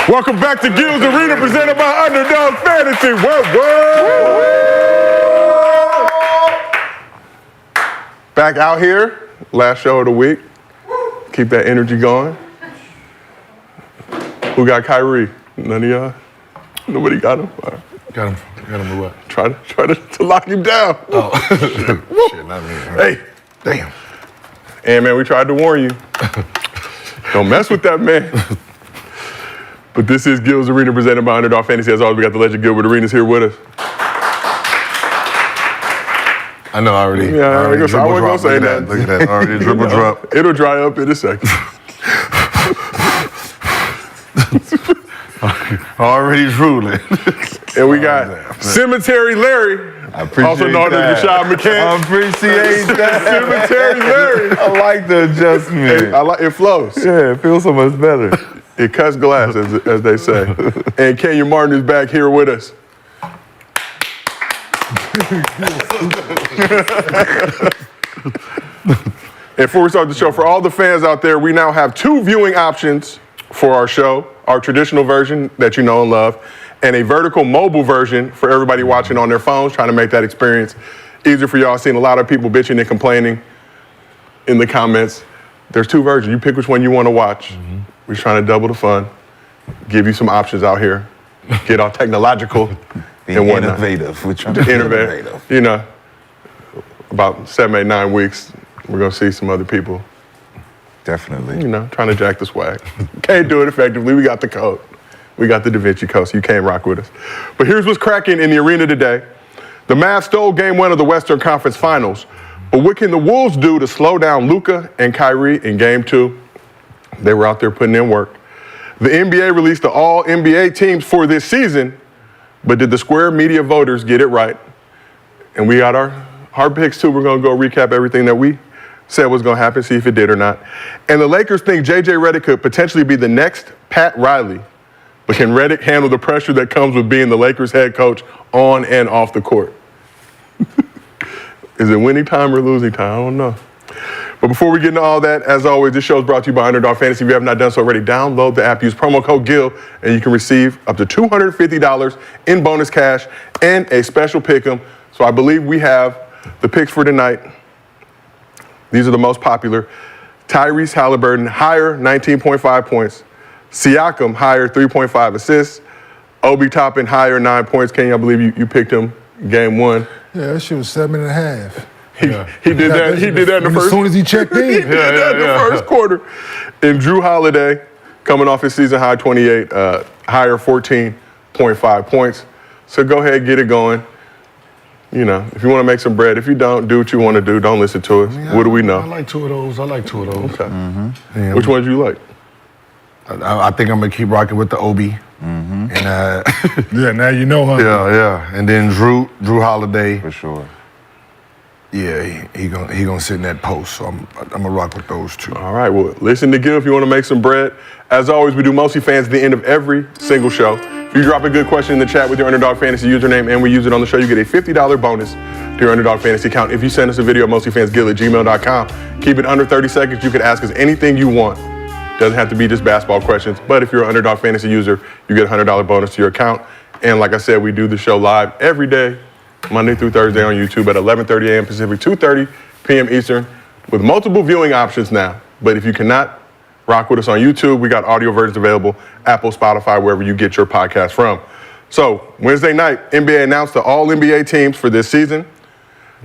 Welcome back to Gil's Arena, presented by Underdog Fantasy. Whoa. Back out here, last show of the week. Keep that energy going. Who got Kyrie? None of y'all? Nobody got him? Right. Got him with what? Try to lock him down. Oh, shit, not me. Hey. Damn. And man, we tried to warn you. Don't mess with that man. But this is Gil's Arena, presented by Underdog Fantasy. As always, we got the legend Gilbert Arenas here with us. I know already. Yeah, I wasn't gonna say that. Look at that. Already dribble drop. It'll dry up in a second. Already drooling. And we got Cemetery Larry, also known as Rashad McCants. I appreciate that. Cemetery Larry. I like the adjustment. It flows. Yeah, it feels so much better. It cuts glass, as they say. And Kenyon Martin is back here with us. And before we start the show, for all the fans out there, we now have 2 viewing options for our show. Our traditional version that you know and love, and a vertical mobile version for everybody watching on their phones, trying to make that experience easier for y'all. Seen a lot of people bitching and complaining in the comments. There's 2 versions. You pick which one you want to watch. We're trying to double the fun, give you some options out here, get all technological and whatnot. Innovative. We're trying to be innovative. You know, about 7, 8, 9 weeks, we're going to see some other people. Definitely. You know, trying to jack the swag. Can't do it effectively. We got the code. We got the Da Vinci Code, so you can't rock with us. But here's what's cracking in the arena today. The Mavs stole Game 1 of the Western Conference Finals. But what can the Wolves do to slow down Luka and Kyrie in Game 2? They were out there putting in work. The NBA released the all-NBA teams for this season, but did the Square Media voters get it right? And we got our hard picks too. We're going to go recap everything that we said was going to happen, see if it did or not. And the Lakers think J.J. Redick could potentially be the next Pat Riley. But can Redick handle the pressure that comes with being the Lakers head coach on and off the court? Is it winning time or losing time? I don't know. But before we get into all that, as always, this show is brought to you by Underdog Fantasy. If you have not done so already, download the app, use promo code GIL, and you can receive up to $250 in bonus cash and a special pick'em. So I believe we have the picks for tonight. These are the most popular. Tyrese Halliburton, higher 19.5 points. Siakam, higher 3.5 assists. Obi Toppin, higher 9 points. Kenny, I believe you picked him Game 1. Yeah, that shit was 7.5. He did that in the first. As soon as he checked in. He did that in the first quarter. And Drew Holiday, coming off his season high 28, higher 14.5 points. So go ahead, get it going. You know, if you want to make some bread. If you don't, do what you want to do. Don't listen to us. Yeah, What do we know? I like 2 of those. Okay. Yeah, which ones you like? I think I'm going to keep rocking with the Obi. And, Yeah, now you know, huh? yeah. And then Drew Holiday. For sure. Yeah, he gonna sit in that post, so I'm gonna rock with those 2. All right, well, listen to Gil if you want to make some bread. As always, we do MostlyFans at the end of every single show. If you drop a good question in the chat with your Underdog Fantasy username and we use it on the show, you get a $50 bonus to your Underdog Fantasy account. If you send us a video at mostlyfansgil@gmail.com, keep it under 30 seconds. You can ask us anything you want. Doesn't have to be just basketball questions, but if you're an Underdog Fantasy user, you get a $100 bonus to your account. And like I said, we do the show live every day, Monday through Thursday on YouTube at 11:30 a.m. Pacific, 2:30 p.m. Eastern, with multiple viewing options now. But if you cannot rock with us on YouTube, we got audio versions available, Apple, Spotify, wherever you get your podcast from. So Wednesday night, NBA announced the all-NBA teams for this season.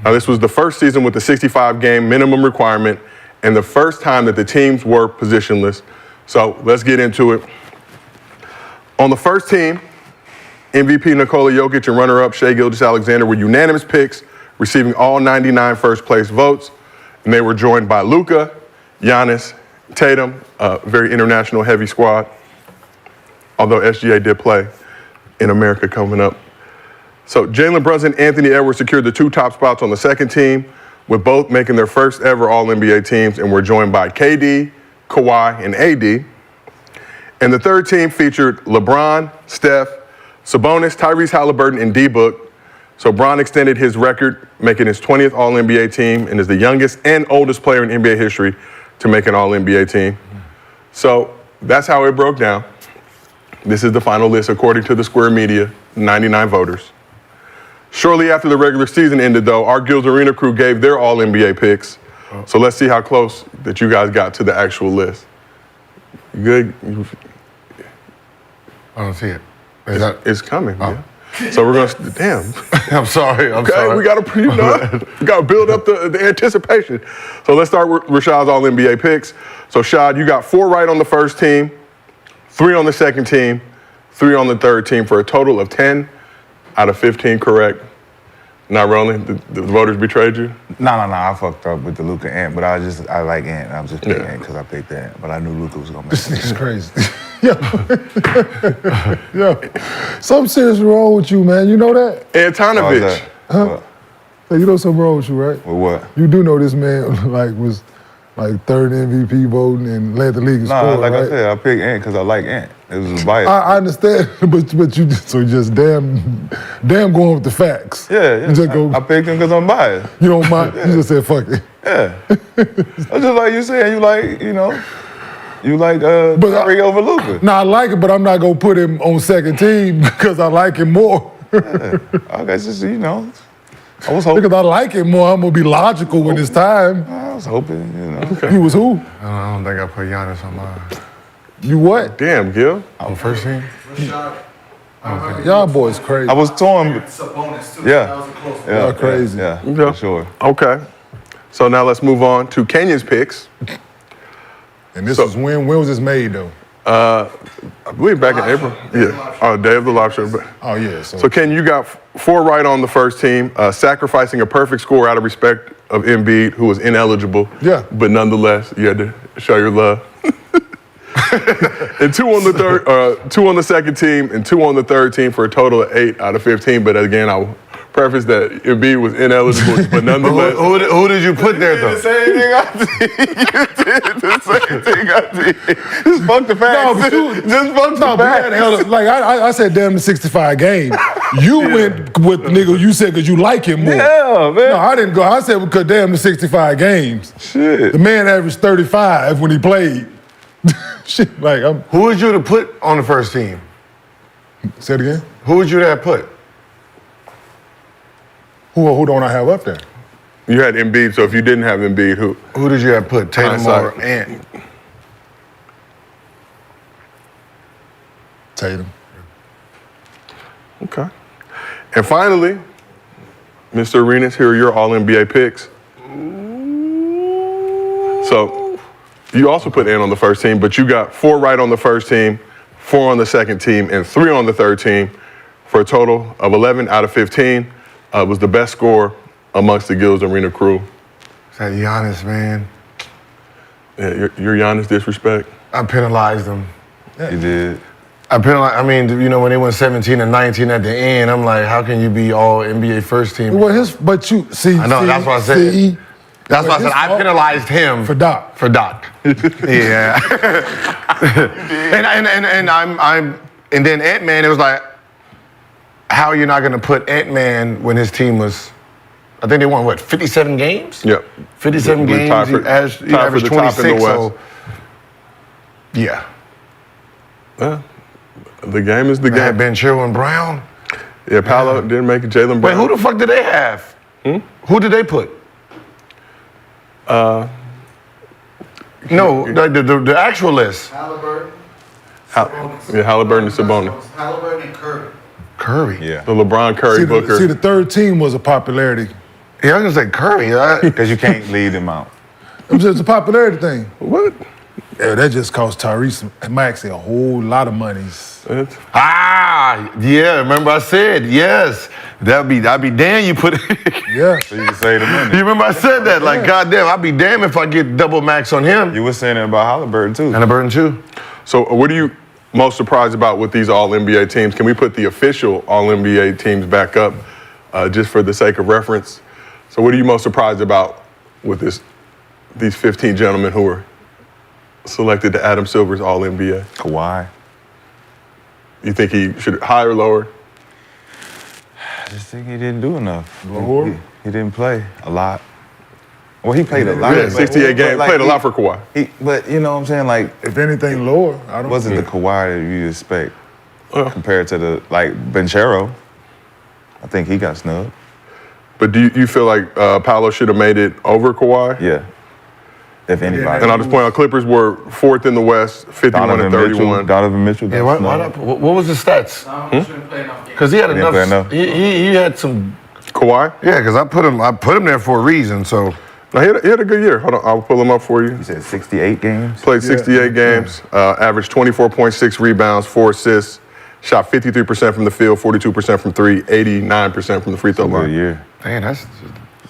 Now, this was the first season with the 65-game minimum requirement and the first time that the teams were positionless. So let's get into it. On the first team, MVP Nikola Jokic and runner-up Shai Gilgeous-Alexander were unanimous picks, receiving all 99 first-place votes. And they were joined by Luka, Giannis, Tatum, a very international heavy squad, although SGA did play in America coming up. So Jalen Brunson and Anthony Edwards secured the 2 top spots on the second team, with both making their first ever All-NBA teams, and were joined by KD, Kawhi, and AD. And the third team featured LeBron, Steph, Sabonis, Tyrese Halliburton, and D-Book. So Bron extended his record, making his 20th All-NBA team, and is the youngest and oldest player in NBA history to make an All-NBA team. So that's how it broke down. This is the final list according to the Square Media, 99 voters. Shortly after the regular season ended, though, our Gills Arena crew gave their All-NBA picks. So let's see how close that you guys got to the actual list. You good? I don't see it. It's coming. Yeah. So we're gonna. Damn. I'm sorry. I'm sorry. We gotta build up the anticipation. So let's start with Rashad's All NBA picks. So Shad, you got 4 right on the first team, 3 on the second team, 3 on the third team for a total of 10 out of 15 correct. Not rolling. The voters betrayed you. No. I fucked up with the Luka Ant, but I like Ant. I was just picking Ant because I picked Ant, but I knew Luka was gonna make This nigga's crazy. Yo, something serious wrong with you, man. You know that? Antonovich. Huh? Hey, you know something wrong with you, right? With what? You do know this man was third MVP voting and led the league in scoring, like right? I said, I picked Ant because I like Ant. It was a bias. I understand, but you just damn going with the facts. Yeah. You just go. I picked him because I'm biased. You don't mind. You just said fuck it. Yeah. It's just like you saying, you like Kyrie over Luka. No, I like it, but I'm not gonna put him on second team because I like him more. I guess it's, I was hoping. Because I like him more, I'm gonna be logical when it's time. I was hoping, Okay. You was who? I don't think I put Giannis on mine. You what? Damn, Gil. On first team? Y'all boys crazy. I was torn. Bonus too. Yeah. That was a close one. Y'all crazy. Yeah, Yeah. for sure. Okay. So now let's move on to Kenyon's picks. And this was when was this made though? I believe back in April. Yeah. Oh, day of the live show. Oh yeah. So Ken, you got 4 right on the first team, sacrificing a perfect score out of respect of Embiid, who was ineligible. Yeah. But nonetheless, you had to show your love. And 2 on the third, 2 on the second team, and 2 on the third team for a total of 8 out of 15. But again, I'll preface that Embiid was ineligible, but nonetheless. Who did you put there though? The same thing I did. You did the same thing I did. Just fuck the facts. Just fuck the facts. Like I said, damn the 65 games. You went with the nigga you said because you like him more. Yeah, man. No, I didn't go. I said because damn the 65 games. Shit. The man averaged 35 when he played. Shit, like I'm. Who would you to put on the first team? Say it again. Who would you have put? Who don't I have up there? You had Embiid, so if you didn't have Embiid, who? Who did you have put? Tatum or Hindsight. Ant? Tatum. Okay. And finally, Mr. Arenas, here are your All-NBA picks. So you also put Ant on the first team, but you got 4 right on the first team, 4 on the second team, and 3 on the third team for a total of 11 out of 15. It was the best score amongst the Gills Arena crew. Is that Giannis, man? Yeah, your Giannis disrespect. I penalized him. You did. I mean, when they went 17 and 19 at the end, I'm like, how can you be all NBA first team? Well, but you see. I know, that's what I said. That's why I said I penalized him for Doc. For Doc. Yeah. and then Ant-Man, it was like, how are you not gonna put Ant-Man when his team was, I think they won 57 games? Yep. 57 games, he averaged 26, so yeah. The game is the They game. had Ben Chilwell and Brown. Yeah, Paolo didn't make it. Jalen Brown. Wait, who the fuck did they have? Who did they put? No, the actual list. Halliburton. Halliburton and Sabonis. Halliburton and Curry. Curry. Yeah. The LeBron, Curry, Booker. See, the third team was a popularity. Yeah, I was gonna say Curry. Because you can't leave them out. It was a popularity thing. What? Yeah, that just cost Tyrese Maxey a whole lot of monies. Yeah, remember I said, yes. I'd be damn you put Yeah. So you can save the money. You remember I said that? Like, goddamn, I'd be damn if I get double max on him. You were saying it about Halliburton, too. Halliburton, too. So what are you most surprised about with these All-NBA teams? Can we put the official All-NBA teams back up just for the sake of reference? So what are you most surprised about with these 15 gentlemen who were selected to Adam Silver's All-NBA? Kawhi. You think he should higher or lower? I just think he didn't do enough. Lower? He didn't play a lot. Well, he played a lot. Yeah, 68 games. Played a lot for Kawhi. But you know what I'm saying? Like, If anything, lower. I don't wasn't the Kawhi that you expect. compared to the Benchero. I think he got snubbed. But do you feel like Paolo should have made it over Kawhi? Yeah. If anybody. And I'll just point out, Clippers were 4th in the West, 51 and 31. Donovan Mitchell. Yeah, why not? What was the stats? Shouldn't play enough games. Because he had Didn't play enough. enough. He had some. Kawhi? Yeah, because I put him there for a reason. So No, he had a good year. Hold on, I'll pull him up for you. You said 68 games? Played 68 games, averaged 24.6 rebounds, 4 assists, shot 53% from the field, 42% from 3, 89% from the free throw Good line. year. man, that's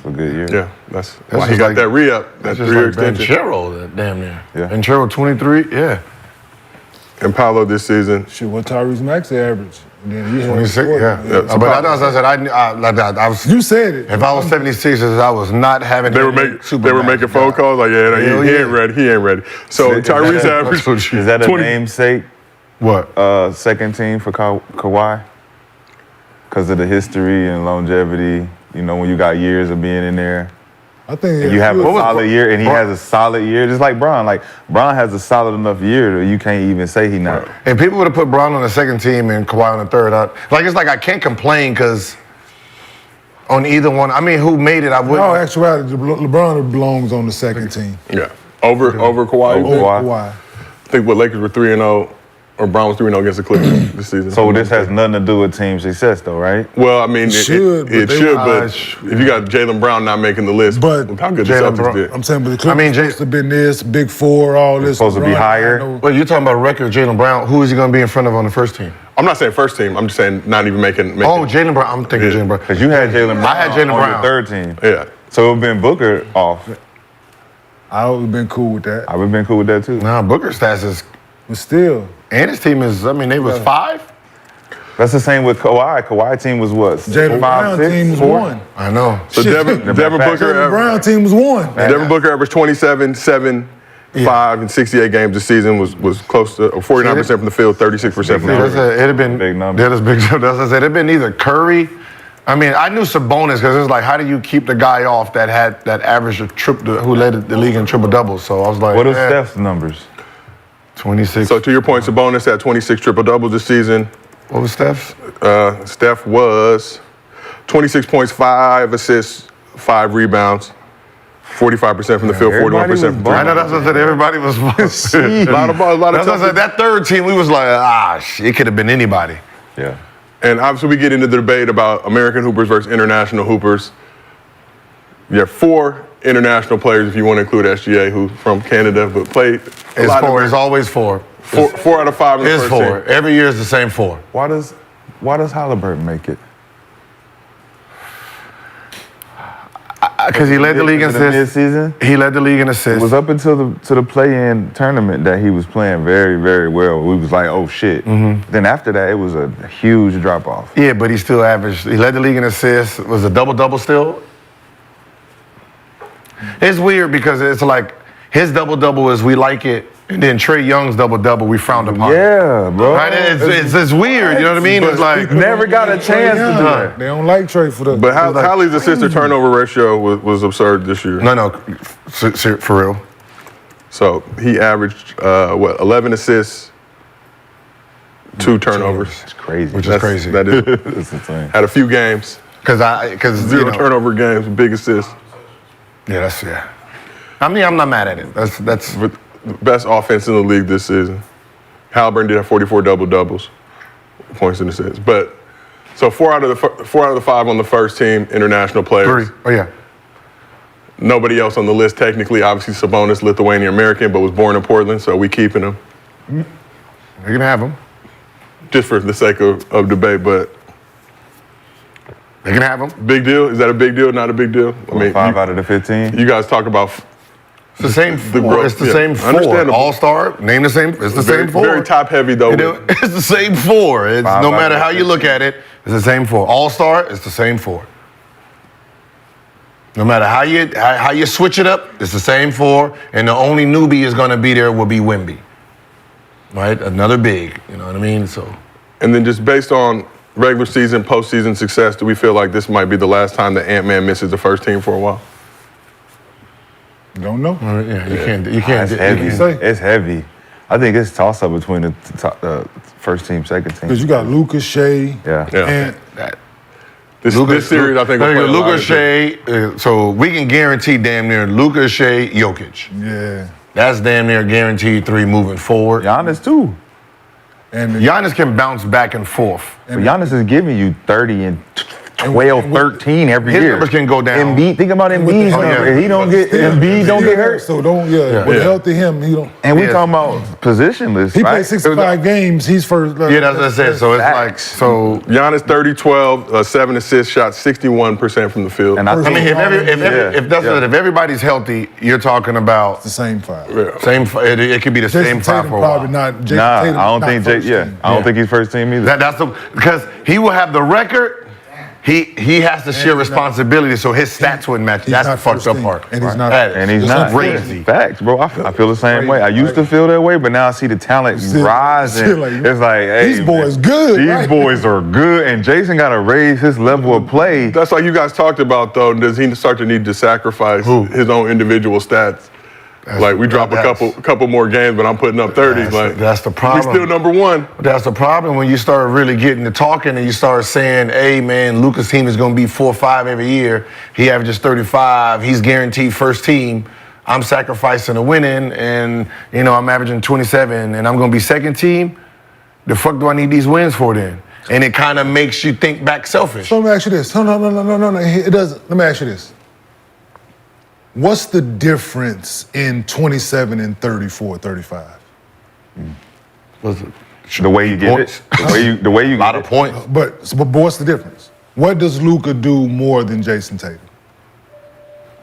A good year. Yeah, that's why he just got like- that re-up, that that's just 3-year like extension. Benchero, that damn near. Yeah. Benchero 23, yeah. And Paolo this season, Shit, what Tyrese Max average? And then you had 26, 40. yeah. so But I said I was. You said it. If I was 76ers, I was not having. they were any making Supermax phone job. calls like, yeah, Hell he yeah. ain't ready, he ain't ready. So Is Tyrese that- averaged Is that a 20 namesake What? second team for Kawhi? Because of the history and longevity, you know, when you got years of being in there. I think And you have a was- solid year, and he Bron- has a solid year, just like Bron. Like, Bron has a solid enough year that you can't even say he not. If people would have put Brown on the second team and Kawhi on the third, it's like I can't complain because on either one. I mean, who made it? I No, wouldn't. actuality, LeBron belongs on the second team. Yeah, over Kawhi. Over Kawhi. Kawhi. I think what Lakers were 3-0, or Brown was 3-0 against the Clippers this season. So this has nothing to do with team success, though, right? Well, I mean, it should, but it they should, were- but if you got Jaylen Brown not making the list, But how good the Jaylen Celtics Brown- did. I'm saying, but the Clippers I mean, supposed to have been this, Big Four, all this. supposed to be LeBron, higher? I know- Well, you're talking about record Jaylen Brown. Who is he going to be in front of on the first team? I'm not saying first team. I'm just saying not even making. Oh, Jaylen Brown. I'm thinking Yeah. Jaylen Brown. Because you had Jaylen Brown I had Jaylen on Brown. your third team. Yeah. So it would have been Booker off. I would have been cool with that. I would have been cool with that, too. Nah, Booker stats is, But still, and his team is. I mean, they was 5. That's the same with Kawhi. Kawhi team was what? Jaylen 5, Brown 6, team was 4? one. I know. So Devin Fact. Booker Jaylen Brown averaged, team was one. Devin Booker averaged 27, 7, 5 in 68 games this season. Was close to 49% from the field, 36% from the It'd field. have been Big number. That is big. That's what I said. It'd been either Curry. I mean, I knew Sabonis because it was like, how do you keep the guy off that had that average of who led the league in triple doubles? So I was like, What are eh, Steph's numbers? 26. So to your point, Sabonis had 26 triple doubles this season. What was Steph's? Steph was 26 points, 5 assists, 5 rebounds, 45% from the field, everybody 41% from was three. I know that's what I said. Everybody was. A lot of balls, a lot of That's what I said. tough. That third team, we was like, it could have been anybody. Yeah. And obviously, we get into the debate about American hoopers versus international hoopers. You have 4 international players, if you want to include SGA, who's from Canada, but played a It's lot 4. of It's always 4. 4 out of 5 in the It's first 4. team. Every year is the same 4. Why does Halliburton make it? Because he led the league in assists. Mid-season? He led the league in It assists. was up until the play-in tournament that he was playing very, very well. We was like, oh shit. Then after that, it was a huge drop-off. Yeah, but he still averaged. He led the league in assists. Was a double-double still? It's weird because it's like his double-double is we like it, and then Trae Young's double-double we frowned upon. Yeah, bro. Right? It's weird. You know what I mean? It's like Never got a chance to do that. They don't like Trey for the. But Hallie's assist to turnover ratio was absurd this year. no, for real. So he averaged 11 assists, 2 turnovers. It's crazy. Which is crazy. That is It's insane. had a few games, Because 0 turnover games, big assists. Yeah. I mean, I'm not mad at it. That's. But the best offense in the league this season. Halliburton did have 44 double-doubles, points and assists. But so 4 out of the 5 on the first team, international players. 3. Oh yeah. Nobody else on the list technically. Obviously, Sabonis, Lithuanian American, but was born in Portland, so we keeping him You can have him. just for the sake of debate. But They can have him. big deal? Is that a big deal? Not a big deal? I mean, 5 out of the 15. you guys talk about It's the same the 4. growth, It's the yeah. same 4. Understandable. All-star. Name the same. It's the very, same 4. very top-heavy though. It's the same 4. It's 5 no out matter of how you look at it, it's the same 4. All-star, it's the same 4. No matter how you switch it up, it's the same 4. And the only newbie is going to be there will be Wemby. Right? Another big. You know what I mean? So. And then just based on regular season, postseason success, do we feel like this might be the last time that Ant-Man misses the first team for a while? Don't know. Yeah, you can't. It's heavy. say. It's heavy. I think it's toss-up between the First team, second team. Because you got Luka, Shea, Yeah. and This series, I think, will play a lot Luka, of Shea. So we can guarantee damn near Luka, Shea, Jokic. yeah, That's damn near guaranteed 3 moving forward. Giannis too. and Giannis can bounce back and forth. But Giannis is giving you 30 and 12, 13 every His year. numbers can go down. Embiid, think about Embiid's the- numbers. He don't get Embiid don't get hurt. So don't Yeah. with healthy him, he don't. And we Yeah. talking about positionless, He right? played 65 games. He's first. Yeah, that's what I said. So it's like, Facts. so Giannis 30, 12, 7 assists, shot 61% from the field. And I I think mean, Yeah. if everybody's healthy, you're talking about the same five. it could be the Jason same five Tatum for a while. probably not. Jason nah, Tatum I don't not think first team. I don't think he's first team either. That's because he will have the record. He has to share responsibility, so his stats wouldn't match. he's That's the not fucked first up team, part. and he's not- That And he's is not. crazy. Facts, bro. I feel the same way. I used to feel that way, but now I see the talent Still- rising. still like, It's like, hey, these boys man, good, These right? boys are good, and Jason got to raise his level of play. That's like you guys talked about, though. Does he start to need to sacrifice his own individual stats? Like we drop a couple more games, but I'm putting up 30. That's the problem. We still number one. That's the problem when you start really getting to talking and you start saying, hey, man, Luka's team is going to be 4 or 5 every year. He averages 35. He's guaranteed first team. I'm sacrificing a winning, and, you know, I'm averaging 27, and I'm going to be second team. The fuck do I need these wins for then? And it kind of makes you think back selfish. So let me ask you this. No. It doesn't. Let me ask you this. What's the difference in 27 and 34, 35? The way you get it, the way you A lot get of it. points. But what's the difference? What does Luka do more than Jason Tatum?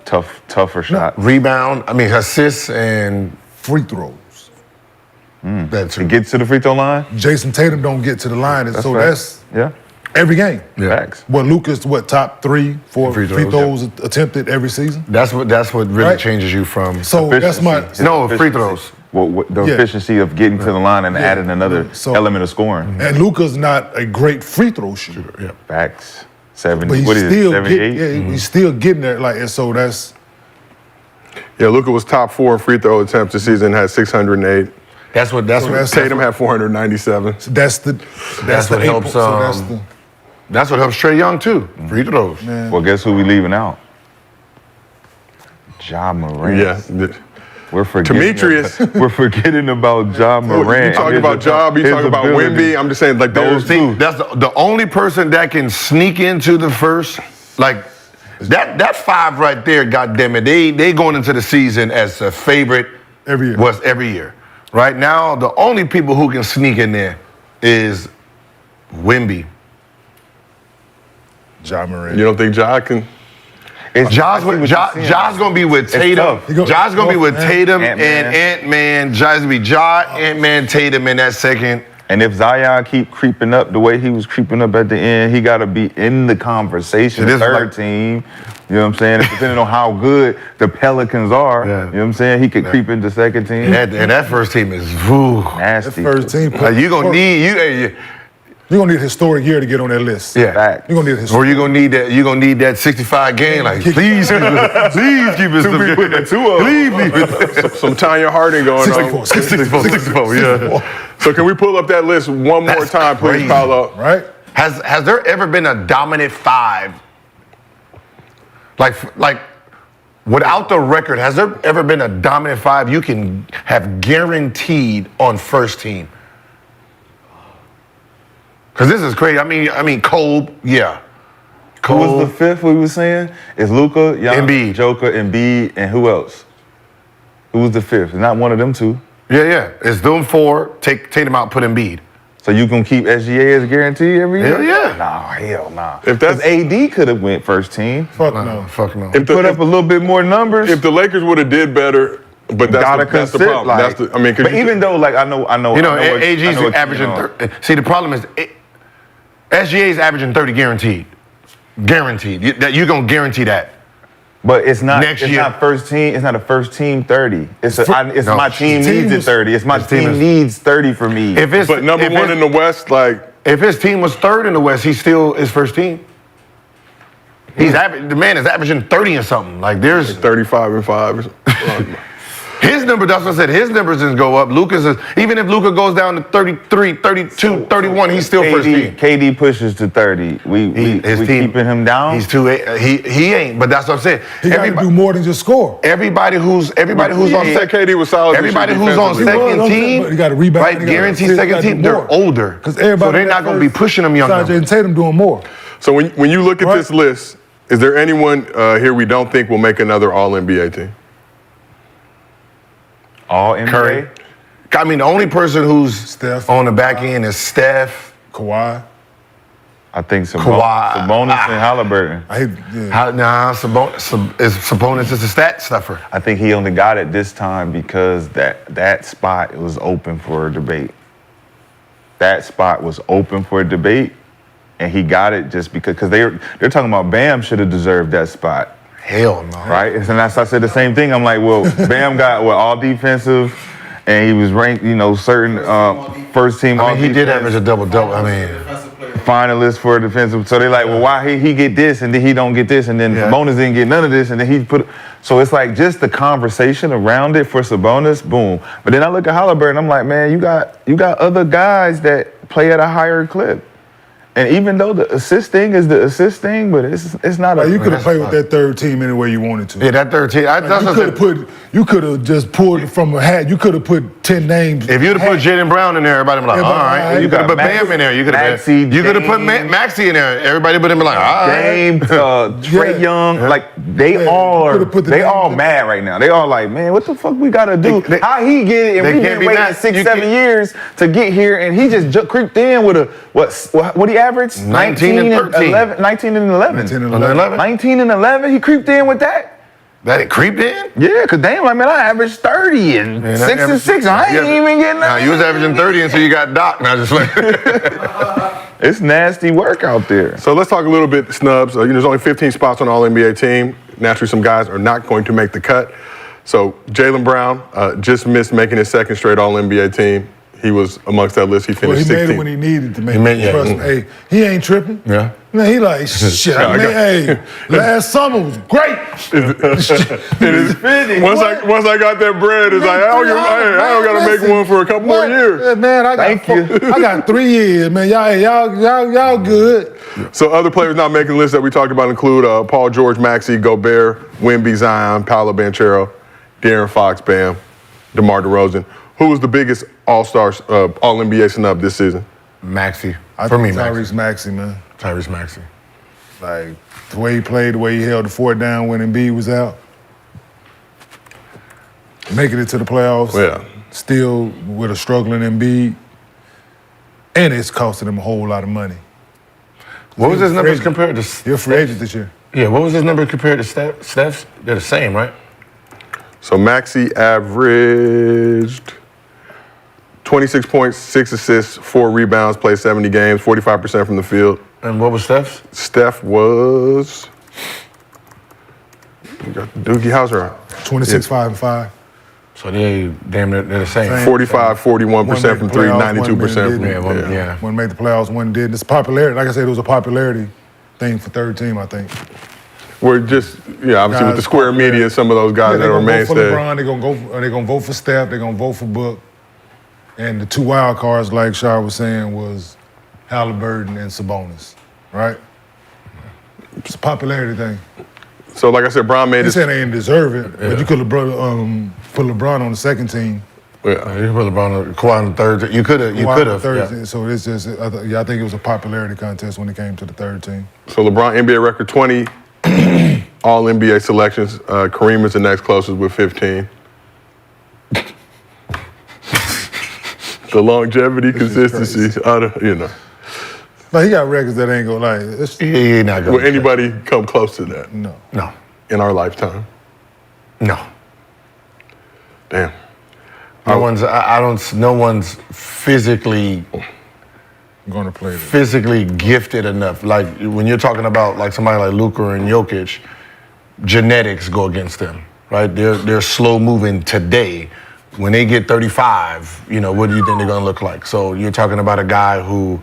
Tougher shot. Rebound, assists, and Free throws. that's To get to the free throw line. Jason Tatum don't get to the line, and so right. that's Yeah. every game. Facts. Well, Luka's top 3, 4 Free free throws, throws attempted every season. That's what really Right. changes you from. So that's my. Efficiency. No, free Efficiency. throws. The Yeah. efficiency of getting to the line and adding another So- element of scoring. And Luka's not a great free throw shooter, Facts. 70. but he's What is it? still 78? he's still getting there. Like, and so that's Yeah, Luka was top 4 in free throw attempts this season, had 608. That's what Tatum had 497. that's the That's what the helps, so that's the That's what helps Trae Young too. Free throws. Well, guess who we leaving out? Ja Morant. Yeah. We're forgetting. Demetrius. We're forgetting about Ja You Morant. talking about Job, you His talking about ability. Wemby. I'm just saying, like, Those those two. That's the only person that can sneak into the first, like that 5 right there. God damn it, they going into the season as a favorite Every year. Was every year. Right now, the only people who can sneak in there is Wemby. Ja Morant. You don't think Ja can? Ja's gonna be with Tatum. tough. Ja's gonna be with Tatum Ant-Man. and Ant-Man. Ja's gonna be Ja, Ant-Man, Tatum in that second. And if Zion keep creeping up the way he was creeping up at the end, he got to be in the conversation. It is Third like- team. You know what I'm saying? Depending on how good the Pelicans are, Yeah. you know what I'm saying? He could creep into second team. And that first team is woo. Nasty. First team. You gonna need You're gonna need a historic year to get on that list. Yeah. Facts. You're gonna need a Or historic. you gonna need that 65 game. Like, please keep us, please keep us. Please leave it. Some Tanya Harding going 64, on. 64, yeah. So can we pull up that list one more That's time, please, crazy. Paolo? Right? Has there ever been a dominant 5? Like without the record, has there ever been a dominant 5 you can have guaranteed on first team? Because this is crazy. I mean, Cole, yeah. Who was the fifth we were saying? It's Luka, Embiid. Joker, Embiid, and who else? Who was the fifth? It's not one of them two. Yeah. It's them 4. Take Tatum out, put Embiid. So you can keep SGA as guaranteed every year? Hell yeah. Nah, hell nah. If that's- 'Cause AD could have went first team. Fuck no. Fuck no. If Put up a little bit more numbers. if the Lakers would have did better, but that's gotta the consider, problem. like, That's the, I mean, 'cause but you- even though, like, I know, You know, I know what- I AG's know what averaging. you know. See, the problem is, SGA's averaging 30 guaranteed. Guaranteed. You're gonna guarantee that. But it's not. Next it's year. not first team. It's not a first team 30. It's No. my team Team needs it was- 30. It's my his team team is- needs 30 for me. If it's but number if one it's- in the West, like, if his team was 3rd in the West, he's still his first team. The man is averaging 30 and something. Like there's 35 and 5. His number, that's what I said, his numbers didn't go up. Luka's is, even if Luka goes down to 33, 32, 31, he's still first team. KD pushes to 30. We keeping him down. He's too. He ain't. But that's what I'm saying. He got to do more than just score. Everybody who's on KD was solid. Everybody who's on second team, you got to rebound. right? Guaranteed second team. They're older, because everybody. So they're not going to be pushing them young. Jason Tatum doing more. So when you look at this list, is there anyone here we don't think will make another All-NBA team? All-NBA? Curry. I mean, the only person who's Steph. on the back end is Steph. Kawhi. I think Kawhi. Sabonis and Halliburton. Sabonis is a stat stuffer. I think he only got it this time because that spot was open for a debate. That spot was open for a debate, and he got it just because they're talking about Bam should have deserved that spot. Hell no. Right? And that's, I said the same thing. I'm like, well, Bam got all defensive, and he was ranked, certain first team. I mean, he did average a double-double. I mean, finalist for a defensive. So they're like, well, why he get this and then he don't get this, and then Sabonis didn't get none of this, and then he put. So it's like just the conversation around it for Sabonis, boom. But then I look at Halliburton, I'm like, man, you got other guys that play at a higher clip. And even though the assist thing is the assist thing, but it's not you could have played with that third team any way you wanted to. Yeah, that third team. You could have just pulled it from a hat. You could have put 10 names. If you'd have put Jaylen Brown in there, everybody would be like, all right. You could have put Bam in there. You could have put Maxey in there. Everybody would have been like, all right. Dame, Trae Young, like they all mad right now. They all like, man, what the fuck we gotta do? How he get it? And we've been waiting 6-7 years to get here, and he just creeped in with a what he averaged? 19 and 13. 19 and 11. 19 and 11. 19 and 11. He creeped in with that. That it creeped in? Yeah, because Dame, like, man, I averaged 30 and 6 and 6. I ain't even getting that. Nah, you was averaging 30 until you got Doc. Now just like it's nasty work out there. So let's talk a little bit snubs. There's only 15 spots on the All-NBA team. Naturally, some guys are not going to make the cut. So Jaylen Brown just missed making his second straight All-NBA team. He was amongst that list. He finished 16th. He made it when he needed to make it. Trust me. Hey, he ain't tripping. Yeah. Man, he like, shit, last summer was great. Once I got that bread, it's like, I don't got to make one for a couple more years. Man, I got 3 years, man. Y'all good. So other players not making the list that we talked about include Paul George, Maxey, Gobert, Wemby, Zion, Paolo Banchero, De'Aaron Fox, Bam, DeMar DeRozan. Who was the biggest All-Star, All-NBA snub this season? Maxey. Tyrese Maxey, man. Tyrese Maxey. Like, the way he played, the way he held the fort down when Embiid was out. Making it to the playoffs. Yeah. Still with a struggling Embiid. And it's costing him a whole lot of money. What was his numbers compared to? You're a free agent this year. Yeah, what was his number compared to Steph's? They're the same, right? So Maxey averaged 26 points, 6 assists, 4 rebounds, played 70 games, 45% from the field. And what was Steph's? Steph was, we got Doogie Howser. 26, 5, and 5. So they're the same. 45, 41% from 3, 92% from, One made the playoffs, one didn't. It's popularity. Like I said, it was a popularity thing for third team, I think. We're just, obviously with the square media, some of those guys that are mainstay. They're going to vote for LeBron, they're going to vote for Steph, they're going to vote for Book. And the 2 wild cards, like Shah was saying, was Halliburton and Sabonis, right? It's a popularity thing. So like I said, Bron made it. They said they didn't deserve it, but you could have put LeBron on the second team. Yeah, you put LeBron on Kawhi on the third team. You could have. So it's just, I think it was a popularity contest when it came to the third team. So LeBron, NBA record 20 All-NBA selections. Kareem is the next closest with 15. The longevity, consistency, Like, he got records that ain't gonna He not gonna. Will anybody come close to that? No. In our lifetime? No. Damn. No one's physically gonna play that. Physically gifted enough. Like when you're talking about like somebody like Luka and Jokic, genetics go against them, right? They're slow moving today. When they get 35, what do you think they're gonna look like? So you're talking about a guy who,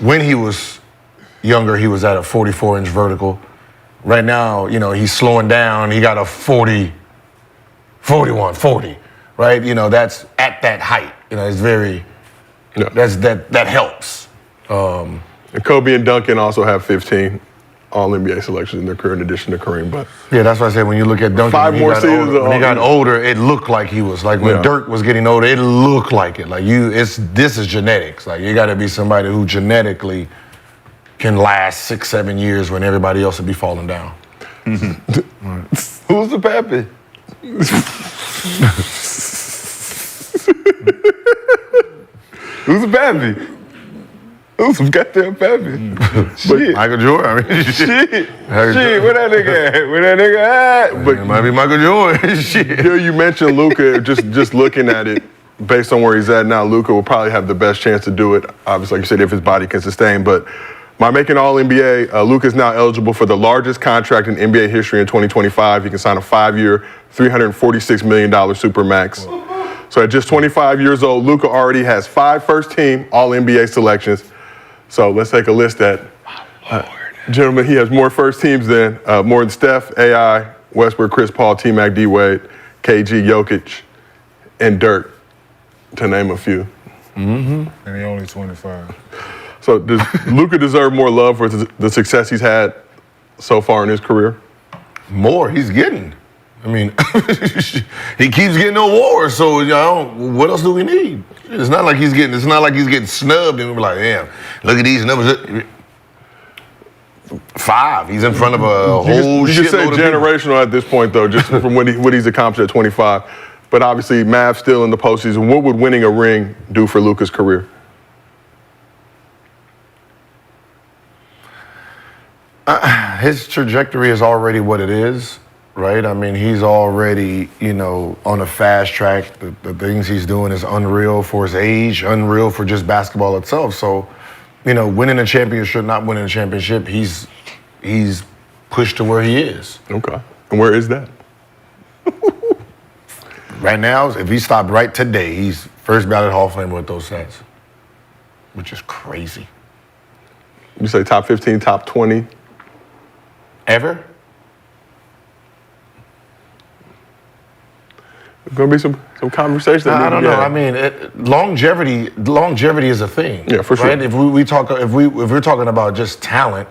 when he was younger, he was at a 44-inch vertical. Right now, he's slowing down. He got a 40 41, 40, right? You know, that's at that height. You know, it's very, that helps. And Kobe and Duncan also have 15 All-NBA selections in their career in addition to Kareem. But yeah, that's why I said when you look at Duncan, 5 more seasons. when he got older, it looked like he was like when Dirk was getting older, it looked like it. Like this is genetics. Like you got to be somebody who genetically can last 6, 7 years when everybody else would be falling down. Who's the pappy? Who's the pappy? Who's some goddamn pappy? Shit. Michael Jordan. I mean, Shit. Shit, where that nigga at? Where that nigga at? But it might be Michael Jordan. Shit. Here you mentioned Luka, just looking at it, based on where he's at now, Luka will probably have the best chance to do it, obviously, like you said, if his body can sustain. But by making All-NBA, Luka is now eligible for the largest contract in NBA history in 2025. He can sign a 5-year, $346 million Supermax. So at just 25 years old, Luka already has 5 first-team All-NBA selections. So let's take a list that, gentlemen, he has more first teams than more than Steph, AI, Westbrook, Chris Paul, T-Mac, D-Wade, KG, Jokic, and Dirk, to name a few. And he only 25. So does Luka deserve more love for the success he's had so far in his career? More he's getting. I mean, he keeps getting awards. So what else do we need? It's not like he's getting snubbed and we're like, damn, look at these numbers. 5. He's in front of a whole You shitload can say of generational at this point, though, just from what he's accomplished at 25. But obviously, Mavs still in the postseason. What would winning a ring do for Luka's career? His trajectory is already what it is, right? I mean, he's already, on a fast track. The things he's doing is unreal for his age, unreal for just basketball itself. So, winning a championship, not winning a championship, he's pushed to where he is. Okay. And where is that? Right now, if he stopped right today, he's first ballot Hall of Famer with those stats, which is crazy. You say top 15, top 20? Ever? There's gonna be some conversation. I don't know. I mean, longevity is a thing. Yeah, for sure. Right? If we're talking about just talent,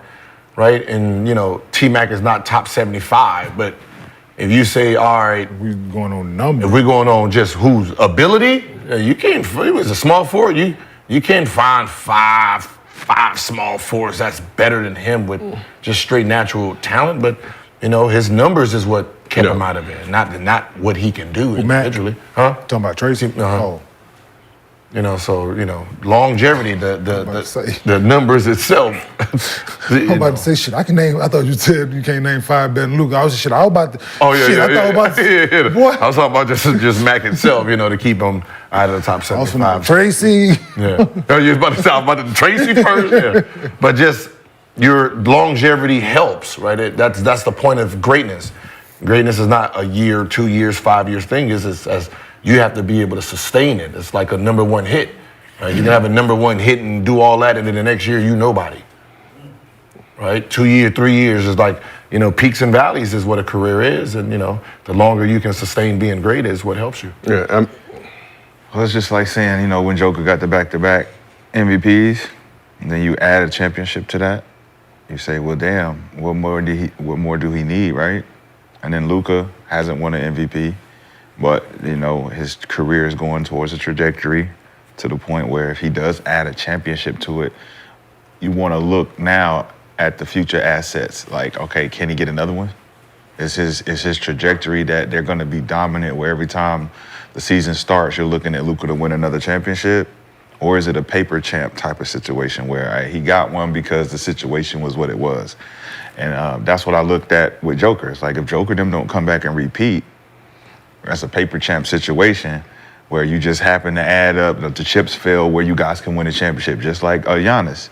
right? And T-Mac is not top 75, but if you say, all right, We going on numbers. if we're going on just whose ability, you can't. He was a small forward. You can't find five small forwards that's better than him with just straight natural talent. But his numbers is what kept him out of it, not what he can do individually. Huh? Talking about Tracy? Oh. Longevity, the numbers itself. I'm about to say shit. I thought you said you can't name 5 better than Luka. I was shit. I was about to. Oh yeah, shit, yeah, I thought about to, What? I was talking about just Mac itself, to keep him out of the top 75. I was from Tracy. Yeah. Oh, you was about to talk about the Tracy first. Yeah. But just your longevity helps, right? That's the point of greatness. Greatness is not a year, 2 years, 5 years thing. It's as you have to be able to sustain it. It's like a number 1 hit. Right? You can have a number 1 hit and do all that, and then the next year you nobody. Right? 2 years, 3 years is like, peaks and valleys is what a career is, and the longer you can sustain being great is what helps you. Yeah. Well, it's just like saying, when Joker got the back-to-back MVPs, and then you add a championship to that, you say, well, damn, what more do he need, right? And then Luka hasn't won an MVP, but his career is going towards a trajectory to the point where if he does add a championship to it, you want to look now at the future assets. Like, okay, can he get another one? Is his trajectory that they're going to be dominant where every time the season starts, you're looking at Luka to win another championship? Or is it a paper champ type of situation where he got one because the situation was what it was? And that's what I looked at with Joker. It's like if Joker them don't come back and repeat, that's a paper champ situation where you just happen to add up, the chips fell where you guys can win a championship, just like Giannis.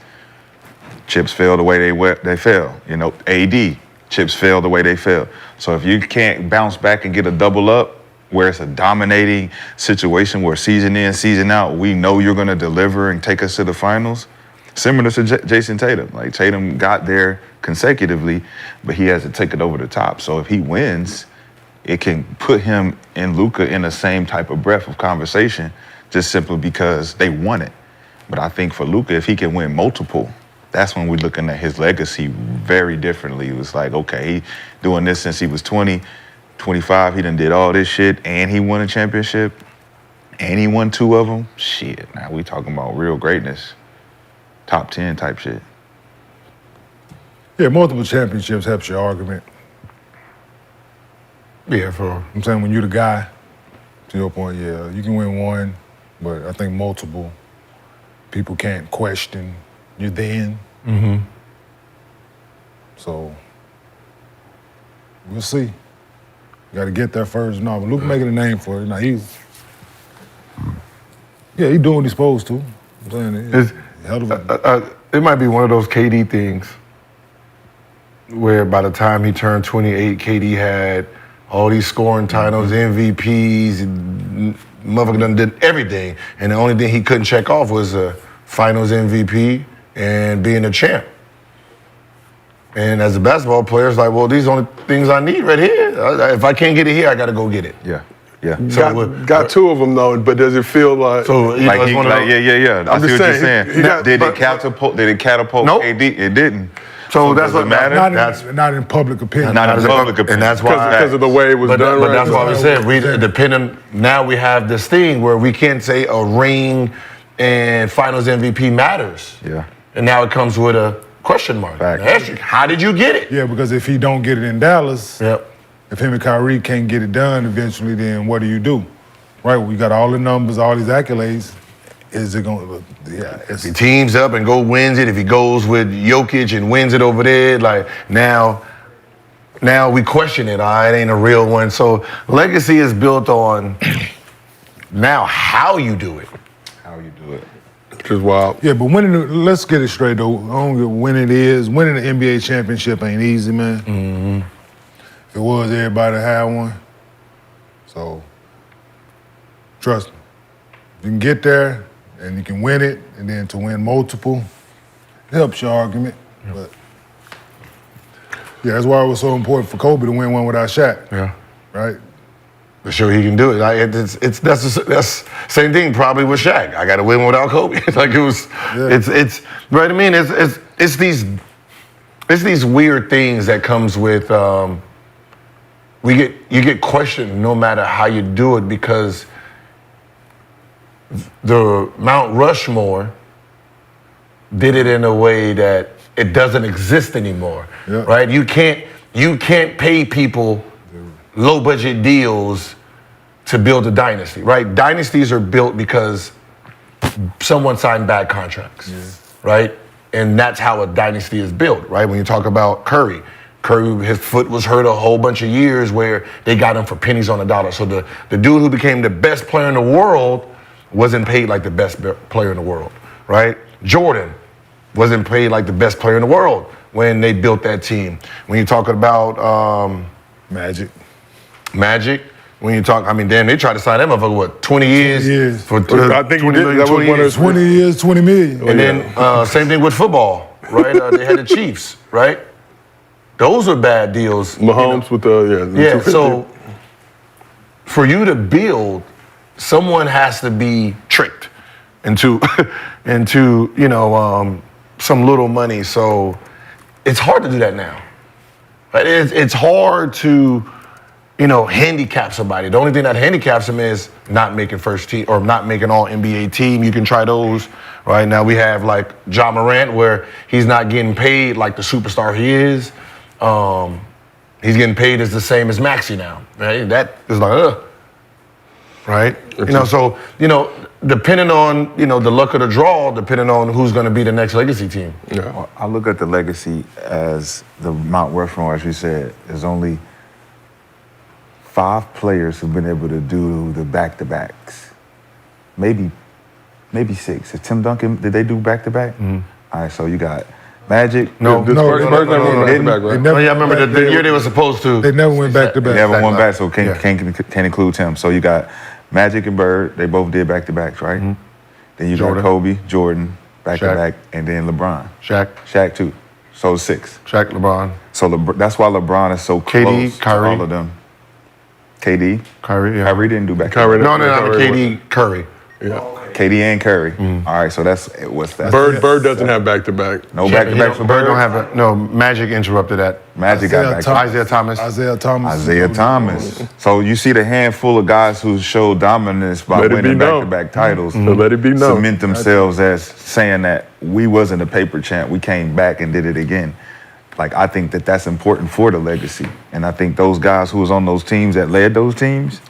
Chips fell the way they fell. AD, chips fell the way they fell. So if you can't bounce back and get a double up, where it's a dominating situation where season in, season out, we know you're going to deliver and take us to the finals. Similar to Jason Tatum. Like Tatum got there consecutively, but he has to take it over the top. So if he wins, it can put him and Luka in the same type of breath of conversation just simply because they won it. But I think for Luka, if he can win multiple, that's when we're looking at his legacy very differently. It was like, okay, he doing this since he was 20, 25, he done did all this shit, and he won a championship, and he won 2 of them. Shit, now we talking about real greatness. Top 10 type shit. Yeah, multiple championships helps your argument. Yeah, I'm saying when you're the guy, to your point, yeah, you can win 1, but I think multiple, people can't question you then. So we'll see. You got to get there first. No, but Luka making a name for it. Now he's doing what he's supposed to. I'm saying it might be one of those KD things where by the time he turned 28, KD had all these scoring titles, MVPs, motherfucker done did everything, and the only thing he couldn't check off was a Finals MVP and being a champ. And as a basketball player, it's like, well, these are the only things I need right here. If I can't get it here, I got to go get it. Yeah, yeah. So got 2 of them though, but does it feel like? So Yeah. I see what you're saying. Did it catapult Nope. KD? It didn't. So that's does what it matter? not in public opinion. Not in public opinion. And that's why Because of the way it was done. But that's right? why we said now we have this thing where we can't say a ring and Finals MVP matters. Yeah. And now it comes with a question mark. Fact. An asterisk. How did you get it? Yeah, because if he don't get it in Dallas, Yep. if him and Kyrie can't get it done eventually, then what do? Right, we got all the numbers, all these accolades. Is it going to, If he teams up and wins it, if he goes with Jokic and wins it over there, like now we question it. It ain't a real one. So legacy is built on now how you do it. How you do it. Which is wild. Yeah, but let's get it straight though. I don't get winning the NBA championship ain't easy, man. If it was, everybody had one. So, trust me. If you can get there and you can win it, and then to win multiple, it helps your argument. But yeah, that's why it was so important for Kobe to win one without Shaq. Yeah. Right? To show he can do it. That's same thing probably with Shaq. I got to win without Kobe. Like it was. Yeah. It's right. I mean, it's these weird things that comes with. You get questioned no matter how you do it because the Mount Rushmore did it in a way that it doesn't exist anymore. Yeah. Right? You can't pay people low budget deals to build a dynasty, right? Dynasties are built because someone signed bad contracts, right? And that's how a dynasty is built, right? When you talk about Curry, his foot was hurt a whole bunch of years where they got him for pennies on the dollar. So the dude who became the best player in the world wasn't paid like the best player in the world, right? Jordan wasn't paid like the best player in the world when they built that team. When you're talking about Magic. When you talk, I mean, damn, they tried to sign that motherfucker, what, 20 years? 20 years. For I think he did. That was one of years. 20 years, 20 million. And then same thing with football, right? They had the Chiefs, right? Those were bad deals. Mahomes with the 250. So for you to build, someone has to be tricked into some little money. So it's hard to do that now. Right? It's hard to handicap somebody. The only thing that handicaps them is not making first team or not making all NBA team. You can try those. Right now we have like Ja Morant where he's not getting paid like the superstar he is. He's getting paid as the same as Maxey now. Right? That is like, right? Depending on, the luck of the draw, depending on who's going to be the next legacy team. Yeah. Well, I look at the legacy as the Mount Rushmore, as you said. There's only 5 players who've been able to do the back-to-backs. Maybe 6. Is Tim Duncan, did they do back-to-back? All right, so you got Magic. Spurs never went back-to-back, right? I remember the year they were supposed to. They never went back to They back. never won back, so can't include Tim. So you got Magic and Bird, they both did back-to-backs, right? Mm-hmm. Then you Jordan. got Kobe, Jordan, back-to-back, and then LeBron. Shaq too. So 6. Shaq, LeBron. So that's why LeBron is so KD, close Kyrie. to all of them. KD. Kyrie, yeah. Kyrie didn't do back. Kyrie- No, Kyrie KD, Curry. Yeah. KD and Curry. All right, so that's what's that? Bird doesn't have back-to-back. No back-to-back for Bird Bird. don't have a, no, Magic interrupted that. Magic got back. Isaiah Thomas. Isaiah Thomas. Isaiah Thomas. So you see the handful of guys who showed dominance by Let it be winning known. back-to-back titles. So let it be known. Cement themselves as saying that we wasn't a paper champ. We came back and did it again. Like, I think that that's important for the legacy. And I think those guys who was on those teams that led those teams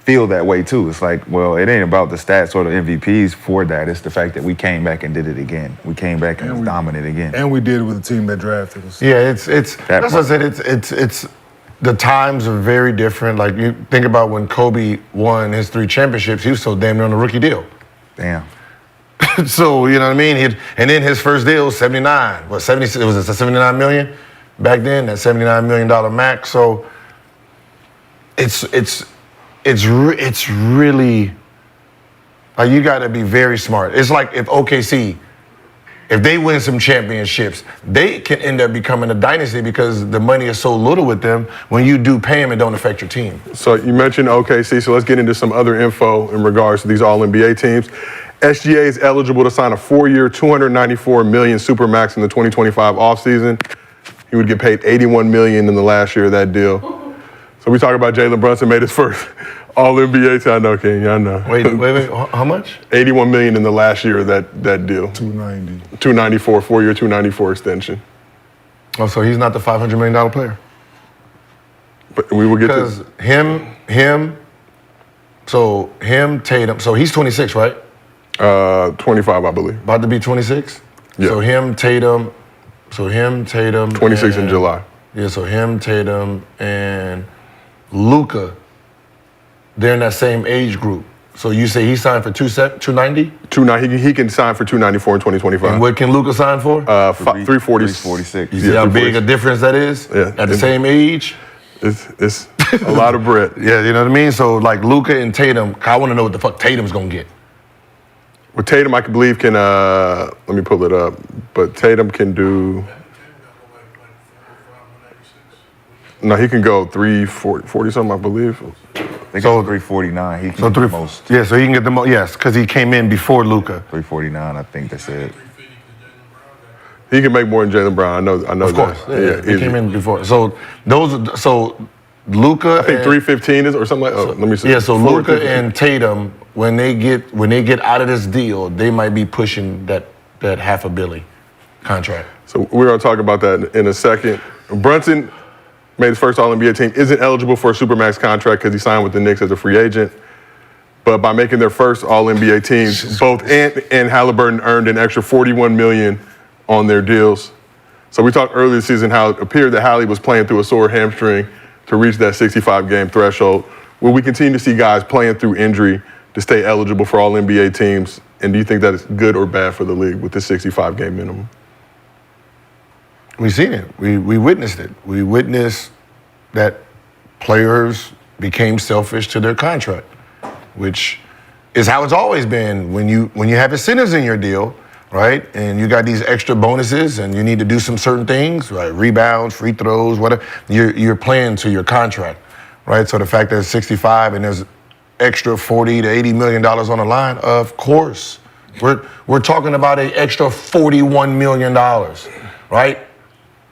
feel that way too. It's like, well, it ain't about the stats or the MVPs for that. It's the fact that we came back and did it again. We came back and was dominant again. And we did it with the team that drafted us. Yeah, that's what I said. It's the times are very different. Like, you think about when Kobe won his 3 championships, he was so damn near on a rookie deal. Damn. So, you know what I mean? And then his first deal was 79. What, 76? Was it 79 million back then? That $79 million max. So it's really, like, you got to be very smart. It's like if OKC, if they win some championships, they can end up becoming a dynasty because the money is so little with them. When you do pay them, it don't affect your team. So you mentioned OKC, so let's get into some other info in regards to these All-NBA teams. SGA is eligible to sign a 4-year, $294 million Supermax in the 2025 offseason. He would get paid $81 million in the last year of that deal. So we talk about Jalen Brunson made his first All-NBA team. I know, Kenyon, I know. Wait, how much? $81 million in the last year of that deal. 290. 294, 4-year, 294 extension. Oh, so he's not the $500 million player? But we will get Because to Tatum, so he's 26, right? 25, I believe. About to be 26? Yeah. So him, Tatum. 26 in July. Yeah, so him, Tatum, and Luka, they're in that same age group. So you say he signed for 290? He can sign for 294 in 2025. And what can Luka sign for? 346. You see how big a difference that is? Yeah. At the same age? It's a lot of bread. Yeah, you know what I mean? So, like, Luka and Tatum, I want to know what the fuck Tatum's going to get. Well, Tatum, I believe, can, let me pull it up, but Tatum can do, no, he can go 340 something, I believe. They go 349. He can get the most. Yeah, so he can get the most, yes, because he came in before Luka. 349, I think they said. He can make more than Jalen Brown. I know Of course, that. yeah, he came in before. So Luka, I think 315 is or something like. Oh, let me see. Yeah, so Luka and Tatum, when they get out of this deal, they might be pushing that $500 million contract. So we're gonna talk about that in a second. Brunson made his first All-NBA team. Isn't eligible for a Supermax contract because he signed with the Knicks as a free agent. But by making their first All-NBA teams, both Ant and Halliburton earned an extra $41 million on their deals. So we talked earlier this season how it appeared that Hallie was playing through a sore hamstring to reach that 65-game threshold. Will we continue to see guys playing through injury to stay eligible for All-NBA teams? And do you think that is good or bad for the league with the 65-game minimum? We've seen it. We witnessed it. We witnessed that players became selfish to their contract, which is how it's always been. When you have incentives in your deal, right, and you got these extra bonuses and you need to do some certain things, right, rebounds, free throws, whatever, you're playing to your contract, right? So the fact that it's 65 and there's extra $40 to $80 million on the line, of course. We're talking about an extra $41 million, right?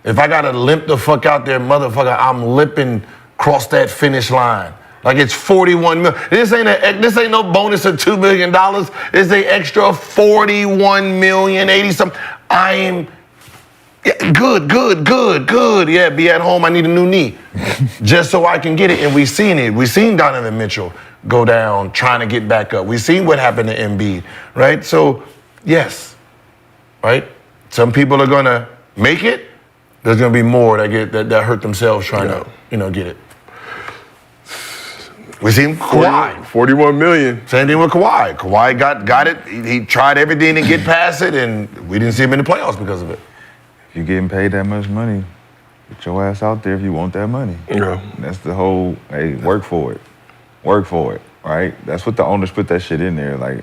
If I gotta limp the fuck out there, motherfucker, I'm limping across that finish line. Like, it's $41 million. This ain't no bonus of $2 million. It's an extra $41 million, 80 something. I am good. Yeah, be at home. I need a new knee, just so I can get it. And we seen it. We seen Donovan Mitchell go down trying to get back up. We seen what happened to Embiid, right? So yes, right. Some people are gonna make it. There's gonna be more that hurt themselves trying to get it. We seen Kawhi. $41 million. Same thing with Kawhi. Kawhi got it. He tried everything to get past it, and we didn't see him in the playoffs because of it. If you're getting paid that much money, get your ass out there if you want that money. Yeah. That's the whole, hey, work for it. Work for it, right? That's what the owners put that shit in there. Like,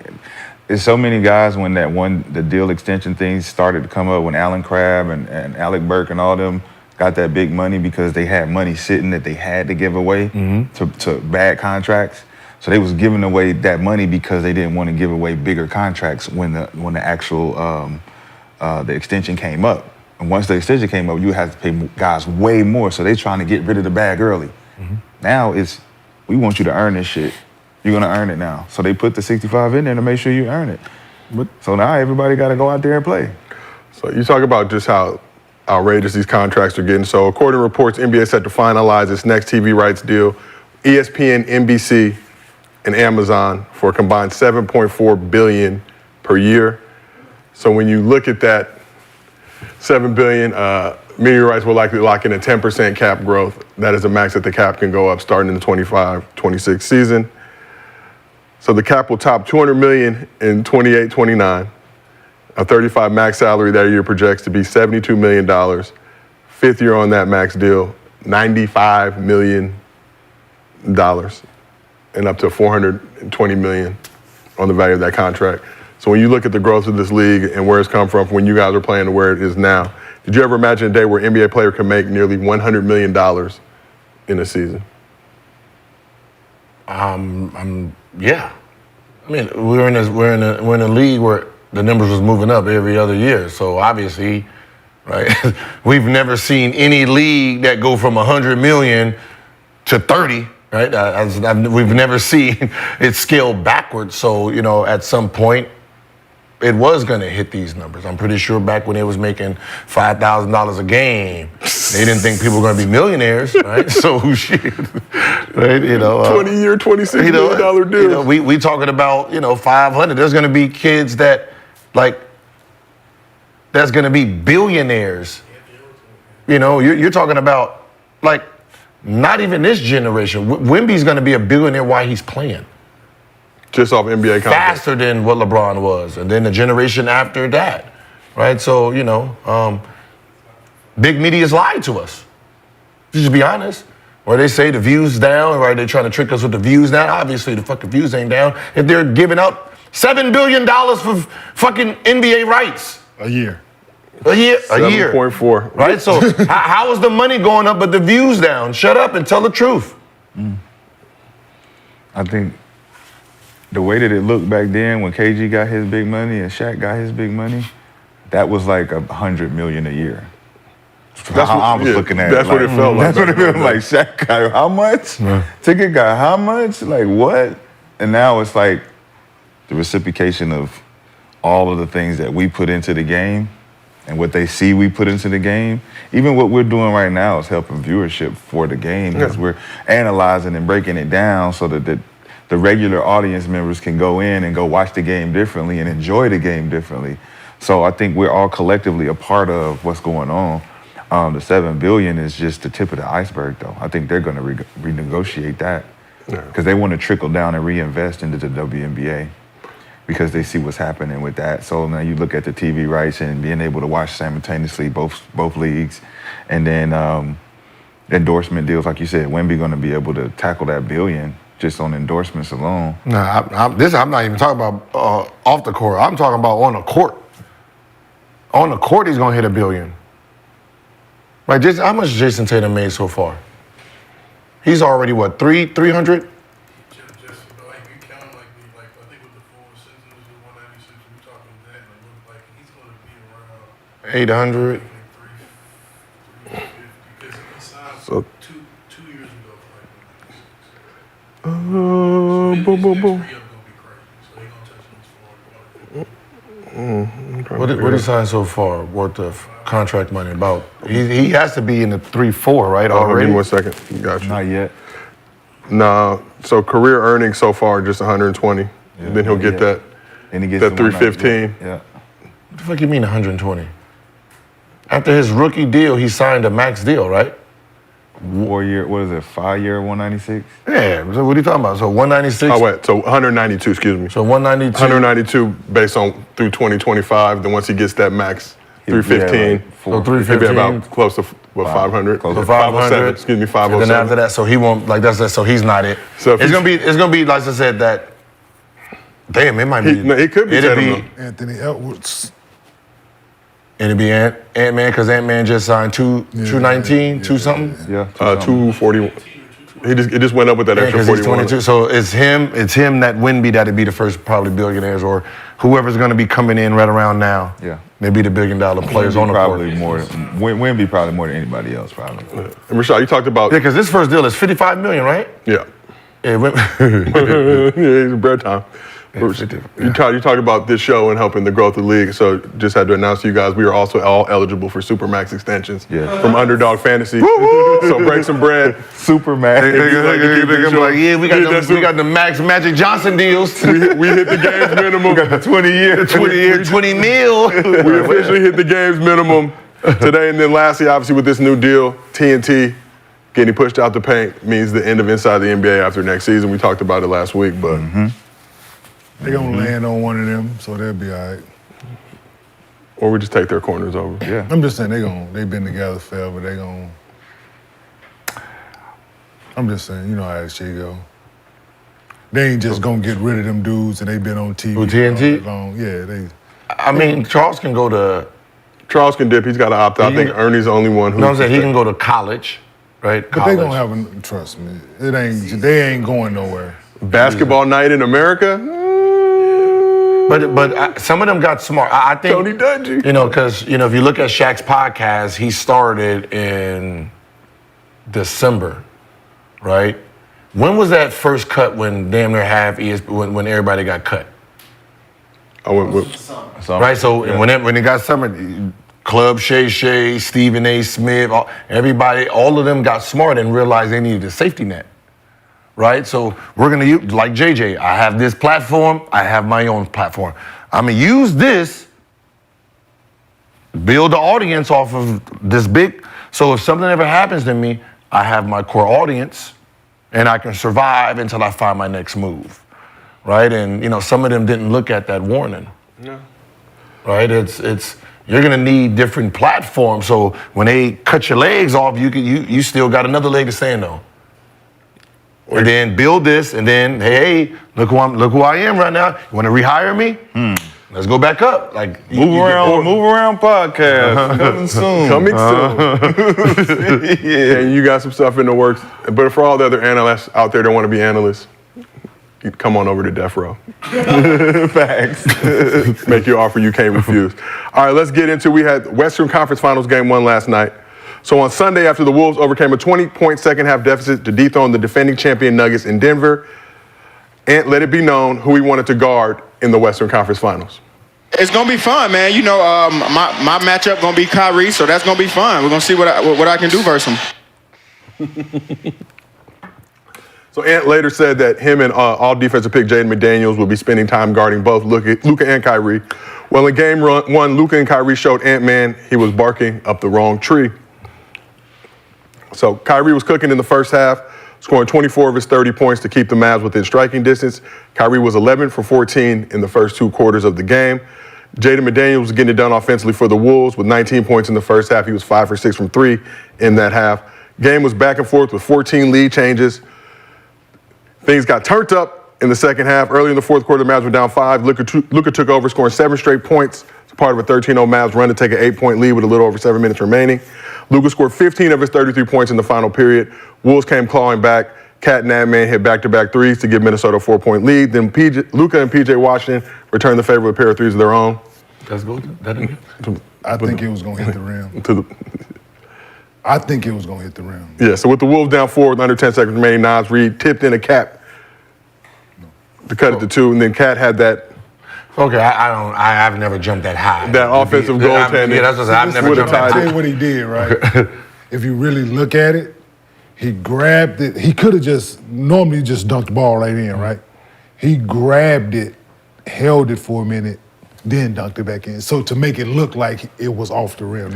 there's so many guys when the deal extension things started to come up, when Alan Crabb and Alec Burke and all them got that big money because they had money sitting that they had to give away to bad contracts. So they was giving away that money because they didn't want to give away bigger contracts when the actual the extension came up. And once the extension came up, you had to pay guys way more. So they trying to get rid of the bag early. Now it's, we want you to earn this shit. You're gonna earn it now. So they put the 65 in there to make sure you earn it. So now everybody got to go out there and play. So you talk about just how outrageous these contracts are getting. So according to reports, NBA is set to finalize its next TV rights deal, ESPN, NBC, and Amazon for a combined $7.4 billion per year. So when you look at that $7 billion, media rights will likely lock in a 10% cap growth. That is the max that the cap can go up starting in the 25-26 season. So the cap will top $200 million in 28-29. A 35 max salary that year projects to be $72 million. Fifth year on that max deal, $95 million. And up to $420 million on the value of that contract. So when you look at the growth of this league and where it's come from when you guys are playing to where it is now, did you ever imagine a day where an NBA player can make nearly $100 million in a season? Yeah. I mean, we're in a league where the numbers was moving up every other year. So obviously, right, we've never seen any league that go from 100 million to 30. Right, we've never seen it scale backwards. So, you know, at some point, it was going to hit these numbers. I'm pretty sure back when they was making $5,000 a game, they didn't think people were going to be millionaires, right? So, shit, right? You know, 20-year, $26 million deal. You know, we talking about, you know, 500. There's going to be kids that, like, that's going to be billionaires. You know, you're talking about, like, not even this generation. Wemby's going to be a billionaire while he's playing. Just off NBA contract. Faster than what LeBron was. And then the generation after that, right? So, you know, big media's lied to us. Just be honest. Or they say the views down, right? They're trying to trick us with the views down. Obviously, the fucking views ain't down. If they're giving out $7 billion for fucking NBA rights. A year. A year. 7.4. Right? So how is the money going up but the views down? Shut up and tell the truth. I think the way that it looked back then when KG got his big money and Shaq got his big money, that was like $100 million a year. That's how I was looking at it. That's what it felt like. That's what it felt like. Shaq got how much? Ticket got how much? Like what? And now it's like the reciprocation of all of the things that we put into the game and what they see we put into the game. Even what we're doing right now is helping viewership for the game because we're analyzing and breaking it down so that the regular audience members can go in and go watch the game differently and enjoy the game differently. So I think we're all collectively a part of what's going on. The $7 billion is just the tip of the iceberg, though. I think they're going to renegotiate that because they want to trickle down and reinvest into the WNBA because they see what's happening with that. So now you look at the TV rights and being able to watch simultaneously both leagues, and then endorsement deals, like you said, Wemby going to be able to tackle that billion just on endorsements alone. Nah, I'm not even talking about off the court. I'm talking about on the court. On the court, he's going to hit $1 billion. Right, how much Jason Tatum made so far? He's already, what, 300? Just like you count like I think with the full incentives of 196, we're talking that, and it looks like he's going to be around 800. 350 because he signed So- two years ago for like 196. Boom, boom, boom. His next re-up gonna be crazy, so he gonna touch his 450. What did he sign so far worth of contract money? About he has to be in the 3-4, right? Give Already. me 1 second. Got you. Not yet. Nah, so career earnings so far just 120. Then he'll get that And he gets that the 315. Yeah. What the fuck you mean 120? After his rookie deal, he signed a max deal, right? 4 year, what is it, 5 year, 196? Yeah. So what are you talking about? So 196. Oh wait, so 192. Excuse me. So 192. 192 based on through 2025. Then once he gets that max 315, So he'll be 315. about close to 500. Close to 507. Excuse me, And 507. then after that, so he won't like that's that. So he's not it. So if it's he's- gonna be like I said that. Damn, it might be. No, it could be it'll Tatum, be Anthony Edwards. And it'd be Ant-Man because Ant-Man just signed 219, 2 something. Yeah. 240. It just went up with that extra Because he's 41. 22. So it's him that Wemby that'd be the first probably billionaires or whoever's going to be coming in right around now. Yeah. They'd be the $1 billion players on the court. Probably more. Wemby probably more than anybody else, probably. And Rashad, you talked about Yeah, because this first deal is $55 million, right? yeah. Yeah, Yeah, it's bread time. You talked about this show and helping the growth of the league. So just had to announce to you guys we are also all eligible for Supermax extensions from Underdog Fantasy. So break some bread. Supermax. yeah, we got the Max Magic Johnson deals. We hit the game's minimum. Got the 20 year. 20 mil. We officially hit the game's minimum today. And then lastly, obviously with this new deal, TNT getting pushed out the paint means the end of Inside the NBA after next season. We talked about it last week, but They're going to land on one of them, so they'll be all right. or we just take their corners over. Yeah. I'm just saying they've been together forever. I'm just saying, you know how that shit go. They ain't just going to get rid of them dudes and they've been on TV. Who, TNT? all that long. Yeah, they. I mean, Charles can go to. Charles can dip. He's got to opt out. I think Ernie's the only one who. No, I'm saying he can go to college, right? But they gonna have trust me. They ain't going nowhere. Basketball night in America. But some of them got smart. I think Tony Dungy. because if you look at Shaq's podcast, he started in December, right? When was that first cut when damn near half when everybody got cut? I went with Right. So when it got summer, Club Shay, Stephen A. Smith, everybody, all of them got smart and realized they needed a safety net. Right? So we're going to use, like JJ, I have this platform, I have my own platform. I'm going to use this, build the audience off of this big. So if something ever happens to me, I have my core audience and I can survive until I find my next move. Right? And, some of them didn't look at that warning. No. Right? It's you're going to need different platforms. So when they cut your legs off, you still got another leg to stand on. And then build this, and then hey, look who I am right now. You want to rehire me? Let's go back up. Like Move around podcast coming soon. Yeah, and you got some stuff in the works. But for all the other analysts out there that want to be analysts, you come on over to Death Row. Facts. Make your offer you can't refuse. All right, let's get into. We had Western Conference Finals Game 1 last night. So on Sunday, after the Wolves overcame a 20-point second-half deficit to dethrone the defending champion Nuggets in Denver, Ant let it be known who he wanted to guard in the Western Conference Finals. It's gonna be fun, man. My matchup gonna be Kyrie, so that's gonna be fun. We're gonna see what I can do versus him. So Ant later said that him and all defensive pick Jaden McDaniels will be spending time guarding both Luka and Kyrie. Well, in game 1, Luka and Kyrie showed Ant-Man he was barking up the wrong tree. So Kyrie was cooking in the first half, scoring 24 of his 30 points to keep the Mavs within striking distance. Kyrie was 11 for 14 in the first 2 quarters of the game. Jaden McDaniels was getting it done offensively for the Wolves with 19 points in the first half. He was 5 for 6 from 3 in that half. Game was back and forth with 14 lead changes. Things got turned up in the second half. Early in the fourth quarter, the Mavs were down 5. Luka took over, scoring 7 straight points. It's part of a 13-0 Mavs run to take an 8-point lead with a little over 7 minutes remaining. Luka scored 15 of his 33 points in the final period. Wolves came clawing back. Cat and Ant-Man hit back-to-back threes to give Minnesota a 4-point lead. Then Luka and P.J. Washington returned the favor with a pair of threes of their own. Let's go. I think it was going to hit the rim. I think it was going to hit the rim. Yeah, so with the Wolves down 4 with under 10 seconds remaining, Nas Reed tipped in a cap to cut it to 2, and then Cat had that. Okay, I've never jumped that high. That offensive goaltending. Yeah, that's what I've never jumped that I'll tell high. you what he did, right? If you really look at it, he grabbed it. He could have normally just dunked the ball right in, right? He grabbed it, held it for a minute, then dunked it back in. So to make it look like it was off the rim.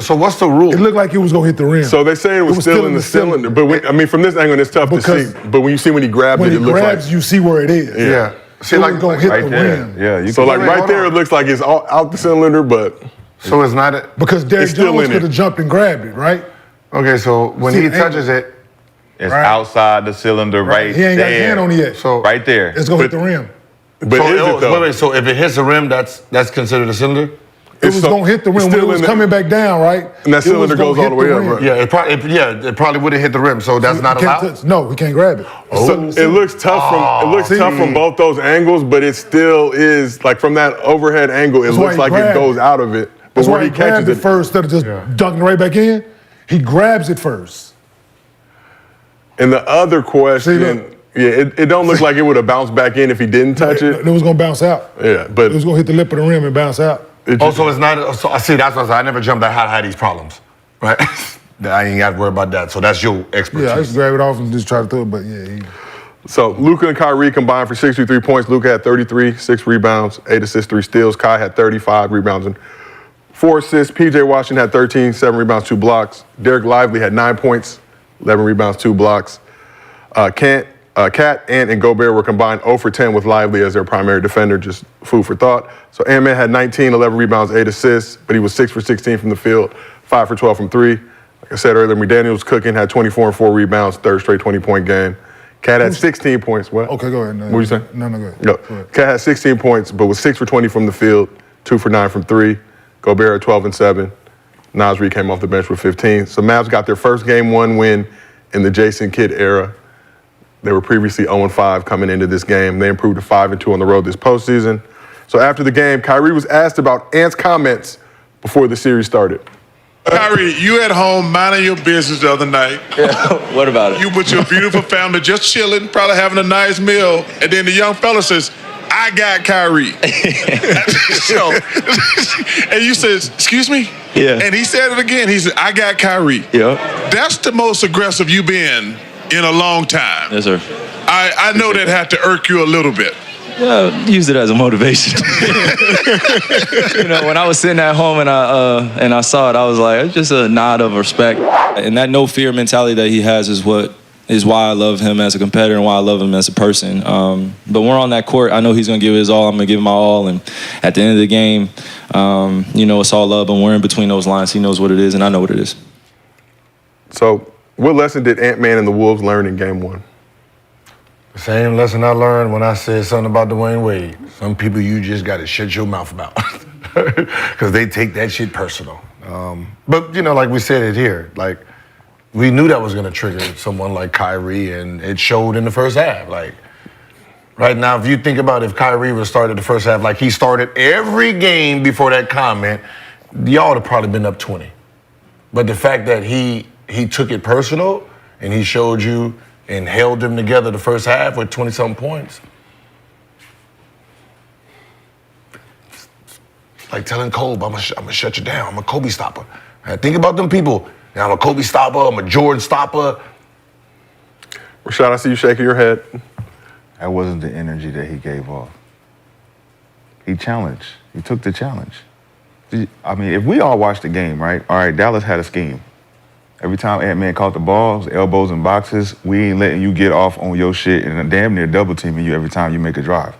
So what's the rule? It looked like it was going to hit the rim. So they say it was still in the cylinder. But from this angle, it's tough to see. But when you see when he grabbed when it, he looks grabs, like. you see where it is. Yeah. See, It like was going to hit Right the there. rim. Yeah. So like right hold there, on. it looks like it's all out the cylinder, but. So it's not a. Because Derrick It's still Jones in it. could have jumped and grabbed it, right? Okay, so when See, he angle. touches it, It's Right. outside the cylinder right He ain't got his there. hand on it yet. so Right there. It's going to hit the rim. But so, is it though? wait, so if it hits the rim, that's considered a cylinder? It was gonna hit the rim when it was coming back down, right? And that cylinder goes all the way up, rim. right? Yeah, it probably would have hit the rim. So that's not allowed. No, we can't grab it. So it looks tough from both those angles, but it still is like from that overhead angle. It looks like it goes out of it. But That's where why he he grabbed catches it first instead of just dunking right back in. He grabs it first. And the other question, it don't look like it would have bounced back in if he didn't touch it. It was gonna bounce out. Yeah, but It was gonna hit the lip of the rim and bounce out. Also, it's not. So I see. That's what I said. I never jumped that high to have these problems, right? I ain't got to worry about that. So that's your expertise. Yeah, I used to grab it off and just try to throw it, but yeah. So Luka and Kyrie combined for 63 points. Luka had 33, 6 rebounds, 8 assists, 3 steals. Kai had 35 rebounds and 4 assists. PJ Washington had 13, 7 rebounds, 2 blocks. Derek Lively had 9 points, 11 rebounds, 2 blocks. Cat, Ant, and Gobert were combined 0 for 10 with Lively as their primary defender, just food for thought. So Ant-Man had 19, 11 rebounds, 8 assists, but he was 6 for 16 from the field, 5 for 12 from 3. Like I said earlier, McDaniels cooking had 24 and 4 rebounds, third straight 20-point game. Cat had 16 points. What? Okay, go ahead. What were you saying? No, go ahead. No. Cat had 16 points, but was 6 for 20 from the field, 2 for 9 from 3. Gobert had 12 and 7. Nasri came off the bench with 15. So Mavs got their first Game 1 win in the Jason Kidd era. They were previously 0-5 coming into this game. They improved to 5-2 on the road this postseason. So after the game, Kyrie was asked about Ant's comments before the series started. Kyrie, you at home minding your business the other night. Yeah, what about it? You with your beautiful family just chilling, probably having a nice meal, and then the young fella says, I got Kyrie. And you said, excuse me? Yeah. And he said it again. He said, I got Kyrie. Yeah. That's the most aggressive you've been in a long time. Yes, sir. I know that had to irk you a little bit. Yeah, use it as a motivation. You know, when I was sitting at home and I saw it, I was like, it's just a nod of respect. And that no fear mentality that he has is why I love him as a competitor and why I love him as a person. But when we're on that court, I know he's gonna give his all. I'm gonna give him my all. And at the end of the game, you know, it's all love. And we're in between those lines. He knows what it is, and I know what it is. So what lesson did Ant-Man and the Wolves learn in Game 1? The same lesson I learned when I said something about Dwayne Wade. Some people you just got to shut your mouth about because they take that shit personal. But, you know, like we said it here, like we knew that was going to trigger someone like Kyrie, and it showed in the first half. Like right now, if you think about if Kyrie would have started the first half like he started every game before that comment, y'all would have probably been up 20. But the fact that he took it personal and he showed you and held them together the first half with 20-something points. Like telling Kobe, I'm gonna shut you down. I'm a Kobe stopper. Right, think about them people. Now I'm a Kobe stopper. I'm a Jordan stopper. Rashad, I see you shaking your head. That wasn't the energy that he gave off. He challenged. He took the challenge. I mean, if we all watched the game, right? All right, Dallas had a scheme. Every time Ant-Man caught the ball, elbows and boxes, we ain't letting you get off on your shit and damn near double teaming you every time you make a drive.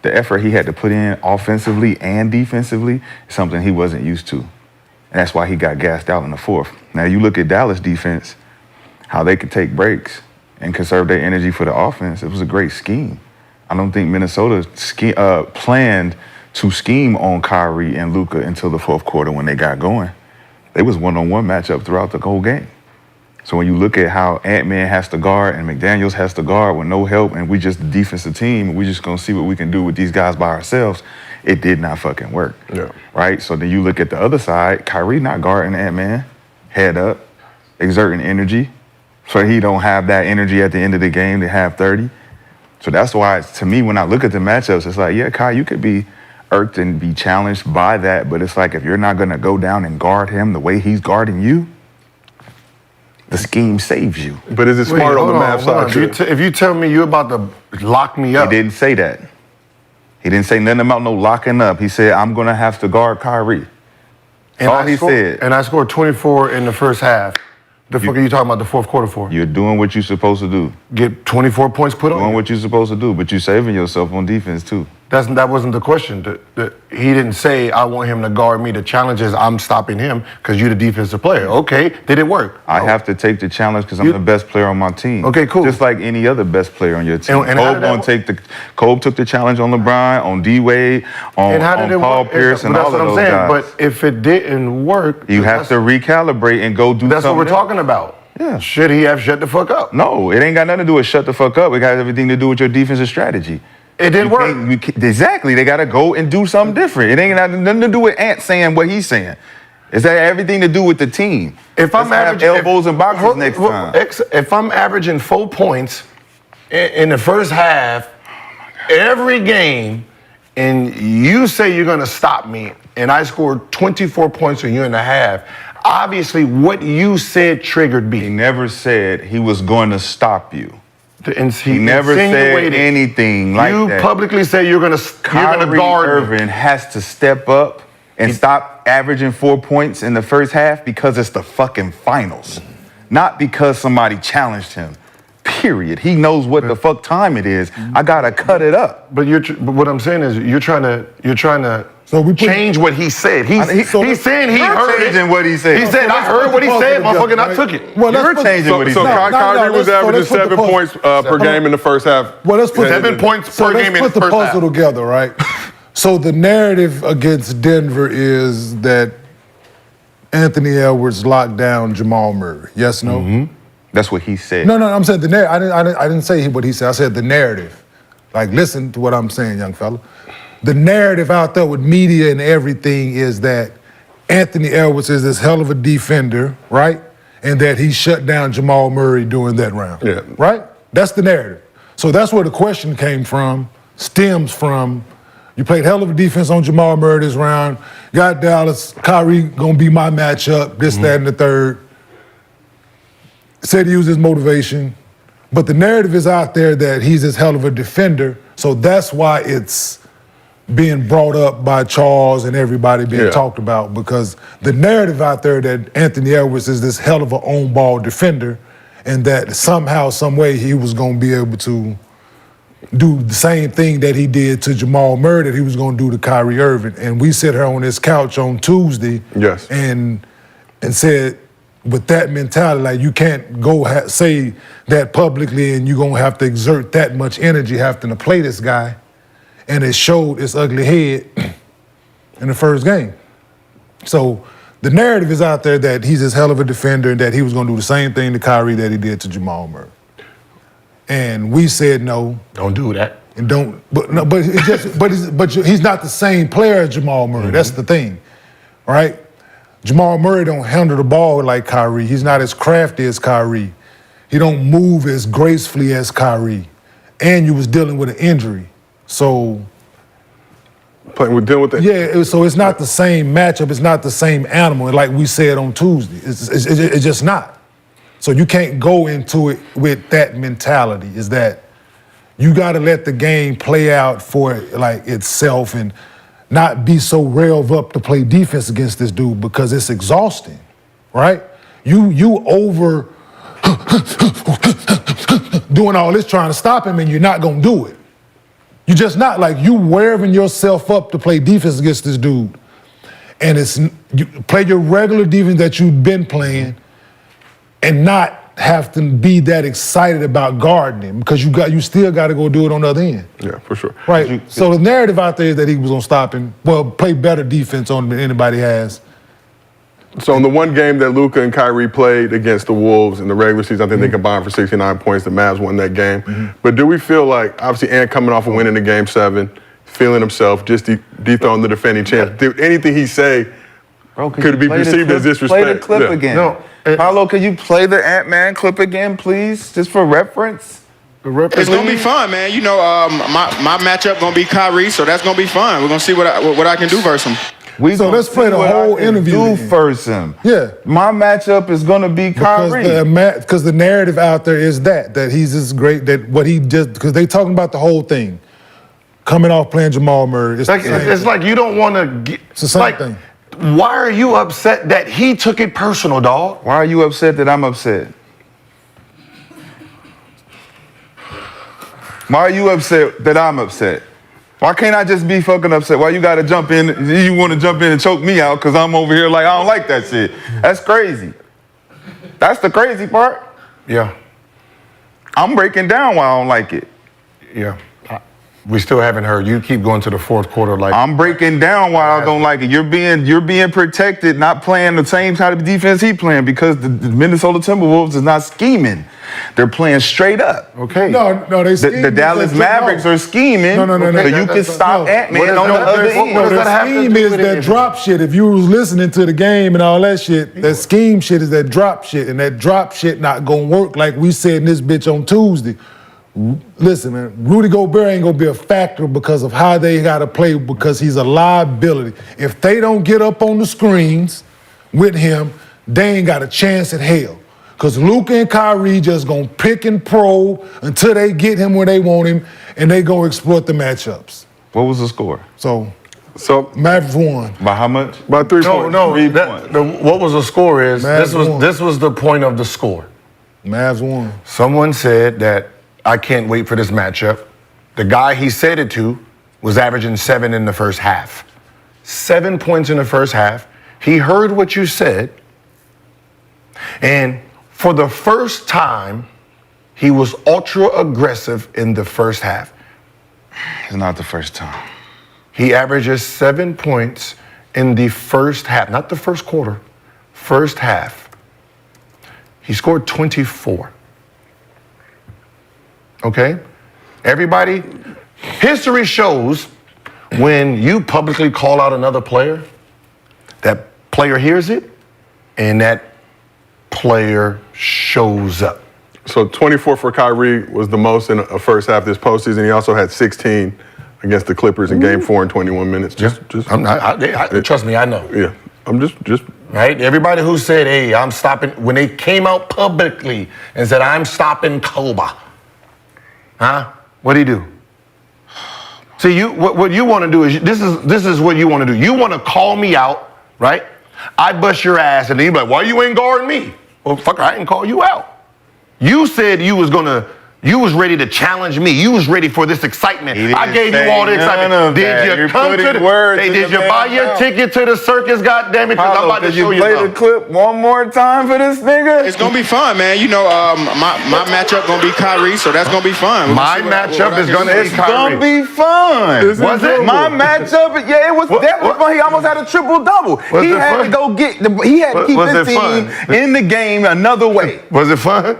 The effort he had to put in offensively and defensively is something he wasn't used to. And that's why he got gassed out in the fourth. Now you look at Dallas defense, how they could take breaks and conserve their energy for the offense. It was a great scheme. I don't think Minnesota planned to scheme on Kyrie and Luka until the fourth quarter when they got going. It was one-on-one matchup throughout the whole game. So when you look at how Ant-Man has to guard and McDaniels has to guard with no help, and we just the defensive team, we just gonna see what we can do with these guys by ourselves, it did not fucking work. Yeah. Right? So then you look at the other side, Kyrie not guarding Ant-Man, head up, exerting energy. So he don't have that energy at the end of the game to have 30. So that's why, to me, when I look at the matchups, it's like, yeah, Kai, you could be irked and be challenged by that, but it's like if you're not going to go down and guard him the way he's guarding you, the scheme saves you. But is it smart on the Mavs side? If you tell me you're about to lock me up. He didn't say that. He didn't say nothing about no locking up. He said, I'm going to have to guard Kyrie. And all he said. And I scored 24 in the first half. The fuck are you talking about the fourth quarter for? You're doing what you're supposed to do. Get 24 points put on Doing you. what you're supposed to do, but you're saving yourself on defense too. That wasn't the question. He didn't say, I want him to guard me. The challenge is I'm stopping him because you're the defensive player. Okay, did it work? I have to take the challenge because I'm the best player on my team. Okay, cool. Just like any other best player on your team. And how did that Kobe took the challenge on LeBron, on D-Wade, on Paul Pierce, and all of those guys. But if it didn't work, You have to recalibrate and go do something. That's what we're else. talking about. Yeah. Should he have shut the fuck up? No, it ain't got nothing to do with shut the fuck up. It got everything to do with your defensive strategy. It didn't work. Exactly. They got to go and do something different. It ain't got nothing to do with Ant saying what he's saying. It's got everything to do with the team. If I'm averaging elbows and boxes next time. If I'm averaging 4 points in the first half, every game, and you say you're going to stop me, and I scored 24 points on you in the half, obviously what you said triggered me. He never said he was going to stop you. He never said anything like that. You publicly say you're going to guard Kyrie Irving has to step up and stop averaging 4 points in the first half because it's the fucking finals, not because somebody challenged him. Period. He knows what the fuck time it is. I gotta cut it up. But what I'm saying is you're trying to change what he said. He's saying he heard changing what he said. He said I heard what he said, motherfucker, and I took it. Well, You're changing what he said. Kyrie was averaging 7 points per game in the first half. Well, let's put 7 points per game in the Let's put the first half. puzzle together, right? So the narrative against Denver is that Anthony Edwards locked down Jamal Murray. Yes, no? Mm-hmm. That's what he said. No, I'm saying the narrative. I didn't say what he said. I said the narrative. Like, listen to what I'm saying, young fella. The narrative out there with media and everything is that Anthony Edwards is this hell of a defender, right? And that he shut down Jamal Murray during that round. Yeah. Right? That's the narrative. So that's where the question stems from. You played hell of a defense on Jamal Murray this round. Got Dallas, Kyrie gonna be my matchup, this, that, and the third. Said he used his motivation. But the narrative is out there that he's this hell of a defender. So that's why it's being brought up by Charles and everybody being talked about, because the narrative out there that Anthony Edwards is this hell of an on-ball defender and that somehow, some way he was going to be able to do the same thing that he did to Jamal Murray that he was going to do to Kyrie Irving. And we sat here on this couch on Tuesday and said, with that mentality, like you can't go say that publicly and you're going to have to exert that much energy having to play this guy. And it showed its ugly head in the first game. So the narrative is out there that he's this hell of a defender and that he was going to do the same thing to Kyrie that he did to Jamal Murray. And we said no. Don't do that. And don't. But he's not the same player as Jamal Murray. That's the thing, right? Jamal Murray don't handle the ball like Kyrie. He's not as crafty as Kyrie. He don't move as gracefully as Kyrie. And you was dealing with an injury. So dealing with that. Yeah, so it's not the same matchup. It's not the same animal, like we said on Tuesday. It's just not. So you can't go into it with that mentality. Is that you got to let the game play out for like itself and not be so rev up to play defense against this dude because it's exhausting, right? You over doing all this trying to stop him and you're not gonna do it. You're just not. Like, you revving yourself up to play defense against this dude. And you play your regular defense that you've been playing and not have to be that excited about guarding him because you still got to go do it on the other end. Yeah, for sure. Right. So the narrative out there is that he was going to stop him. Well, play better defense on him than anybody has. So in the one game that Luka and Kyrie played against the Wolves in the regular season, I think they combined for 69 points. The Mavs won that game. But do we feel like, obviously, Ant coming off of winning the Game 7, feeling himself, just dethroned the defending champ. Did anything he say could be perceived as disrespect? Play the clip again. No. Paulo, can you play the Ant-Man clip again, please? Just for reference? It's gonna be fun, man. You know, my matchup gonna be Kyrie, so that's gonna be fun. We're gonna see what I can do versus him. So let's play the whole interview. First him. Yeah. My matchup is gonna be Kyrie. Because the narrative out there is that he's this great, that what he just, because they talking about the whole thing. Coming off playing Jamal Murray. It's like you don't want to get. It's the same thing. Why are you upset that he took it personal, dog? Why are you upset that I'm upset? Why are you upset that I'm upset? Why can't I just be fucking upset? Why you gotta jump in? You want to jump in and choke me out because I'm over here like I don't like that shit. That's crazy. That's the crazy part. Yeah. I'm breaking down why I don't like it. Yeah. We still haven't heard. You keep going to the fourth quarter like I'm breaking down why I don't like it. You're being protected, not playing the same kind of defense he playing because the Minnesota Timberwolves is not scheming. They're playing straight up. Okay. No, they scheme. The Dallas Mavericks are scheming. No. So you can stop Ant-Man on the other end. No, does that the have to scheme do is with that it? drop shit. If you was listening to the game and all that shit, that scheme shit is that drop shit. And that drop shit not gonna work like we said in this bitch on Tuesday. Listen, man, Rudy Gobert ain't gonna be a factor because of how they gotta play because he's a liability. If they don't get up on the screens with him, they ain't got a chance at hell. Because Luka and Kyrie just gonna pick and probe until they get him where they want him and they gonna exploit the matchups. What was the score? So Mavericks won. By how much? By 3 points. No, 3 points. what was the score is, Mavs won. this was the point of the score. Mavs won. Someone said that I can't wait for this matchup. The guy he said it to was averaging 7 in the first half. 7 points in the first half. He heard what you said. And for the first time, he was ultra aggressive in the first half. It's not the first time. He averages 7 points in the first half, not the first quarter, first half. He scored 24. Okay? Everybody, history shows when you publicly call out another player, that player hears it, and that player shows up. So 24 for Kyrie was the most in a first half this postseason. He also had 16 against the Clippers in Game 4 in 21 minutes. I'm not, trust me, I know. Yeah, I'm just. Right? Everybody who said, hey, I'm stopping, when they came out publicly and said, I'm stopping Kobe. Huh? What'd he do? See, what you want to do is, this is what you want to do. You want to call me out, right? I bust your ass, and then you be like, why you ain't guarding me? Well, fucker, I didn't call you out. You said you was ready to challenge me. You was ready for this excitement. I gave you all the excitement. Did you come to did you buy your ticket to the circus, goddammit? Because I'm about to show you play something. the clip one more time for this nigga? It's gonna be fun, man. You know, my matchup gonna be Kyrie, so that's gonna be fun. My matchup is gonna be It's gonna Kyrie. be fun. Was it? My matchup? Yeah, it was definitely fun. He almost had a triple double. He it had fun? to go get. He had to keep Was his it fun? team in the game another way. Was it fun?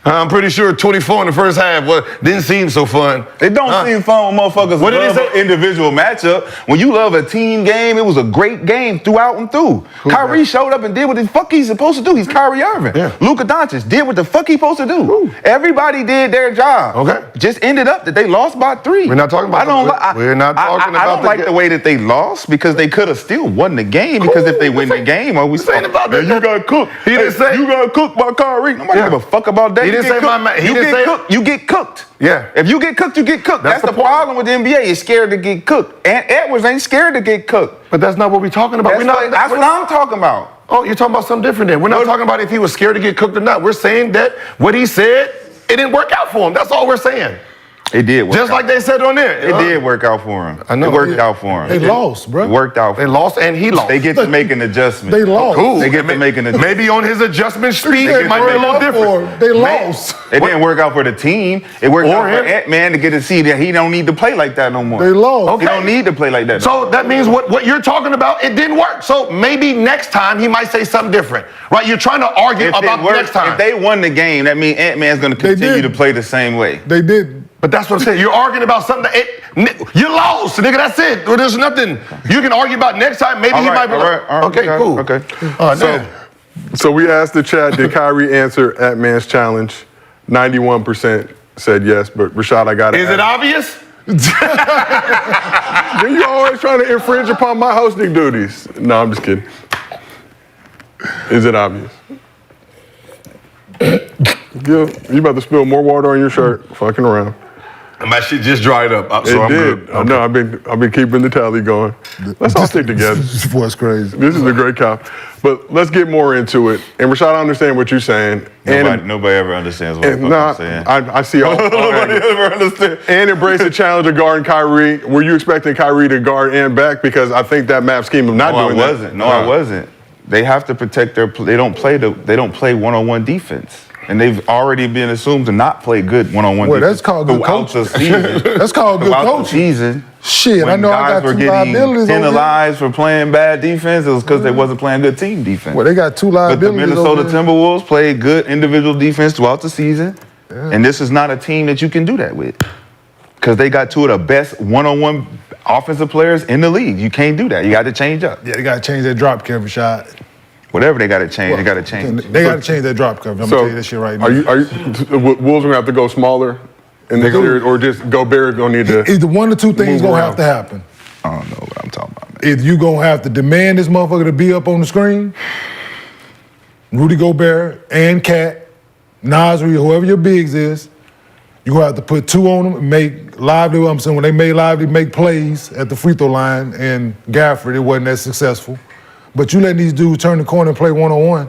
I'm pretty sure 24 in the first half didn't seem so fun. It don't seem fun when motherfuckers What did he love say? an individual matchup. When you love a team game, it was a great game throughout and through. Kyrie showed up and did what the fuck he's supposed to do. He's Kyrie Irving. Yeah. Luka Doncic did what the fuck he's supposed to do. Everybody did their job. Okay. Just ended up that they lost by 3. We're not talking about we're not talking I about don't like the way that they lost because they could have still won the game because if they win the game, are we saying about man, that? you got cooked. He didn't say you got cooked by Kyrie. Nobody Yeah. give a fuck about that. He didn't say You get cooked. You get cooked. Yeah. If you get cooked, you get cooked. That's That's the the point. problem with the NBA. You're scared to get cooked. And Edwards ain't scared to get cooked. But that's not what we're talking about. That's what I'm talking about. Oh, you're talking about something different then. We're not talking about if he was scared to get cooked or not. We're saying that what he said, it didn't work out for him. That's all we're saying. It did work Just out. like they said on there. It did work out for him. I know. It worked out for him. They lost, bro. It worked out. They lost and he lost. They get to make an adjustment. They lost. Cool. They get to make an adjustment. Maybe on his adjustment speed, They it might be a little different. They lost. It didn't work out for the team. It worked Or out for him. Ant-Man to get to see that he don't need to play like that no more. They lost. He don't need to play like that. So that means what you're talking about, it didn't work. So maybe next time he might say something different, right? You're trying to argue If about it works, next time. if they won the game, that means Ant-Man's going to continue did. to play the same way. They didn't. But that's what I'm saying. You're arguing about something you lost, nigga. That's it. Well, there's nothing you can argue about next time. Maybe he might be like, okay, cool. Okay. So we asked the chat, did Kyrie answer Ant-Man's challenge? 91% said yes, but Rashad, I got it. Is it obvious? Then you always trying to infringe upon my hosting duties. No, I'm just kidding. Is it obvious? Gil, you about to spill more water on your shirt. Fucking around. My shit just dried up, so It I'm did. good. I know. I've been keeping the tally going. Let's all stick together. This boy's crazy. This is a great cop. But let's get more into it. And Rashad, I understand what you're saying. Nobody ever understands what I'm saying. I see all Nobody ever understands. And embrace the challenge of guarding Kyrie. Were you expecting Kyrie to guard and back? Because I think that map scheme of not doing that. No, I wasn't. They have to protect their. They don't play one-on-one defense. And they've already been assumed to not play good one-on-one defense. That's called good coaching. That's called good throughout coaching. The season. Shit, I know I got 2 liabilities. Penalized for playing bad defense. It was because they wasn't playing good team defense. Well, they got 2 liabilities. But the Minnesota Timberwolves played good individual defense throughout the season. Yeah. And this is not a team that you can do that with. Because they got 2 of the best one-on-one offensive players in the league. You can't do that. You got to change up. Yeah, they got to change that drop coverage shot. Whatever they got to change, they got to change. They got to change that drop coverage. I'm going to tell you this shit right now. Are Wolves going to have to go smaller in the series, or just Gobert going to need to either one or 2 things going to have to happen. I don't know what I'm talking about, man. Either you going to have to demand this motherfucker to be up on the screen, Rudy Gobert and Cat, Nasri, whoever your bigs is, you're going to have to put 2 on them and make lively, I'm saying when they made lively, make plays at the free throw line, and Gafford, it wasn't that successful. But you letting these dudes turn the corner and play one-on-one,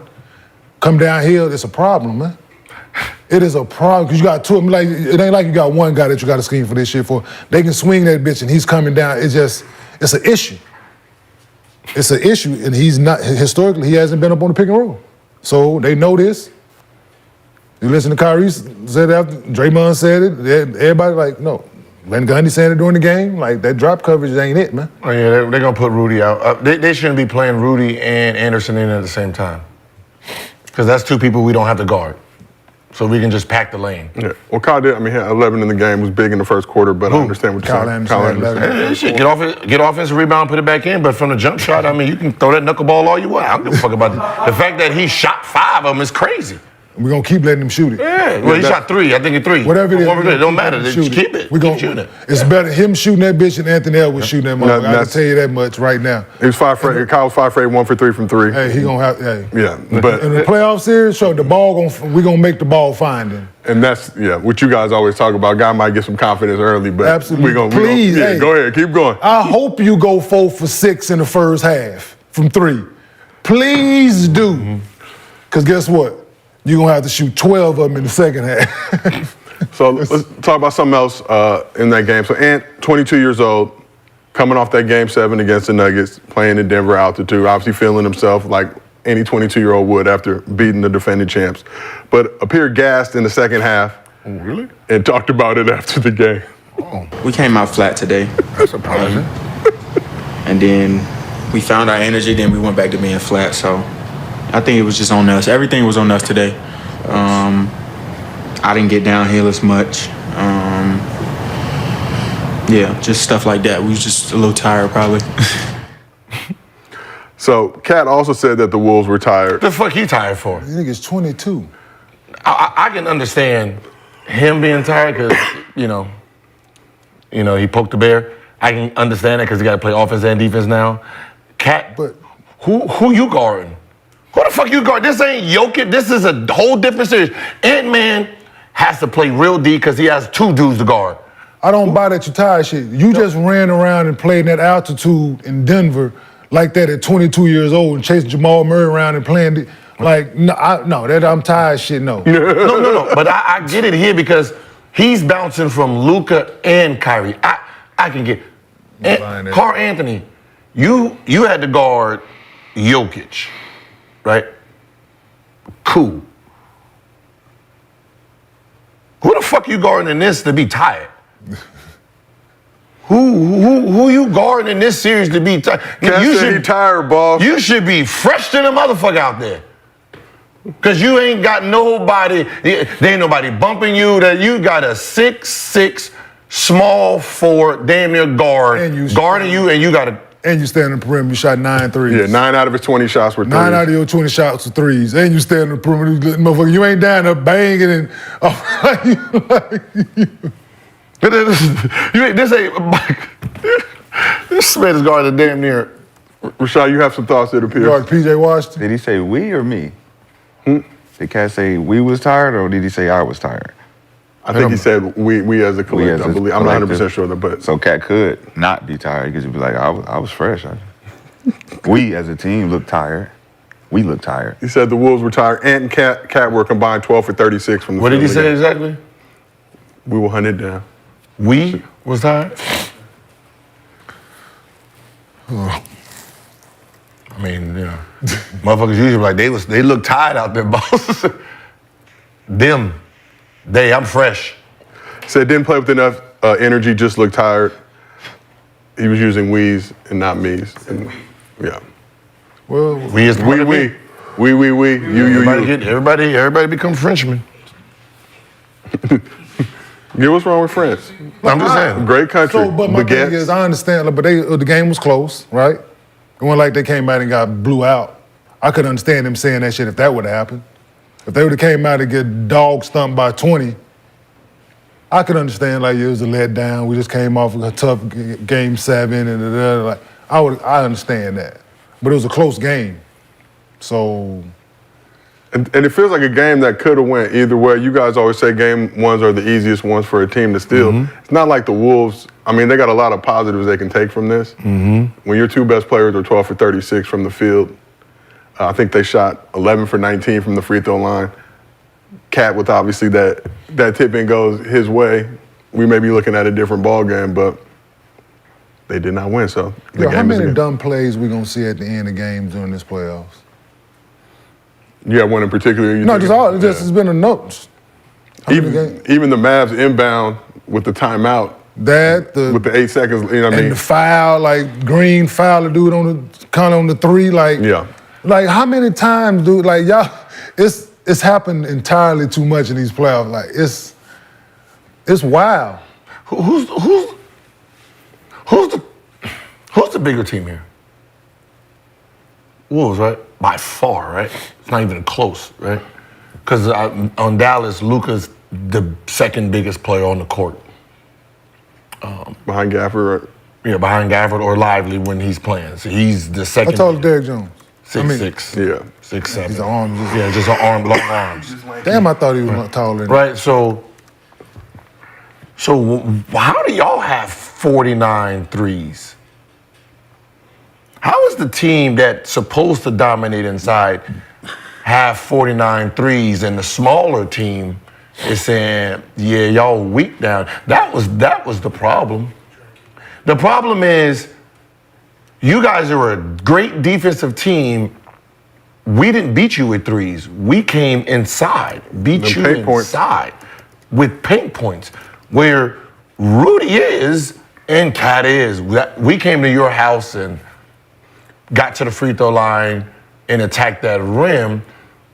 come downhill, it's a problem, man. It is a problem, because you got 2 of them. Like, it ain't like you got 1 guy that you got to scheme for this shit for. They can swing that bitch and he's coming down. It's an issue. It's an issue, and he's not, historically, he hasn't been up on the pick and roll. So they know this. You listen to Kyrie said after, Draymond said it, everybody like, no. Len Gundy saying it during the game, like that drop coverage ain't it, man. Oh yeah, they're gonna put Rudy out. They shouldn't be playing Rudy and Anderson in at the same time, because that's 2 people we don't have to guard, so we can just pack the lane. Yeah. Well, Kyle did. I mean, he had 11 in the game, was big in the first quarter, but I understand what you're saying. Kyle Anderson. Get offensive rebound, put it back in. But from the jump shot, I mean, you can throw that knuckleball all you want. I don't give a fuck about it. The fact that he shot 5 of them is crazy. We're going to keep letting him shoot it. Yeah, well, he shot 3. I think it's 3. Whatever it is. It don't matter. Just keep it. Keep shooting it. It's better him shooting that bitch than Anthony Edwards shooting that motherfucker. I can tell you that much right now. He was 5 for 8. Kyle was 5 for 8, 1 for 3 from 3. Hey, he going to have, hey. Yeah, but in the playoff series, we're going to make the ball find him. And that's, what you guys always talk about. Guy might get some confidence early, but absolutely. Please, hey, go ahead, keep going. I hope you go 4 for 6 in the first half from 3. Please do. Because guess what? You're going to have to shoot 12 of them in the second half. So let's talk about something else in that game. So Ant, 22 years old, coming off that Game 7 against the Nuggets, playing in Denver altitude, obviously feeling himself like any 22-year-old would after beating the defending champs, but appeared gassed in the second half. Oh, really? And talked about it after the game. Oh. We came out flat today. That's surprising. And then we found our energy, then we went back to being flat, so I think it was just on us. Everything was on us today. I didn't get downhill as much. Just stuff like that. We was just a little tired, probably. So, Cat also said that the Wolves were tired. The fuck he tired for? You think it's 22. I can understand him being tired because, you know, he poked the bear. I can understand that because he got to play offense and defense now. Cat, but who you guarding? Who the fuck you guard? This ain't Jokic. This is a whole different series. Ant-Man has to play real D because he has 2 dudes to guard. I don't buy that you tired shit. You just ran around and played in that altitude in Denver like that at 22 years old and chased Jamal Murray around and playing like, no, that I'm tired shit, no. No. But I get it here because he's bouncing from Luka and Kyrie. I can get Carl Anthony, you had to guard Jokic. Right? Cool. Who the fuck you guarding in this to be tired? Who you guarding in this series to be tired? You should be tired, boss. You should be fresh than a motherfucker out there. Cause you ain't got nobody, there ain't nobody bumping you. That you got a 6'6" small forward, damn near guard guarding you, and you got a. And you stand in the perimeter, you shot 9 threes. Yeah, 9 out of his 20 shots were threes. 9 out of your 20 shots were threes. And you stand in the perimeter, motherfucker. You ain't down there banging and this ain't this man is guarding damn near. Rashad, you have some thoughts, it appears. Guard PJ Washington. Did he say we or me? Did Cat say we was tired or did he say I was tired? I think he said we as a collective. I believe. I'm not 100% sure though, but so Cat could not be tired because he'd be like, I was fresh. We as a team look tired. We look tired. He said the Wolves were tired. Ant and Cat were combined 12 for 36 from the. What did he field say again. exactly? We will hunt it down. We was tired? I mean, you know, motherfuckers usually like they look tired out there, boss. I'm fresh. Said didn't play with enough energy, just looked tired. He was using we's and not me's. And, yeah. Well, We is part of it. We, you. Everybody become Frenchmen. Yeah, what's wrong with France? I'm just saying. Great country. so, but my Baguettes. thing is, I understand, like, but the game was close, right? It wasn't like they came out and got blew out. I could understand them saying that shit if that would have happened. If they would have came out and get dog stumped by 20, I could understand like it was a letdown. We just came off of a tough game 7 and like I understand that, but it was a close game, so. And it feels like a game that could have went either way. You guys always say game ones are the easiest ones for a team to steal. Mm-hmm. It's not like the Wolves. I mean, they got a lot of positives they can take from this. Mm-hmm. When your two best players are 12 for 36 from the field, I think they shot 11 for 19 from the free throw line. Cat with obviously that tip in goes his way. We may be looking at a different ball game, but they did not win. So the Yo, how game is many again. dumb plays we gonna see at the end of games during this playoffs? You have one in particular? No, it's been a note. Even the Mavs inbound with the timeout. With the 8 seconds, you know what I mean? And the foul, like Green foul the dude on the 3, like. Yeah. Like how many times, dude? Like y'all, it's happened entirely too much in these playoffs. Like it's wild. Who's the bigger team here? Wolves, right? By far, right? It's not even close, right? Because on Dallas, Luka's the second biggest player on the court. Behind Gafford? Yeah, behind Gafford or Lively when he's playing. So he's the second. I told Derrick Jones. 6'6". Yeah. 6'7". His arms. Yeah, just an arm, long arms. Damn, I thought he was taller than Right, so how do y'all have 49 threes? How is the team that's supposed to dominate inside have 49 threes and the smaller team is saying, yeah, y'all weak down? That was the problem. The problem is you guys are a great defensive team. We didn't beat you with threes. We came inside, beat you inside with paint points. Where Rudy is and Cat is. We came to your house and got to the free throw line and attacked that rim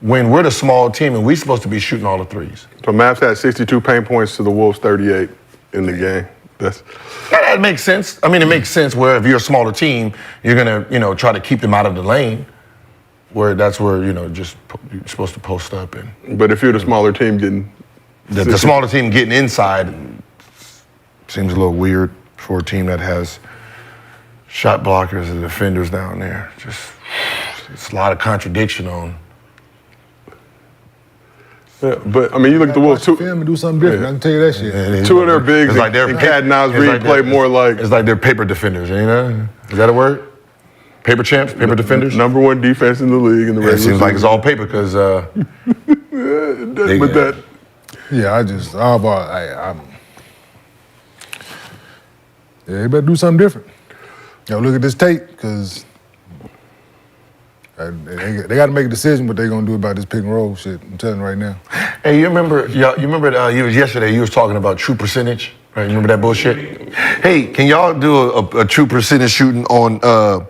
when we're the small team and we're supposed to be shooting all the threes. So Mavs had 62 paint points to the Wolves 38 in the game. That makes sense. I mean, it makes sense where if you're a smaller team, you're gonna, try to keep them out of the lane. Where that's where, just you're supposed to post up and. But if you're the smaller team getting. The smaller team getting inside seems a little weird for a team that has shot blockers and defenders down there. It's a lot of contradiction on. Yeah, but I mean, you look at the Wolves. film and do something different. I can tell you that shit. Two of their bigs, and Cat and Nas Reed play more like. It's like they're paper defenders, Is that a word? Paper champs, paper defenders. Number 1 defense in the league in the regular It seems like it's all paper because. Yeah, they better do something different. Look at this tape, because they got to make a decision what they're going to do about this pick and roll shit. I'm telling you right now. Hey, you remember yesterday you was talking about true percentage, right? You remember that bullshit? Hey, can y'all do a true percentage shooting on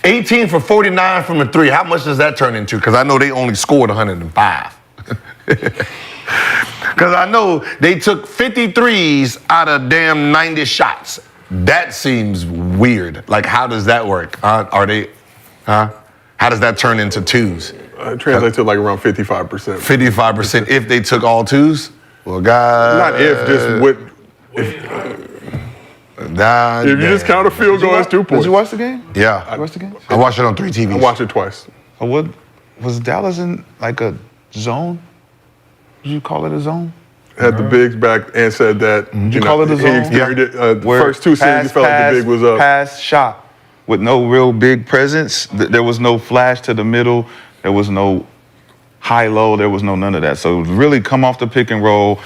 18 for 49 from the 3? How much does that turn into? Because I know they only scored 105. Because I know they took 53s out of damn 90 shots. That seems weird. Like, how does that work? How does that turn into 2s? It translates to like around 55%. 55% if they took all 2s? Well, God. Not if, just with. If you just count a field goal as 2 points. Did you watch the game? Yeah. You watched the game? I watched it on 3 TVs. I watched it twice. So what was Dallas in like a zone? Did you call it a zone? had the bigs back and said that you call it a he zone? experienced the Where first two series he felt like the big was up. Pass shot with no real big presence. There was no flash to the middle. There was no high-low. There was no none of that. So it really come off the pick and roll.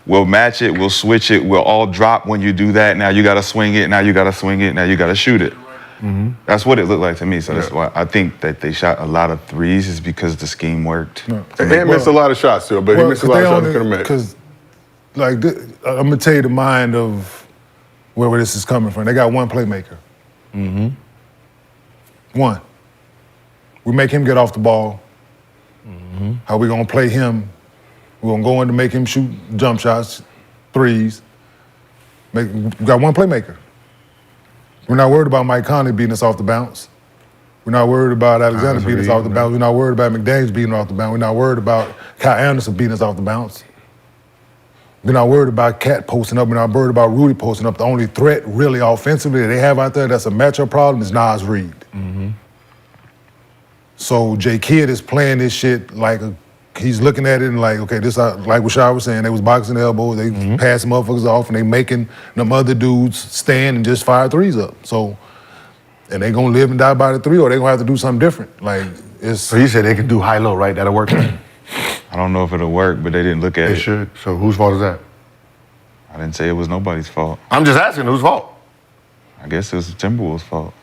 We'll match it. We'll switch it. We'll all drop when you do that. Now you got to swing it. Now you got to swing it. Now you got to shoot it. That's what it looked like to me. So that's why I think that they shot a lot of threes is because the scheme worked. And he missed a lot of shots too, but he missed a lot of shots he could have made. Because, like, I'm gonna tell you the mind of where this is coming from. They got one playmaker. One. We make him get off the ball. How we gonna play him? We're gonna go in to make him shoot jump shots, threes. We got one playmaker. We're not worried about Mike Conley beating us off the bounce. We're not worried about Alexander beating us off the bounce. We're not worried about McDaniels beating us off the bounce. We're not worried about Kyle Anderson beating us off the bounce. We're not worried about Cat posting up. We're not worried about Rudy posting up. The only threat really offensively that they have out there that's a matchup problem is Nas Reed. So J. Kidd is playing this shit like he's looking at it and like, okay, this like Rashad was saying, they was boxing elbows, they passing motherfuckers off and they making them other dudes stand and just fire threes up. So, and they gonna live and die by the three or they gonna have to do something different. Like, it's... So you said they can do high-low, right? That'll work? I don't know if it'll work, but they didn't look at it. They should. So whose fault is that? I didn't say it was nobody's fault. I'm just asking, whose fault? I guess it was the Timberwolves' fault.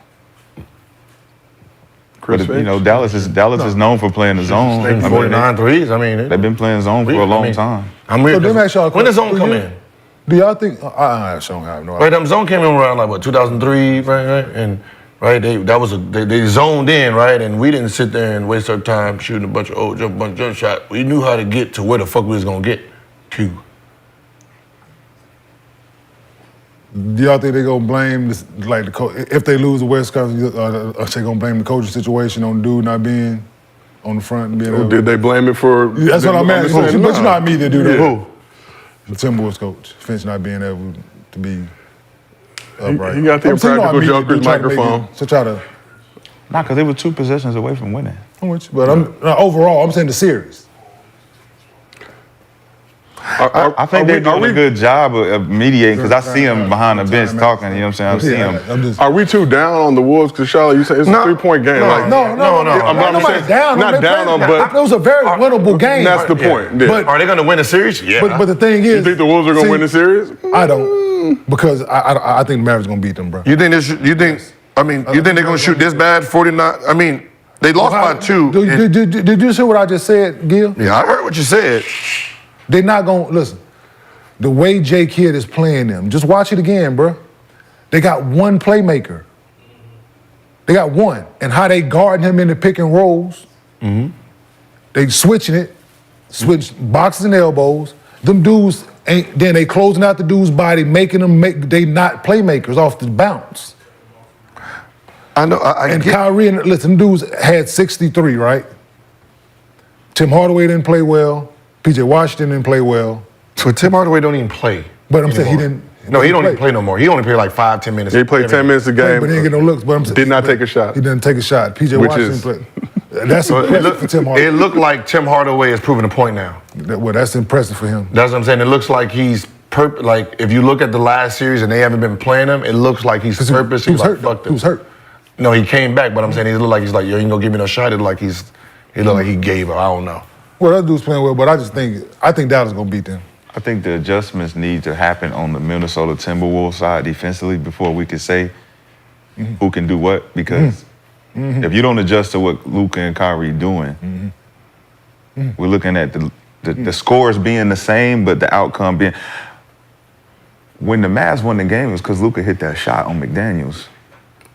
Chris But, you know, Dallas is known for playing the zone. They 49 threes. I mean, They've been playing zone for a long time. I'm weird. So let me ask y'all a When does question. zone come in? Do y'all think, I don't have no idea. Right, zone came in around like what, 2003, right? And right, they zoned in, right? And we didn't sit there and waste our time shooting a bunch of jump shots. We knew how to get to where the fuck we was gonna get to. Do y'all think they gonna blame this, like the coach if they lose the West Coast? Are they gonna blame the coaching situation on dude not being on the front? And being able Did they blame it for? That's what I'm asking. But you know how me they do that. Who? The Timberwolves coach, Finch not being able to be upright. He got the I'm saying, you know how impractical me they joker's do, try to make microphone. it- To try to, Nah, because they were 2 possessions away from winning. but overall, I'm saying the series. I think they're doing a good job of mediating because I see them behind the bench talking. You know what I'm saying? I see them. Are we too down on the Wolves? Because Charlotte, you said it's a 3-point game. No. I'm saying, down. not down on, but it was a very winnable game. that's the point. Yeah. But Are they gonna win a series? Yeah. but the thing You is, think the Wolves are going to win the series? I don't, because I think the Mavericks gonna beat them, bro. You think they're gonna shoot this bad? 49. I mean, they lost by 2. Did you see what I just said, Gil? Yeah, I heard what you said. They're not gonna listen. The way J. Kidd is playing them, just watch it again, bro. They got one playmaker. They got one, and how they guarding him in the pick and rolls. They switching it, switch boxes and elbows. Them dudes ain't. Then they closing out the dude's body, making them they not playmakers off the bounce. I know. And Kyrie, and listen, them dudes had 63, right? Tim Hardaway didn't play well. PJ Washington didn't play well. So Tim Hardaway don't even play. But I'm saying he didn't. No, he don't even play no more. He only played like 5-10 minutes. He played 10 minutes a game. But he didn't get no looks. But I'm saying, Did not take a shot. He didn't take a shot. PJ Which Washington is- played. That's So impressive for Tim Hardaway. it looked like Tim Hardaway is proving a point now. Well, that's impressive for him. That's what I'm saying. It looks like he's like if you look at the last series and they haven't been playing him, it looks like he's purposely He was hurt. fucked He was hurt. No, he came back, but I'm saying he looked like he's like, yo, you ain't gonna give me no shot. It looked like he looked like he gave up. I don't know. Well, that dude's playing well, but I think Dallas gonna beat them. I think the adjustments need to happen on the Minnesota Timberwolves side defensively before we can say who can do what. Because if you don't adjust to what Luka and Kyrie doing, we're looking at the scores being the same, but the outcome being. When the Mavs won the game, it was because Luka hit that shot on McDaniels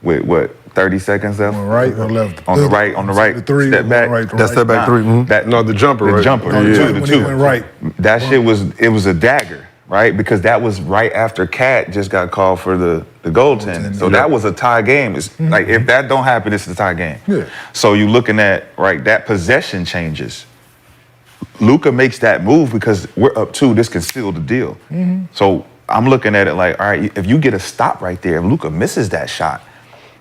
with what, 30 seconds left? On the right or left? On the right. The three. Step back. Right, That step back three. No, the jumper, right? The jumper, No, the when he two. went right. That shit was a dagger, right? Because that was right after Cat just got called for the goaltending. So that was a tie game. It's like if that don't happen, it's a tie game. Yeah. So you're looking at that possession changes. Luka makes that move because we're up 2. This can seal the deal. So I'm looking at it like, all right, if you get a stop right there, if Luka misses that shot,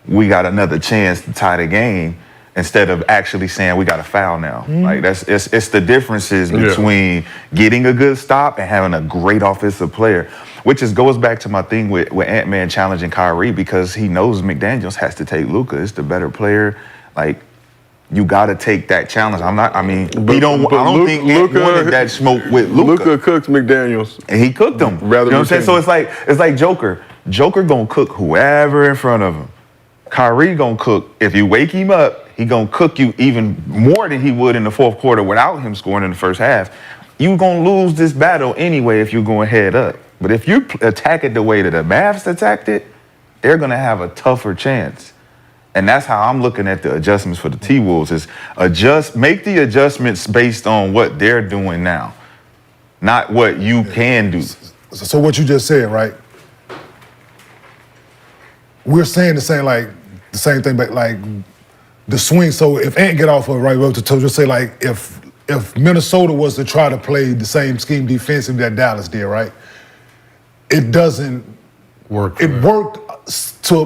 we got another chance to tie the game instead of actually saying we got to foul now. Like it's the differences between getting a good stop and having a great offensive player, which goes back to my thing with Ant-Man challenging Kyrie, because he knows McDaniels has to take Luka. It's the better player. Like, you got to take that challenge. I don't think Luka wanted that smoke with Luka. Luka cooked McDaniels, and he cooked them. Rather, you know what I'm saying? So it's like Joker. Joker gonna cook whoever in front of him. Kyrie gonna cook. If you wake him up, he gonna cook you even more than he would in the fourth quarter without him scoring in the first half. You gonna lose this battle anyway if you're going head up. But if you attack it the way that the Mavs attacked it, they're gonna have a tougher chance. And that's how I'm looking at the adjustments for the T-Wolves is make the adjustments based on what they're doing now, not what you can do. So what you just said, right? We're saying the same thing, but like the swing. So if Ant get off of right, to just say like if Minnesota was to try to play the same scheme defensively that Dallas did, right? It doesn't work. It worked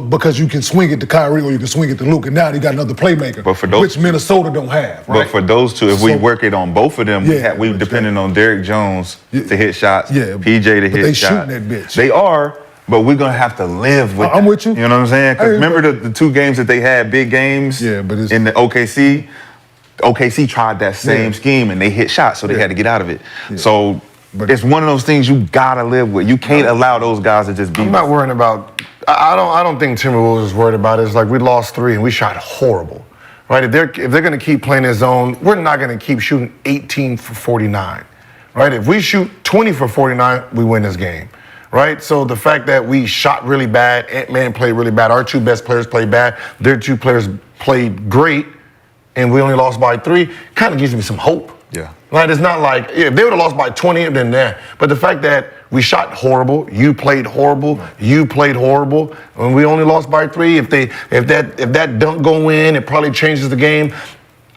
because you can swing it to Kyrie or you can swing it to Luka. Now they got another playmaker, but for those which Minnesota don't have. Right? But for those two, if we work it on both of them, we depending on Derrick Jones to hit shots, PJ to hit shots. They shooting that bitch. They are, but we're gonna have to live with. I'm with you. You know what I'm saying? Because remember the two games that they had, big games. Yeah, but in the OKC. OKC tried that same scheme and they hit shots, so they had to get out of it. Yeah. So. But it's one of those things you gotta live with. You can't allow those guys to just be. I'm not worrying about. I don't think Timberwolves is worried about it. It's like we lost 3 and we shot horrible, right? If they're gonna keep playing their zone, we're not gonna keep shooting 18 for 49, right? If we shoot 20 for 49, we win this game, right? So the fact that we shot really bad, Ant-Man played really bad, our 2 best players played bad, their 2 players played great, and we only lost by 3, kind of gives me some hope. Yeah. Right, it's not like if they would have lost by 20, then there. But the fact that we shot horrible, you played horrible, and we only lost by 3. If that dunk go in, it probably changes the game.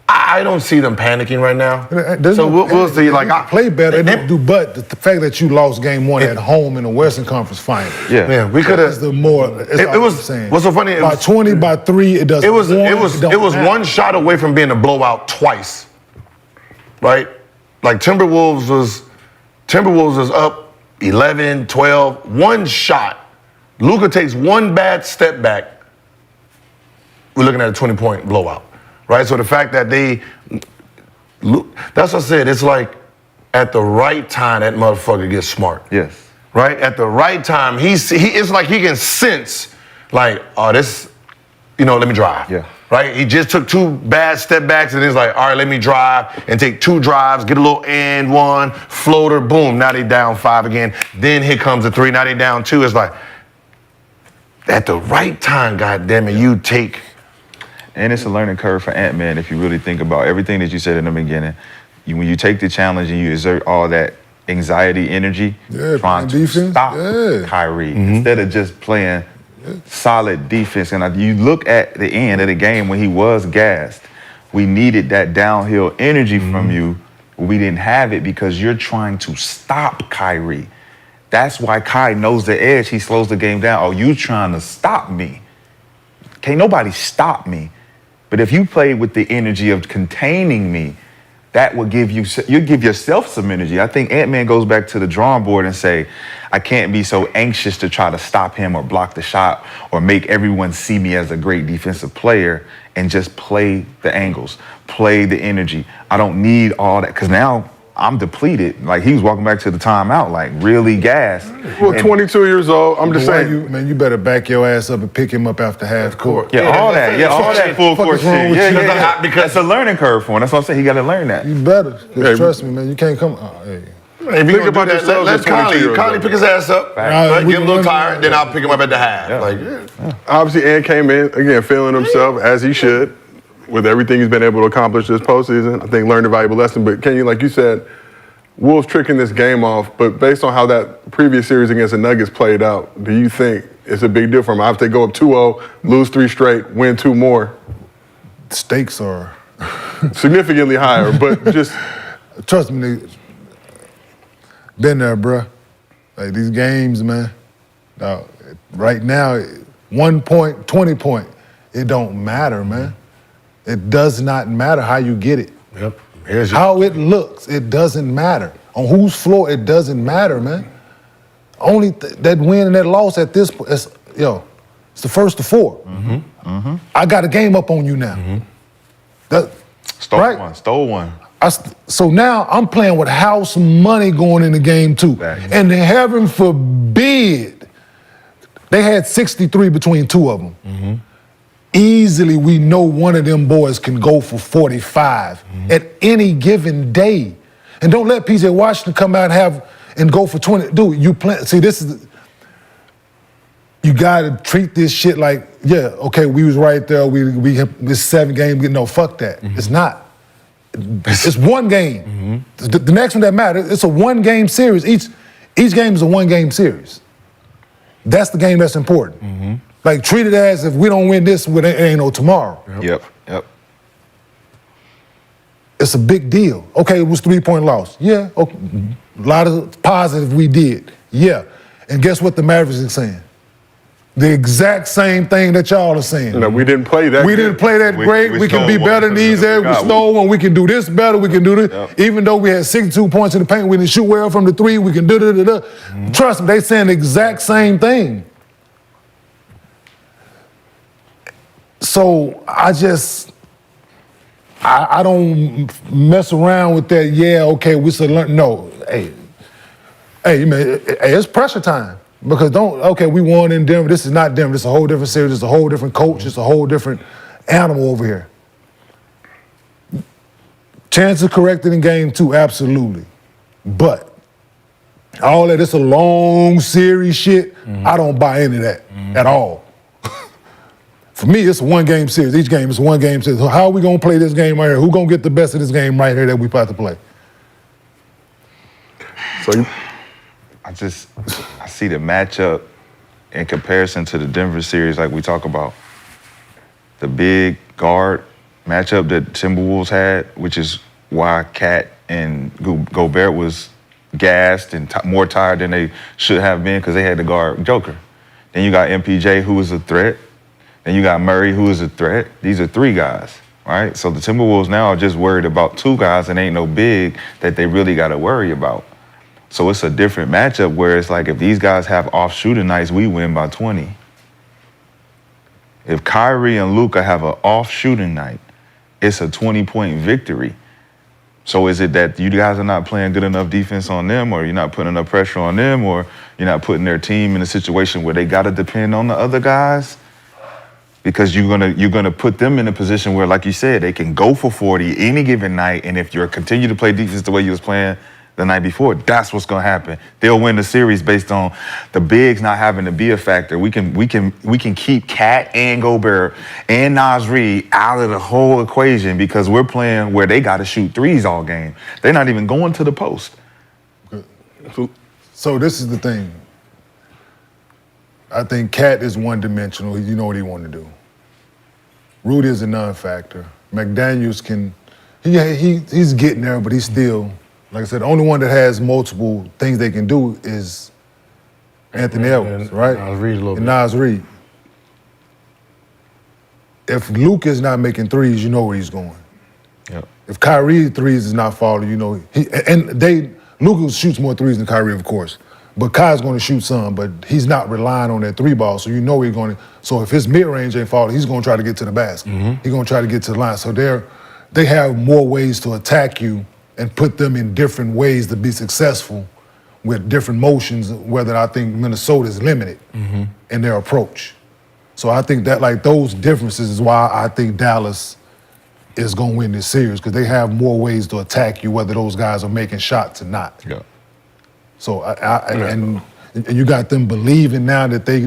I don't see them panicking right now. So we'll see. Like I play better, they don't do. But the fact that you lost game 1 at home in the Western Conference Final. Yeah, we could have. It was. What's so funny? By 20, by 3, it doesn't. It was one shot away from being a blowout twice. Right? Like Timberwolves was up 11, 12, one shot. Luka takes one bad step back. We're looking at a 20-point blowout, right? So the fact that that's what I said. It's like at the right time that motherfucker gets smart. Yes. Right? At the right time, it's like he can sense, like, oh, this, let me drive. Yeah. Right? He just took 2 bad step backs and he's like, all right, let me drive and take 2 drives, get a little and 1, floater, boom. Now they down 5 again. Then here comes the 3. Now they down 2. It's like, at the right time, goddammit, you take. And it's a learning curve for Ant-Man if you really think about everything that you said in the beginning. When you take the challenge and you exert all that anxiety, energy, trying to stop Kyrie instead of just playing solid defense. And you look at the end of the game when he was gassed, we needed that downhill energy from you. We didn't have it because you're trying to stop Kyrie. That's why Kai knows the edge. He slows the game down. Oh, you trying to stop me. Can't nobody stop me. But if you play with the energy of containing me, that will give you give yourself some energy. I think Ant-Man goes back to the drawing board and say, I can't be so anxious to try to stop him or block the shot or make everyone see me as a great defensive player and just play the angles, play the energy. I don't need all that because now I'm depleted. Like he was walking back to the timeout, like really gassed. Well, 22 years old. I'm just saying, you better back your ass up and pick him up after half court. Yeah, all that full court shit. Yeah, because it's a learning curve for him. That's what I'm saying. He got to learn that. You better. Trust me, man. You can't come. If you think about that, let Kylie pick his ass up. Get him a little tired, then I'll pick him up at the half. Obviously, Ant came in again, feeling himself as he should. With everything he's been able to accomplish this postseason, I think learned a valuable lesson. But Kenyon, like you said, Wolves tricking this game off. But based on how that previous series against the Nuggets played out, do you think it's a big deal for them? If they go up 2-0, lose 3 straight, win 2 more, the stakes are significantly higher. But just trust me, been there, bruh. Like these games, man. Right now, 1 point, 20 point, it don't matter, man. It does not matter how you get it. Yep. Here's How it looks, it doesn't matter. On whose floor, it doesn't matter, man. Only that win and that loss at this point, it's the first to 4. I got a game up on you now. Stole one. So now I'm playing with house money going into game 2. Exactly. And heaven forbid, they had 63 between 2 of them. Easily, we know one of them boys can go for 45 at any given day. And don't let PJ Washington come out and go for 20. Dude, you play. See, you gotta treat this shit like, okay, we was right there. We have this 7 games. No, fuck that. It's not. It's one game. The next one that matters, it's a 1-game series. Each game is a 1-game series. That's the game that's important. Like, treat it as if we don't win this, it ain't no tomorrow. Yep. It's a big deal. Okay, it was 3-point loss. Yeah, okay. A lot of positive we did. Yeah. And guess what the Mavericks are saying? The exact same thing that y'all are saying. We didn't play that We good. didn't play that great. We can be stole better one. than these areas. We stole one. We can do this better. We can do this. Yep. Even though we had 62 points in the paint, we didn't shoot well from the 3. We can do. Trust me, they saying the exact same thing. So I don't mess around with that. Yeah, okay, we should learn. No, hey, man, it's pressure time. Because we won in Denver. This is not Denver. This is a whole different series. It's a whole different coach. It's a whole different animal over here. Chances corrected in game 2, absolutely. But all that, it's a long series shit. I don't buy into that at all. For me, it's a 1-game series. Each game is a 1-game series. How are we gonna play this game right here? Who gonna get the best of this game right here that we about to play? So I see the matchup in comparison to the Denver series, like we talk about. The big guard matchup that Timberwolves had, which is why Cat and Gobert was gassed and more tired than they should have been because they had to guard Joker. Then you got MPJ, who is a threat. Then you got Murray, who is a threat. These are 3 guys, right? So the Timberwolves now are just worried about 2 guys and ain't no big that they really got to worry about. So it's a different matchup where it's like if these guys have off shooting nights, we win by 20. If Kyrie and Luka have an off shooting night, it's a 20-point victory. So is it that you guys are not playing good enough defense on them, or you're not putting enough pressure on them, or you're not putting their team in a situation where they got to depend on the other guys? Because you're gonna put them in a position where, like you said, they can go for 40 any given night, and if you continue to play defense the way you was playing the night before, that's what's gonna happen. They'll win the series based on the bigs not having to be a factor. We can keep Cat and Gobert and Naz Reid out of the whole equation because we're playing where they got to shoot 3s all game. They're not even going to the post. So this is the thing. I think Cat is one-dimensional. You know what he wanted to do. Rudy is a non-factor. McDaniels he's getting there, but he's still, like I said, the only one that has multiple things they can do is Anthony Edwards, right? Naz Reid a little bit. And Naz Reid. If Luka is not making 3s, you know where he's going. Yep. If Kyrie 3s is not falling, you know, Luka shoots more 3s than Kyrie, of course. But Kai's going to shoot some, but he's not relying on that 3 ball, so you know he's going to. So if his mid-range ain't falling, he's going to try to get to the basket. He's going to try to get to the line. So they have more ways to attack you and put them in different ways to be successful with different motions, whether I think Minnesota is limited in their approach. So I think that like those differences is why I think Dallas is going to win this series, because they have more ways to attack you, whether those guys are making shots or not. Yeah. So and you got them believing now that they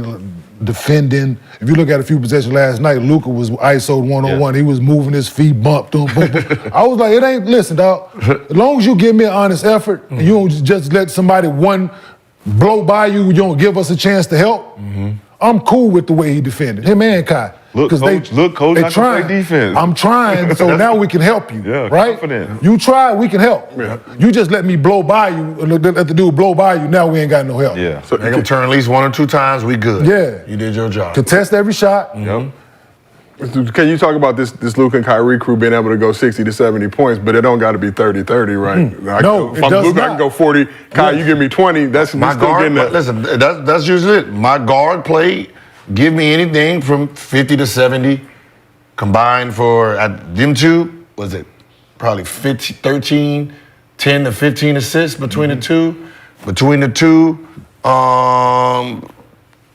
defending. If you look at a few possessions last night, Luka was ISO'd one-on-one. He was moving his feet, bumped him. Boom, boom. I was like, listen, dog, as long as you give me an honest effort and you don't just let somebody blow by you, you don't give us a chance to help, I'm cool with the way he defended. Him and Kai. Look, coach, I can play defense. I'm trying, so now we can help you. Yeah, right? confident. You try, we can help. Yeah. You just let me blow by you, let the dude blow by you, now we ain't got no help. Yeah. So make them turn at least 1 or 2 times, we good. Yeah. You did your job. Contest every shot. Yep. Can you talk about this Luka and Kyrie crew being able to go 60 to 70 points, but it don't got to be 30-30, right? No, if I'm Luka, I can go 40. Kai, you give me 20. That's My still guard, getting that. listen, that's usually it. My guard play, give me anything from 50 to 70 combined for, at them two, was it probably 15, 13, 10 to 15 assists between the two. Between the two,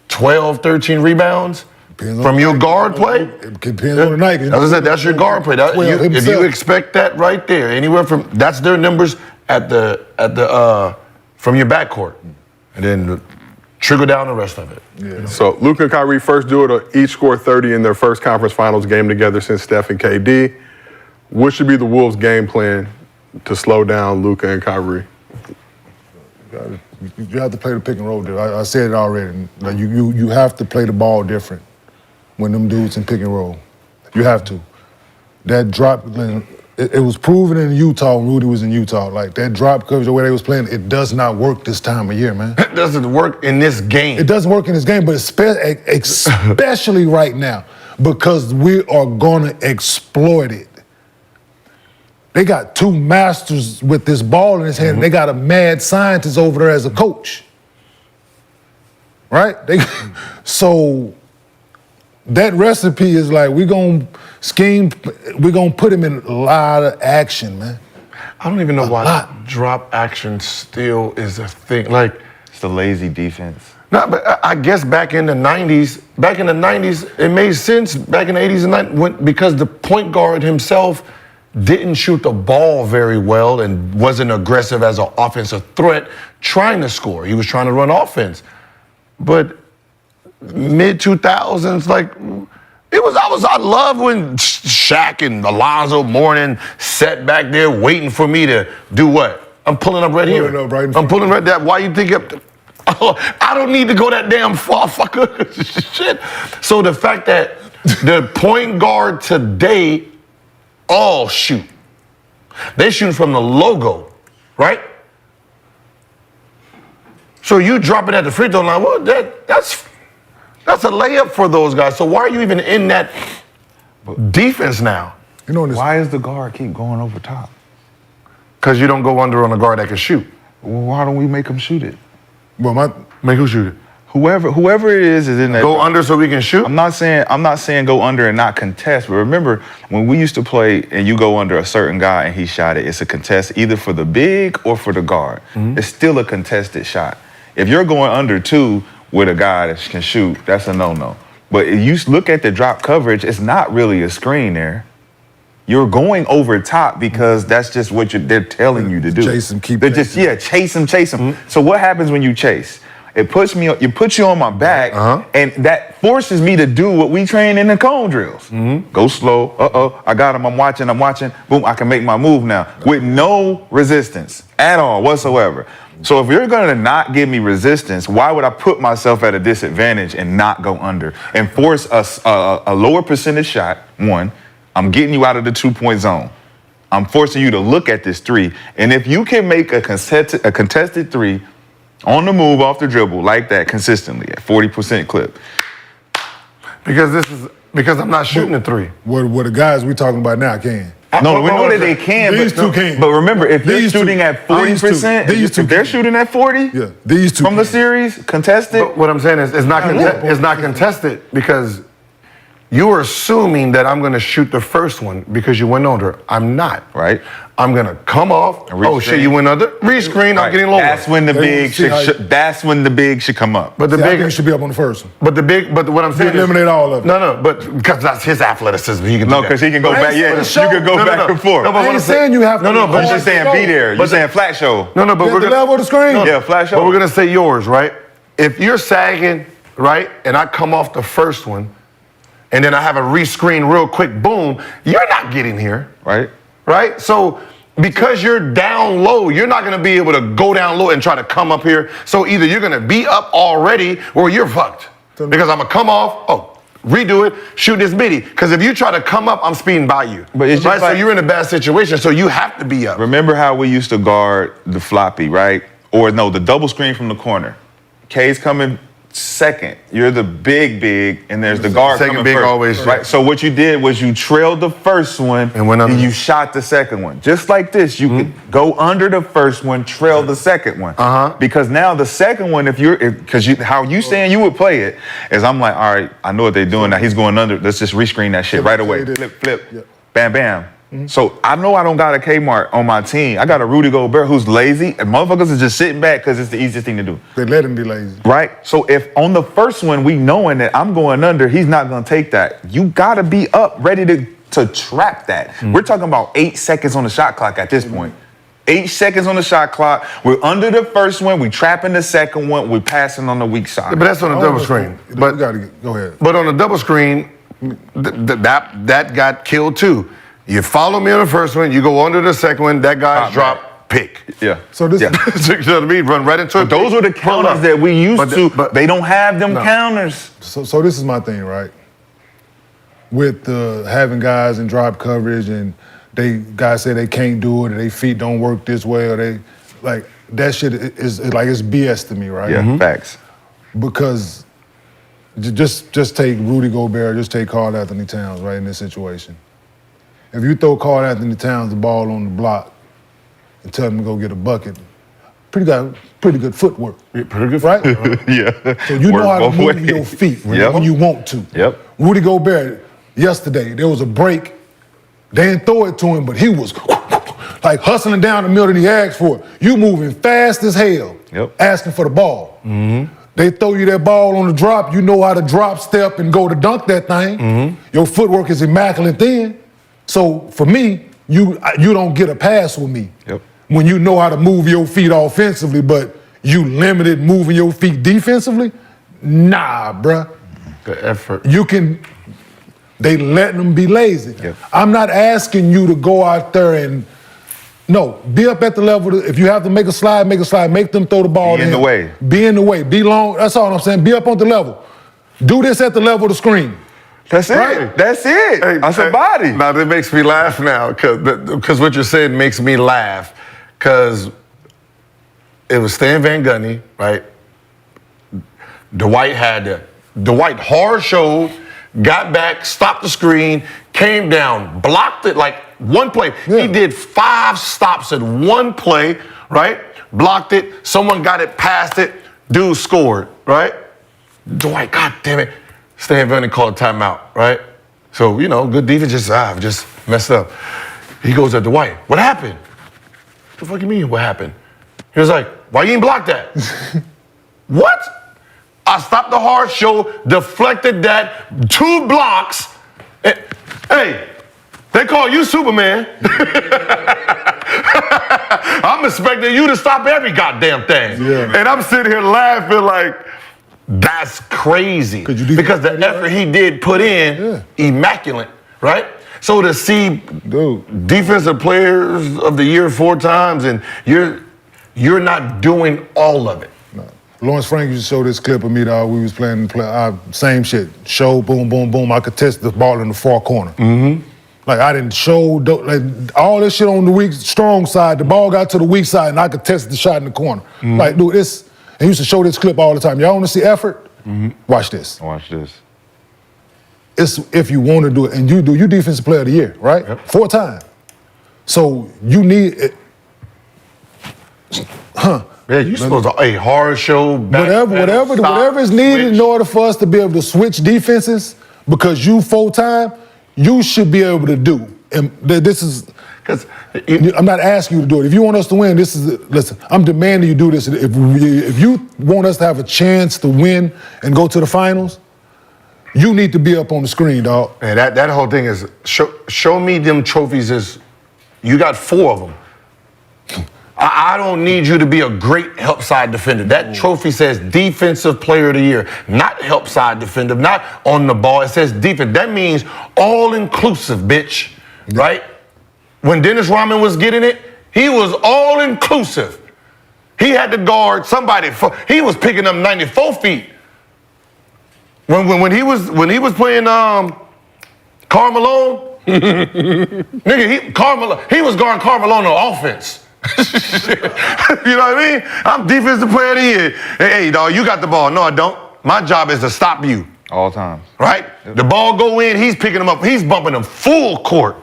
12, 13 rebounds. From your guard play? It depends on the night. As I said, that's your guard play. If you expect that right there, anywhere from, that's their numbers at the from your backcourt. And then trickle down the rest of it. Yeah. So Luka and Kyrie first duo to each score 30 in their first conference finals game together since Steph and KD. What should be the Wolves' game plan to slow down Luka and Kyrie? You have to play the pick and roll. Dude. I said it already. Like you have to play the ball different when them dudes in pick and roll. You have to. That drop, it was proven in Utah when Rudy was in Utah. Like that drop coverage, the way they was playing, it does not work this time of year, man. It doesn't work in this game. It doesn't work in this game, but especially right now because we are gonna exploit it. They got two masters with this ball in his hand. And they got a mad scientist over there as a coach, right? So that recipe is like we're gonna scheme. We're gonna put him in a lot of action, man. I don't even know why drop action still is a thing. Like It's the lazy defense. no, but I guess back in the '90s, it made sense. Back in the '80s and '90s, because the point guard himself didn't shoot the ball very well and wasn't aggressive as an offensive threat trying to score. He was trying to run offense. But mid-2000s, like, I love when Shaq and Alonzo Mourning sat back there waiting for me to do what? I'm pulling up right here. I'm pulling right there. Why you think I don't need to go that damn far, fucker. Shit. So the fact that the point guard today all shoot. They shoot from the logo, right? So you drop it at the free throw line, well, that's a layup for those guys. So why are you even in that defense now? You know Why does the guard keep going over top? Because you don't go under on a guard that can shoot. Well, why don't we make them shoot it? Well, Make who shoot it? Whoever it is in that. Go under so we can shoot? I'm not saying go under and not contest, but remember when we used to play and you go under a certain guy and he shot it, it's a contest either for the big or for the guard. It's still a contested shot. If you're going under two with a guy that can shoot, that's a no-no. But if you look at the drop coverage, it's not really a screen there. You're going over top because that's just what they're telling you to do. Chase him, keep They're just, chase him. So what happens when you chase? It puts you on my back, and that forces me to do what we train in the cone drills. Go slow. I got him. I'm watching. Boom, I can make my move now with no resistance at all whatsoever. So if you're going to not give me resistance, why would I put myself at a disadvantage and not go under and force a lower percentage shot? One, I'm getting you out of the 2-point zone. I'm forcing you to look at this three, and if you can make a contested three on the move off the dribble like that consistently at 40% clip. Because I'm not shooting a three. What the guys we talking about now can. No, we know that they can. These two can. But remember, if you're shooting at 40%, if they're shooting at 40, these two from the series, contested. But what I'm saying is, it's not contested because you are assuming that I'm going to shoot the first one because you went under. I'm not. Right. I'm going to come off. Oh, shit, you went under? Rescreen, Right. I'm getting lower. That's when the big should come up. But the I big think he should be up on the first one. But what I'm saying is, eliminate all of it. No, but because that's his athleticism. He can do that. Because he can go back. Yeah, you could go back and forth. No, but I ain't saying you have to. No, but I'm just saying be there. You're saying flat show. No, but we're the gonna level of the screen. Yeah, flat show. But we're gonna say yours, right? If you're sagging, right, and I come off the first one, and then I have a rescreen real quick, boom, you're not getting here. Right? So because you're down low, you're not gonna be able to go down low and try to come up here. So either you're gonna be up already or you're fucked. Because I'm gonna come off, redo it, shoot this bitty. Because if you try to come up, I'm speeding by you. But it's just so you're in a bad situation, so you have to be up. Remember how we used to guard the floppy, right? Or no, the double screen from the corner. K's coming second. You're the big, and there's the guard Second coming big first, always, right? So what you did was you trailed the first one And went under. you shot the second one. Just like this, you could go under the first one, trail the second one. Because now the second one, how you saying you would play it is I'm like, all right, I know what they're doing now. He's going under. Let's just rescreen that shit right away. Flip, bam, bam. So I know I don't got a Kmart on my team. I got a Rudy Gobert who's lazy, and motherfuckers is just sitting back because it's the easiest thing to do. They let him be lazy. Right? So if on the first one we knowing that I'm going under, he's not gonna take that. You gotta be up, ready to trap that. We're talking about 8 seconds on the shot clock at this point. 8 seconds on the shot clock. We're under the first one. We trapping the second one. We passing on the weak side. But that's on a double screen. But you gotta go ahead. But on a double screen, that got killed too. You follow me on the first one, you go under the second one, that guy's drop, pick. Yeah. So this, You know what I mean? Run right into it. Those were the counters that we used to. But they don't have them counters. So this is my thing, right? With having guys in drop coverage and guys say they can't do it or their feet don't work this way or they like that shit is like it's BS to me, right? Yeah, facts. Because just take Rudy Gobert, just take Karl Anthony Towns right in this situation. If you throw Karl Anthony Towns the ball on the block and tell him to go get a bucket, pretty good footwork. Yeah, pretty good, right? Yeah. So you Work know how to both move ways. your feet Yep. when you want to. Yep. Rudy Gobert, yesterday, there was a break. They didn't throw it to him, but he was like hustling down the middle and he asked for it. You moving fast as hell, asking for the ball. They throw you that ball on the drop, you know how to drop, step, and go to dunk that thing. Your footwork is immaculate then. So for me, you don't get a pass with me. When you know how to move your feet offensively, but you limited moving your feet defensively, nah, bruh. The effort. They letting them be lazy. I'm not asking you to go out there and, no, be up at the level. If you have to make a slide, make them throw the ball Be in the way. Be in the way, be long, that's all I'm saying. Be up on the level. Do this at the level of the screen. That's it. That's it. That's a body. Now that makes me laugh now, because what you're saying makes me laugh. Because it was Stan Van Gundy, right? Dwight hard showed, got back, stopped the screen, came down, blocked it like one play. He did 5 stops in one play, right? Blocked it, someone got it, passed it, dude scored, right? Dwight, god damn it. Stan Van Gundy called a timeout, right? So, you know, good defense, just messed up. He goes at Dwight, what happened? What the fuck you mean, what happened? He was like, why you ain't block that? What? I stopped the hard show, deflected that, 2 blocks. Hey, they call you Superman. I'm expecting you to stop every goddamn thing. And I'm sitting here laughing like, that's crazy. Because the effort he did put in, immaculate, right? So to see defensive players of the year 4 times and you're not doing all of it. Lawrence Frank used to show this clip of me, dog. We was playing same shit. Show, boom, boom, boom. I could test the ball in the far corner. Like I didn't show, like all this shit on the weak, strong side. The ball got to the weak side and I could test the shot in the corner. Like, dude, he used to show this clip all the time. Y'all want to see effort? Watch this. Watch this. It's if you want to do it, and you defensive player of the year, right? 4 times. So you need it. Yeah, you supposed to a hard show. Whatever is needed in order for us to be able to switch defenses, because you 4 times, you should be able to do. And this is because I'm not asking you to do it. If you want us to win, listen. I'm demanding you do this. If you want us to have a chance to win and go to the finals, you need to be up on the screen, dog. Man, that whole thing is show me them trophies. You got 4 of them. I don't need you to be a great help side defender. That trophy says defensive player of the year, not help side defender, not on the ball. It says defense. That means all inclusive, bitch, right? When Dennis Rodman was getting it, he was all inclusive. He had to guard somebody. He was picking up 94 feet. When he was playing Karl Malone, nigga, he was guarding Karl Malone on offense. You know what I mean? I'm defensive player of the year. Hey, dog, you got the ball. No, I don't. My job is to stop you. All times. Right? The ball go in, he's picking them up, he's bumping them full court.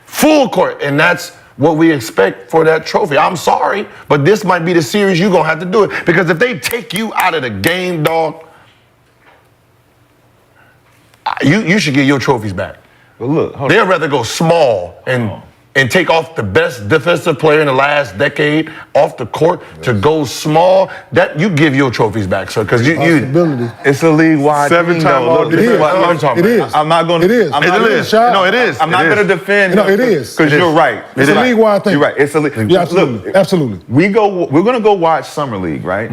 Full court. And that's what we expect for that trophy. I'm sorry, but this might be the series you're going to have to do it. Because if they take you out of the game, dog, you should get your trophies back. But look, hold They'd on. rather go small and take off the best defensive player in the last decade off the court to go small. That you give your trophies back, sir, because you It's a league-wide Seven-time thing, though. all Look, this is defense. what I'm talking It about. is. I'm not going to. It is. I'm It not is. gonna- No, it is. I'm not going to defend. No, it is. Because you're right. It's a league-wide thing. You're right. It's a league. Yeah, absolutely. Look, Absolutely. we're going to go watch Summer League, right?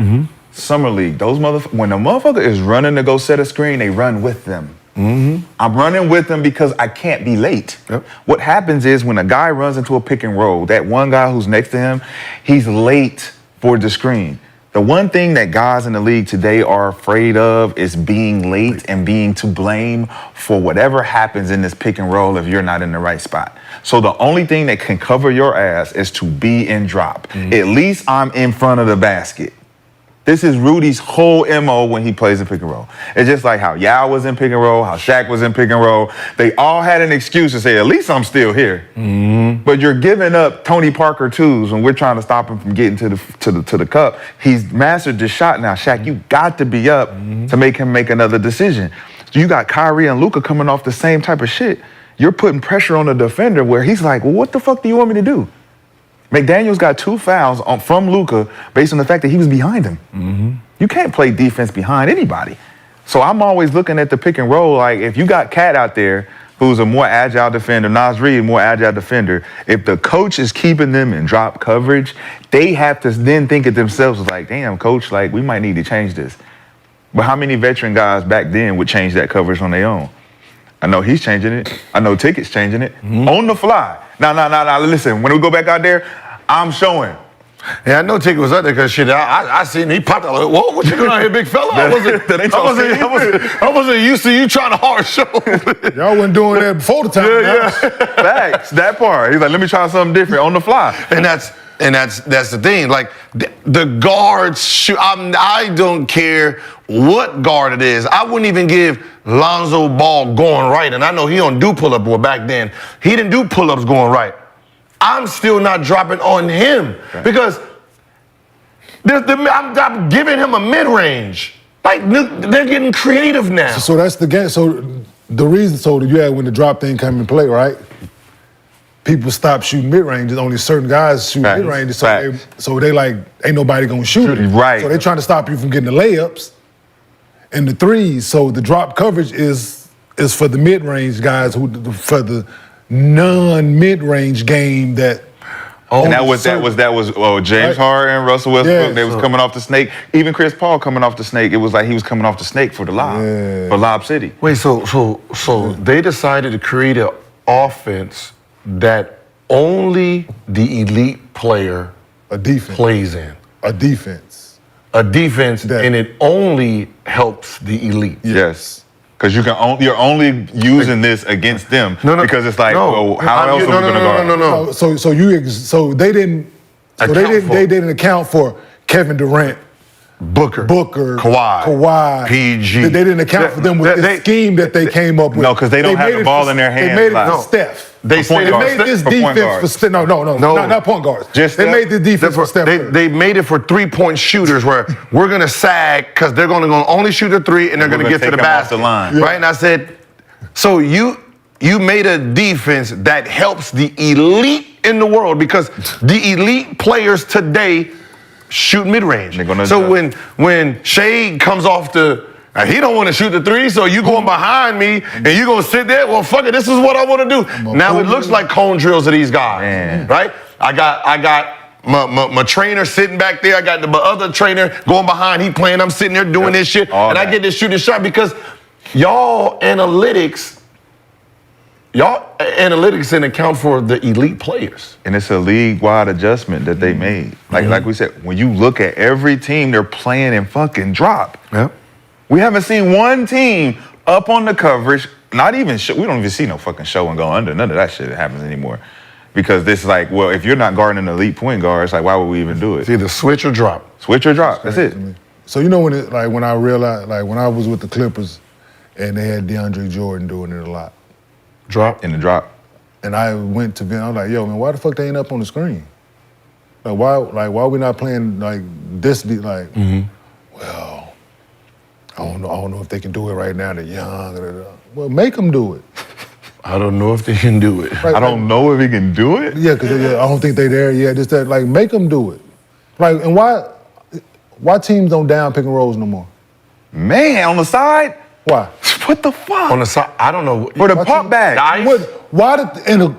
Summer League. Those when a motherfucker is running to go set a screen, they run with them. I'm running with them because I can't be late. Yep. What happens is when a guy runs into a pick and roll, that one guy who's next to him, he's late for the screen. The one thing that guys in the league today are afraid of is being late and being to blame for whatever happens in this pick and roll if you're not in the right spot. So the only thing that can cover your ass is to be in drop. At least I'm in front of the basket. This is Rudy's whole MO when he plays in pick and roll. It's just like how Yao was in pick and roll, how Shaq was in pick and roll. They all had an excuse to say, at least I'm still here. But you're giving up Tony Parker twos when we're trying to stop him from getting to the cup. He's mastered the shot now. Shaq, you got to be up to make him make another decision. So you got Kyrie and Luka coming off the same type of shit. You're putting pressure on the defender where he's like, well, what the fuck do you want me to do? McDaniels got 2 fouls from Luka based on the fact that he was behind him. You can't play defense behind anybody. So I'm always looking at the pick and roll like if you got Cat out there who's a more agile defender, Nas Reed, more agile defender, if the coach is keeping them in drop coverage, they have to then think of themselves like, damn, coach, like we might need to change this. But how many veteran guys back then would change that coverage on their own? I know he's changing it. I know Ticket's changing it. On the fly. Now, listen, when we go back out there, I'm showing. Yeah, I know Ticket was out there because shit, I seen he popped out like, whoa, what you doing out here, big fella? I wasn't used to you trying to hard show. Y'all wasn't doing that before the time. Facts, that part. He's like, let me try something different on the fly. And that's the thing. Like the guards shoot. I don't care what guard it is. I wouldn't even give Lonzo Ball going right. And I know he don't do pull-up. Well, back then he didn't do pull-ups going right. I'm still not dropping on him because I'm giving him a mid-range. Like they're getting creative now. So that's the game. So the reason you had when the drop thing come in play, right? People stop shooting mid-range. Only certain guys shoot mid-range. So they like, ain't nobody gonna shoot it. Right. So they trying to stop you from getting the layups and the threes. So the drop coverage is for the mid-range guys for the non-mid-range game that. And that was James Harden, Russell Westbrook. They was coming off the snake. Even Chris Paul coming off the snake. It was like he was coming off the snake for the lob, for Lob City. Wait, so they decided to create an offense that only the elite player plays in. A defense, and it only helps the elite. Yes. Because you're only using this against them because it's like, well, how else are we gonna guard? No. So they didn't account for Kevin Durant, Booker, Kawhi, PG. They didn't account for them with this scheme that they came up with. No, because they don't have the ball in their hands. They made it for Steph. They made this defense for Steph. No, not point guards. They made the defense for Steph. They made it for 3-point shooters where we're gonna sag because they're gonna only shoot a 3 and they're gonna get to the basket. Right? And I said, so you made a defense that helps the elite in the world because the elite players today shoot mid-range. So when Shade comes off he don't want to shoot the 3, so you going behind me and you gonna sit there. Well, fuck it, this is what I want to do. Now it looks like cone drills of these guys, right? I got my trainer sitting back there. I got the other trainer going behind. He playing. I'm sitting there doing this shit, and I get to shoot this shot because y'all analytics didn't account for the elite players. And it's a league-wide adjustment that they made. Like we said, when you look at every team, they're playing in fucking drop. Yep. We haven't seen one team up on the coverage, not even we don't even see no fucking show and go under. None of that shit happens anymore. Because this is like, well, if you're not guarding an elite point guard, it's like, why would we even do it? It's either switch or drop. Switch or drop, that's it. So you know when I realized, like when I was with the Clippers and they had DeAndre Jordan doing it a lot. Drop? In the drop. And I went to Vin, I was like, yo, man, why the fuck they ain't up on the screen? Like why we not playing like this like, well, I don't know if they can do it right now, they're young. Well, make them do it. I don't know if they can do it. Right, I don't know if he can do it. Yeah, because I don't think they there yet. Just that, like, make them do it. Like, and why teams don't down pick and rolls no more? Man, on the side? Why? What the fuck? On the side, I don't know. For the pump back. Why in a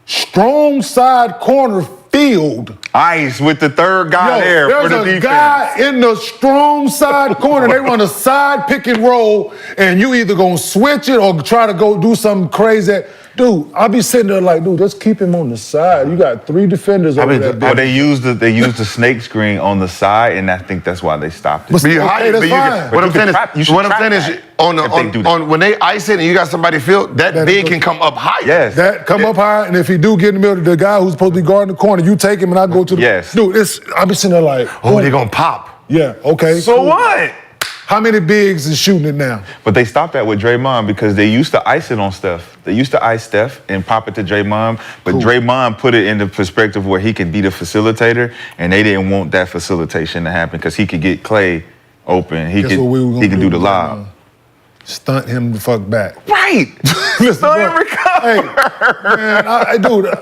strong side corner field? Ice with the third guy there for the There's a defense. guy in the strong side corner. They run a side pick and roll, and you either gonna switch it or try to go do something crazy. Dude, I'll be sitting there like, dude, just keep him on the side. You got 3 defenders over there. Well, they used the snake screen on the side, and I think that's why they stopped it. But you Okay, that's fine. what I'm saying is, when they ice it and you got somebody field, that big can come up high. Yes. That come up high, and if he do get in the middle of the guy who's supposed to be guarding the corner, you take him and I go to the dude. I'll be sitting there like, oh, they gonna pop. Yeah, okay. So what? How many bigs is shooting it now? But they stopped that with Draymond because they used to ice it on Steph. They used to ice Steph and pop it to Draymond, but Draymond put it in the perspective where he could be the facilitator, and they didn't want that facilitation to happen because he could get Clay open. He could do the lob. Stunt him the fuck back. Right. Stunt him recover. Hey, man, dude.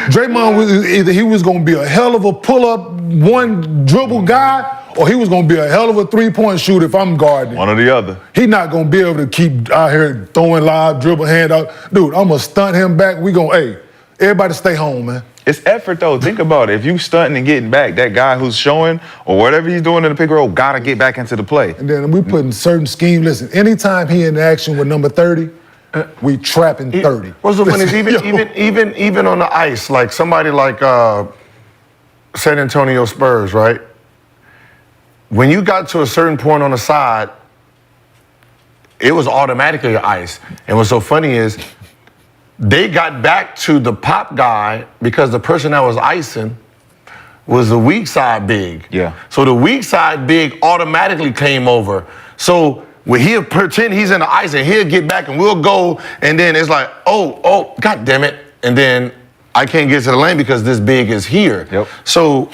Draymond was either he was gonna be a hell of a pull-up, one dribble guy, or he was gonna be a hell of a three-point shooter if I'm guarding. One or the other. He not gonna be able to keep out here throwing live, dribble, hand out. Dude, I'm gonna stunt him back. Hey, everybody stay home, man. It's effort though. Think about it. If you stunting and getting back, that guy who's showing or whatever he's doing in the pick and roll gotta get back into the play. And then we putting certain schemes. Listen, anytime he in action with number 30, we trapping 30. What's the funny is even on the ice, like somebody like San Antonio Spurs, right? When you got to a certain point on the side, it was automatically ice. And what's so funny is they got back to the pop guy because the person that was icing was the weak side big. Yeah. So the weak side big automatically came over. So when he'll pretend he's in the ice and he'll get back and we'll go, and then it's like, oh, God damn it. And then I can't get to the lane because this big is here. Yep. So,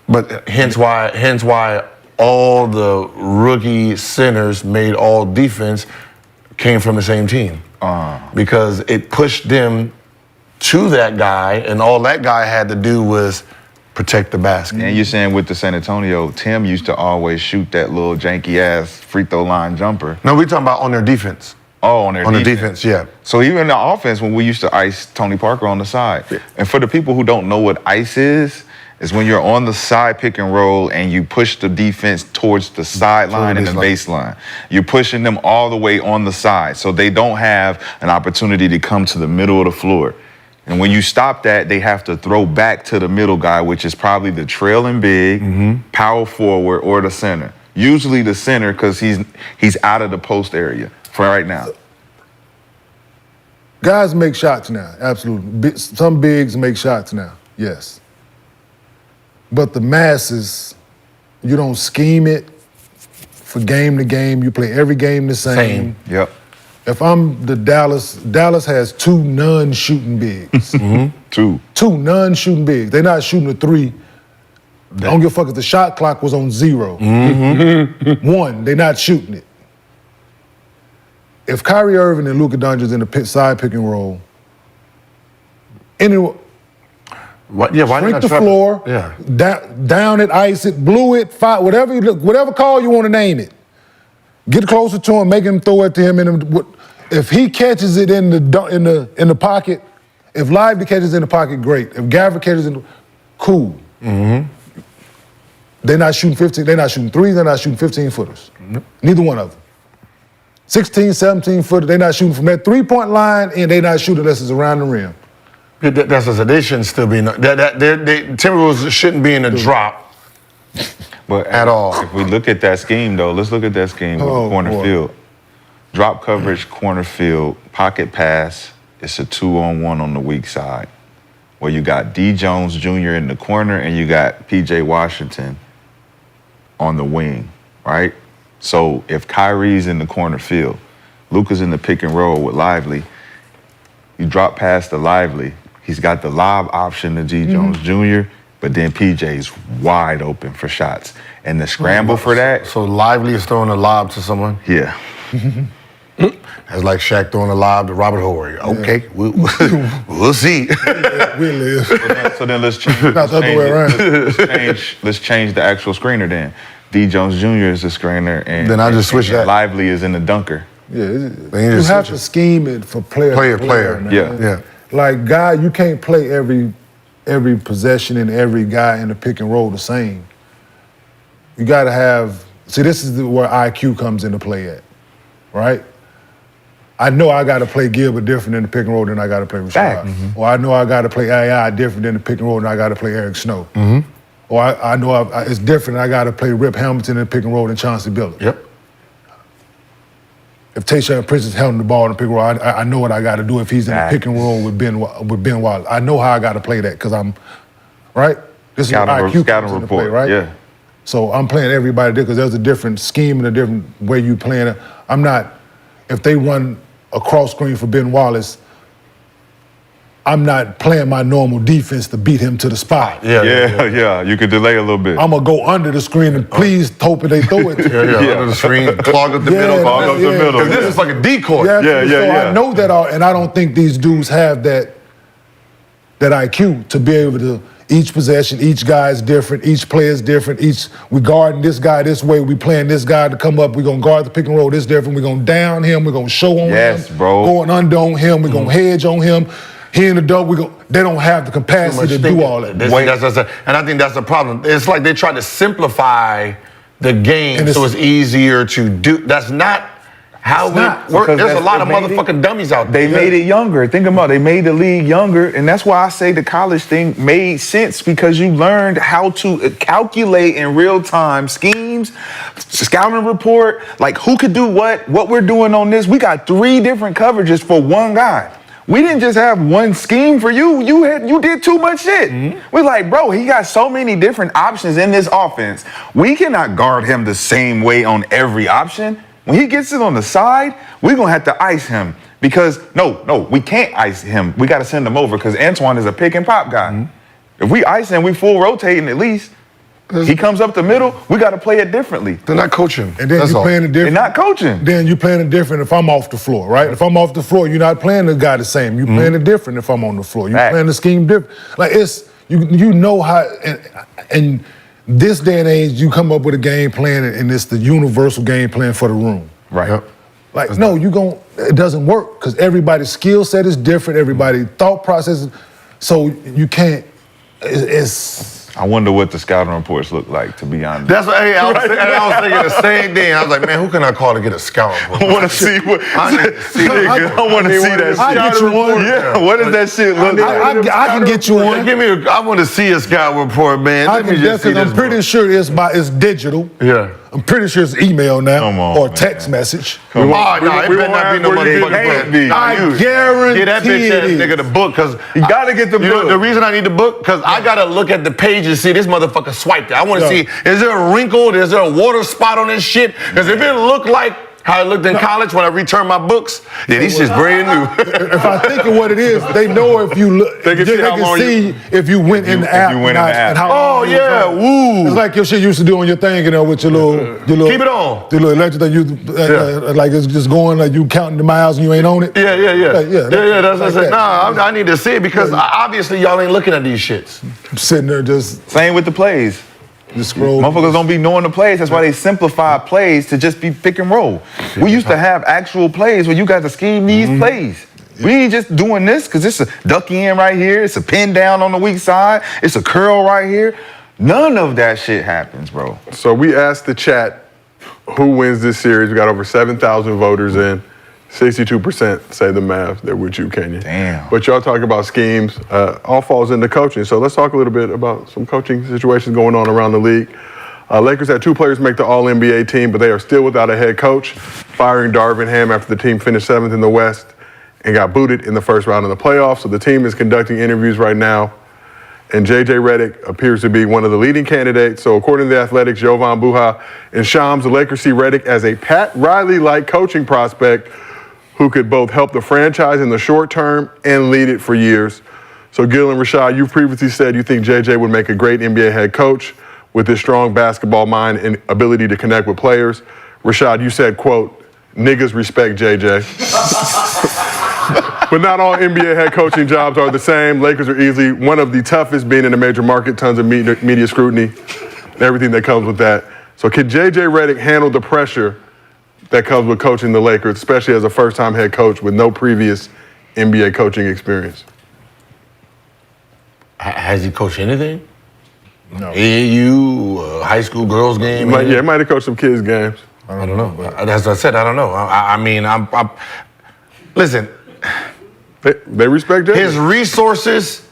but hence why all the rookie centers made all defense came from the same team. Because it pushed them to that guy, and all that guy had to do was protect the basket. And you're saying with the San Antonio, Tim used to always shoot that little janky-ass free throw line jumper. No, we're talking about on their defense. Oh, on their defense. On the defense, yeah. So even in the offense, when we used to ice Tony Parker on the side. Yeah. And for the people who don't know what ice is when you're on the side pick and roll and you push the defense towards the sideline and the baseline. You're pushing them all the way on the side, so they don't have an opportunity to come to the middle of the floor. And when you stop that, they have to throw back to the middle guy, which is probably the trailing big, power forward, or the center. Usually the center, because he's out of the post area for right now. Guys make shots now, absolutely. Some bigs make shots now, yes. But the masses, you don't scheme it for game to game. You play every game the same. Yep. If I'm the Dallas has 2 non-shooting bigs. Two non-shooting bigs. They're not shooting a 3. I don't give a fuck if the shot clock was on 0. 1, they're not shooting it. If Kyrie Irving and Luka Doncic's in the side pick and roll, why shrink the floor, down it, ice it, blue it, whatever call you want to name it. Get closer to him, make him throw it to him. If he catches it in the pocket, if Lively catches it in the pocket, great. If Gavin catches it, cool. They're not shooting 15. They're not shooting 3s. They're not shooting 15-footers. Neither one of them. 16, 17-footer. They're not shooting from that 3-point line, and they're not shooting unless it's around the rim. That's what I said. They shouldn't still be. Timberwolves shouldn't be in a drop. But at all. If we look at that scheme, though, let's look at that scheme with the corner field. Drop coverage, corner field, pocket pass. It's a 2-on-1 on the weak side, where you got D. Jones Jr. in the corner and you got P.J. Washington on the wing, right? So if Kyrie's in the corner field, Luka's in the pick and roll with Lively, you drop past the Lively, he's got the lob option to G. Jones Jr., but then PJ's wide open for shots. And the scramble for that. So Lively is throwing a lob to someone? Yeah. It's like Shaq throwing a lob to Robert Horry. Okay, we'll see. We live. So then let's change. Not the other way around. Let's change the actual screener then. D. Jones Jr. is the screener, and Then I just switch that. Lively is in the dunker. Yeah, Then you just have switch to scheme it for player. Man. Yeah. Like guy, you can't play every possession and every guy in the pick and roll the same. You got to have. See, this is where IQ comes into play at, right? I know I got to play Gilbert different in the pick and roll than I got to play Rashad. Or I know I got to play AI different in the pick and roll than I got to play Eric Snow. Or I know it's different. I got to play Rip Hamilton in the pick and roll than Chauncey Billups. Yep. If Tayshaun Prince is holding the ball in the pick and roll, I know what I got to do if he's in the pick and roll with Ben Wallace. I know how I got to play that because I'm, right? This is IQ comes into play, right? Yeah. So I'm playing everybody there because there's a different scheme and a different way you playing it. I'm not, if they run a cross screen for Ben Wallace, I'm not playing my normal defense to beat him to the spot. Yeah. You could delay a little bit. I'm going to go under the screen and please hope that they throw it to me. Under the screen, clog up the middle. Clog up the middle. Because this is like a decoy. So I know that, and I don't think these dudes have that IQ to be able to. Each possession, each guy is different, each player is different, we guarding this guy this way, we playing this guy to come up, we're gonna guard the pick and roll this different, we're gonna down him, we're gonna show on him. Yes, bro. Going under on him, we're gonna hedge on him. He in the double, they don't have the capacity to do all that. And I think that's the problem. It's like they try to simplify the game And so it's easier to do. That's not how we work. There's a lot of motherfucking dummies out there. They made it younger. Think about it. They made the league younger. And that's why I say the college thing made sense because you learned how to calculate in real time schemes, scouting report, like who could do what we're doing on this. We got 3 different coverages for one guy. We didn't just have one scheme for you. You did too much shit. We're like, bro, he got so many different options in this offense. We cannot guard him the same way on every option. When he gets it on the side, we're going to have to ice him because, no, we can't ice him. We got to send him over because Antoine is a pick and pop guy. If we ice him, we full rotating at least. He comes up the middle, we got to play it differently. They're not coaching. And then you're playing it different. They're not coaching. Then you're playing it different if I'm off the floor, right? If I'm off the floor, you're not playing the guy the same. You're playing it different if I'm on the floor. You're playing the scheme different. Like it's, you know how, and this day and age, you come up with a game plan and it's the universal game plan for the room. Right. Yep. Like, it doesn't work because everybody's skill set is different, everybody's thought process, so you can't, I wonder what the scouting reports look like, to be honest. That's what, I was thinking the same thing. I was like, man, who can I call to get a scout report? I want to see what. I want to see that I get you one. Yeah, what does that shit look like? I can get you one. I want to see a scout report, man. Let me just see this. I'm pretty sure it's digital. Yeah. I'm pretty sure it's email now Come on, or man. text message. No, it better not be no motherfucking book. I guarantee Get that bitch ass nigga the book, because You gotta get the book. The reason I need the book, because I gotta look at the page and see this motherfucker swiped it. I want to see, is there a wrinkle? Is there a water spot on this shit? Because if it looked like how it looked in college when I returned my books, yeah, these shit's brand new. If I think of what it is, they know if you look. They can see if you went in the app. And how long you was on. Woo. It's like your shit you used to do on your thing, with your little. Keep it on. The little electric thing, like it's just going, like you counting the miles and you ain't on it. Yeah. Like, That's what I said. Nah, I need to see it because obviously y'all ain't looking at these shits. I'm sitting there just Same with the plays. scroll. Motherfuckers don't be knowing the plays. That's why they simplify plays to just be pick and roll. We used to have actual plays where you got to scheme these plays. We ain't just doing this because it's a duck in right here. It's a pin down on the weak side. It's a curl right here. None of that shit happens, bro. So we asked the chat who wins this series. We got over 7,000 voters in. 62% say the Mavs. They're with you, Kenyon. Damn. But y'all talk about schemes. All falls into coaching. So let's talk a little bit about some coaching situations going on around the league. Lakers had 2 players make the All-NBA team, but they are still without a head coach, firing Darvin Ham after the team finished 7th in the West and got booted in the first round of the playoffs. So the team is conducting interviews right now. and J.J. Redick appears to be one of the leading candidates. So according to The Athletic's Jovan Buha and Shams, the Lakers see Redick as a Pat Riley-like coaching prospect who could both help the franchise in the short term and lead it for years. So Gil and Rashad, you've previously said you think J.J. would make a great NBA head coach with his strong basketball mind and ability to connect with players. Rashad, you said, quote, niggas respect J.J. But not all NBA head coaching jobs are the same. Lakers are easily one of the toughest, being in a major market, tons of media scrutiny, and everything that comes with that. So can J.J. Redick handle the pressure that comes with coaching the Lakers, especially as a first-time head coach with no previous NBA coaching experience? Has he coached anything? No. AAU, high school girls game? Yeah, he might have coached some kids' games. I don't know. As I said, I don't know. I mean, listen. They respect J.J. His resources,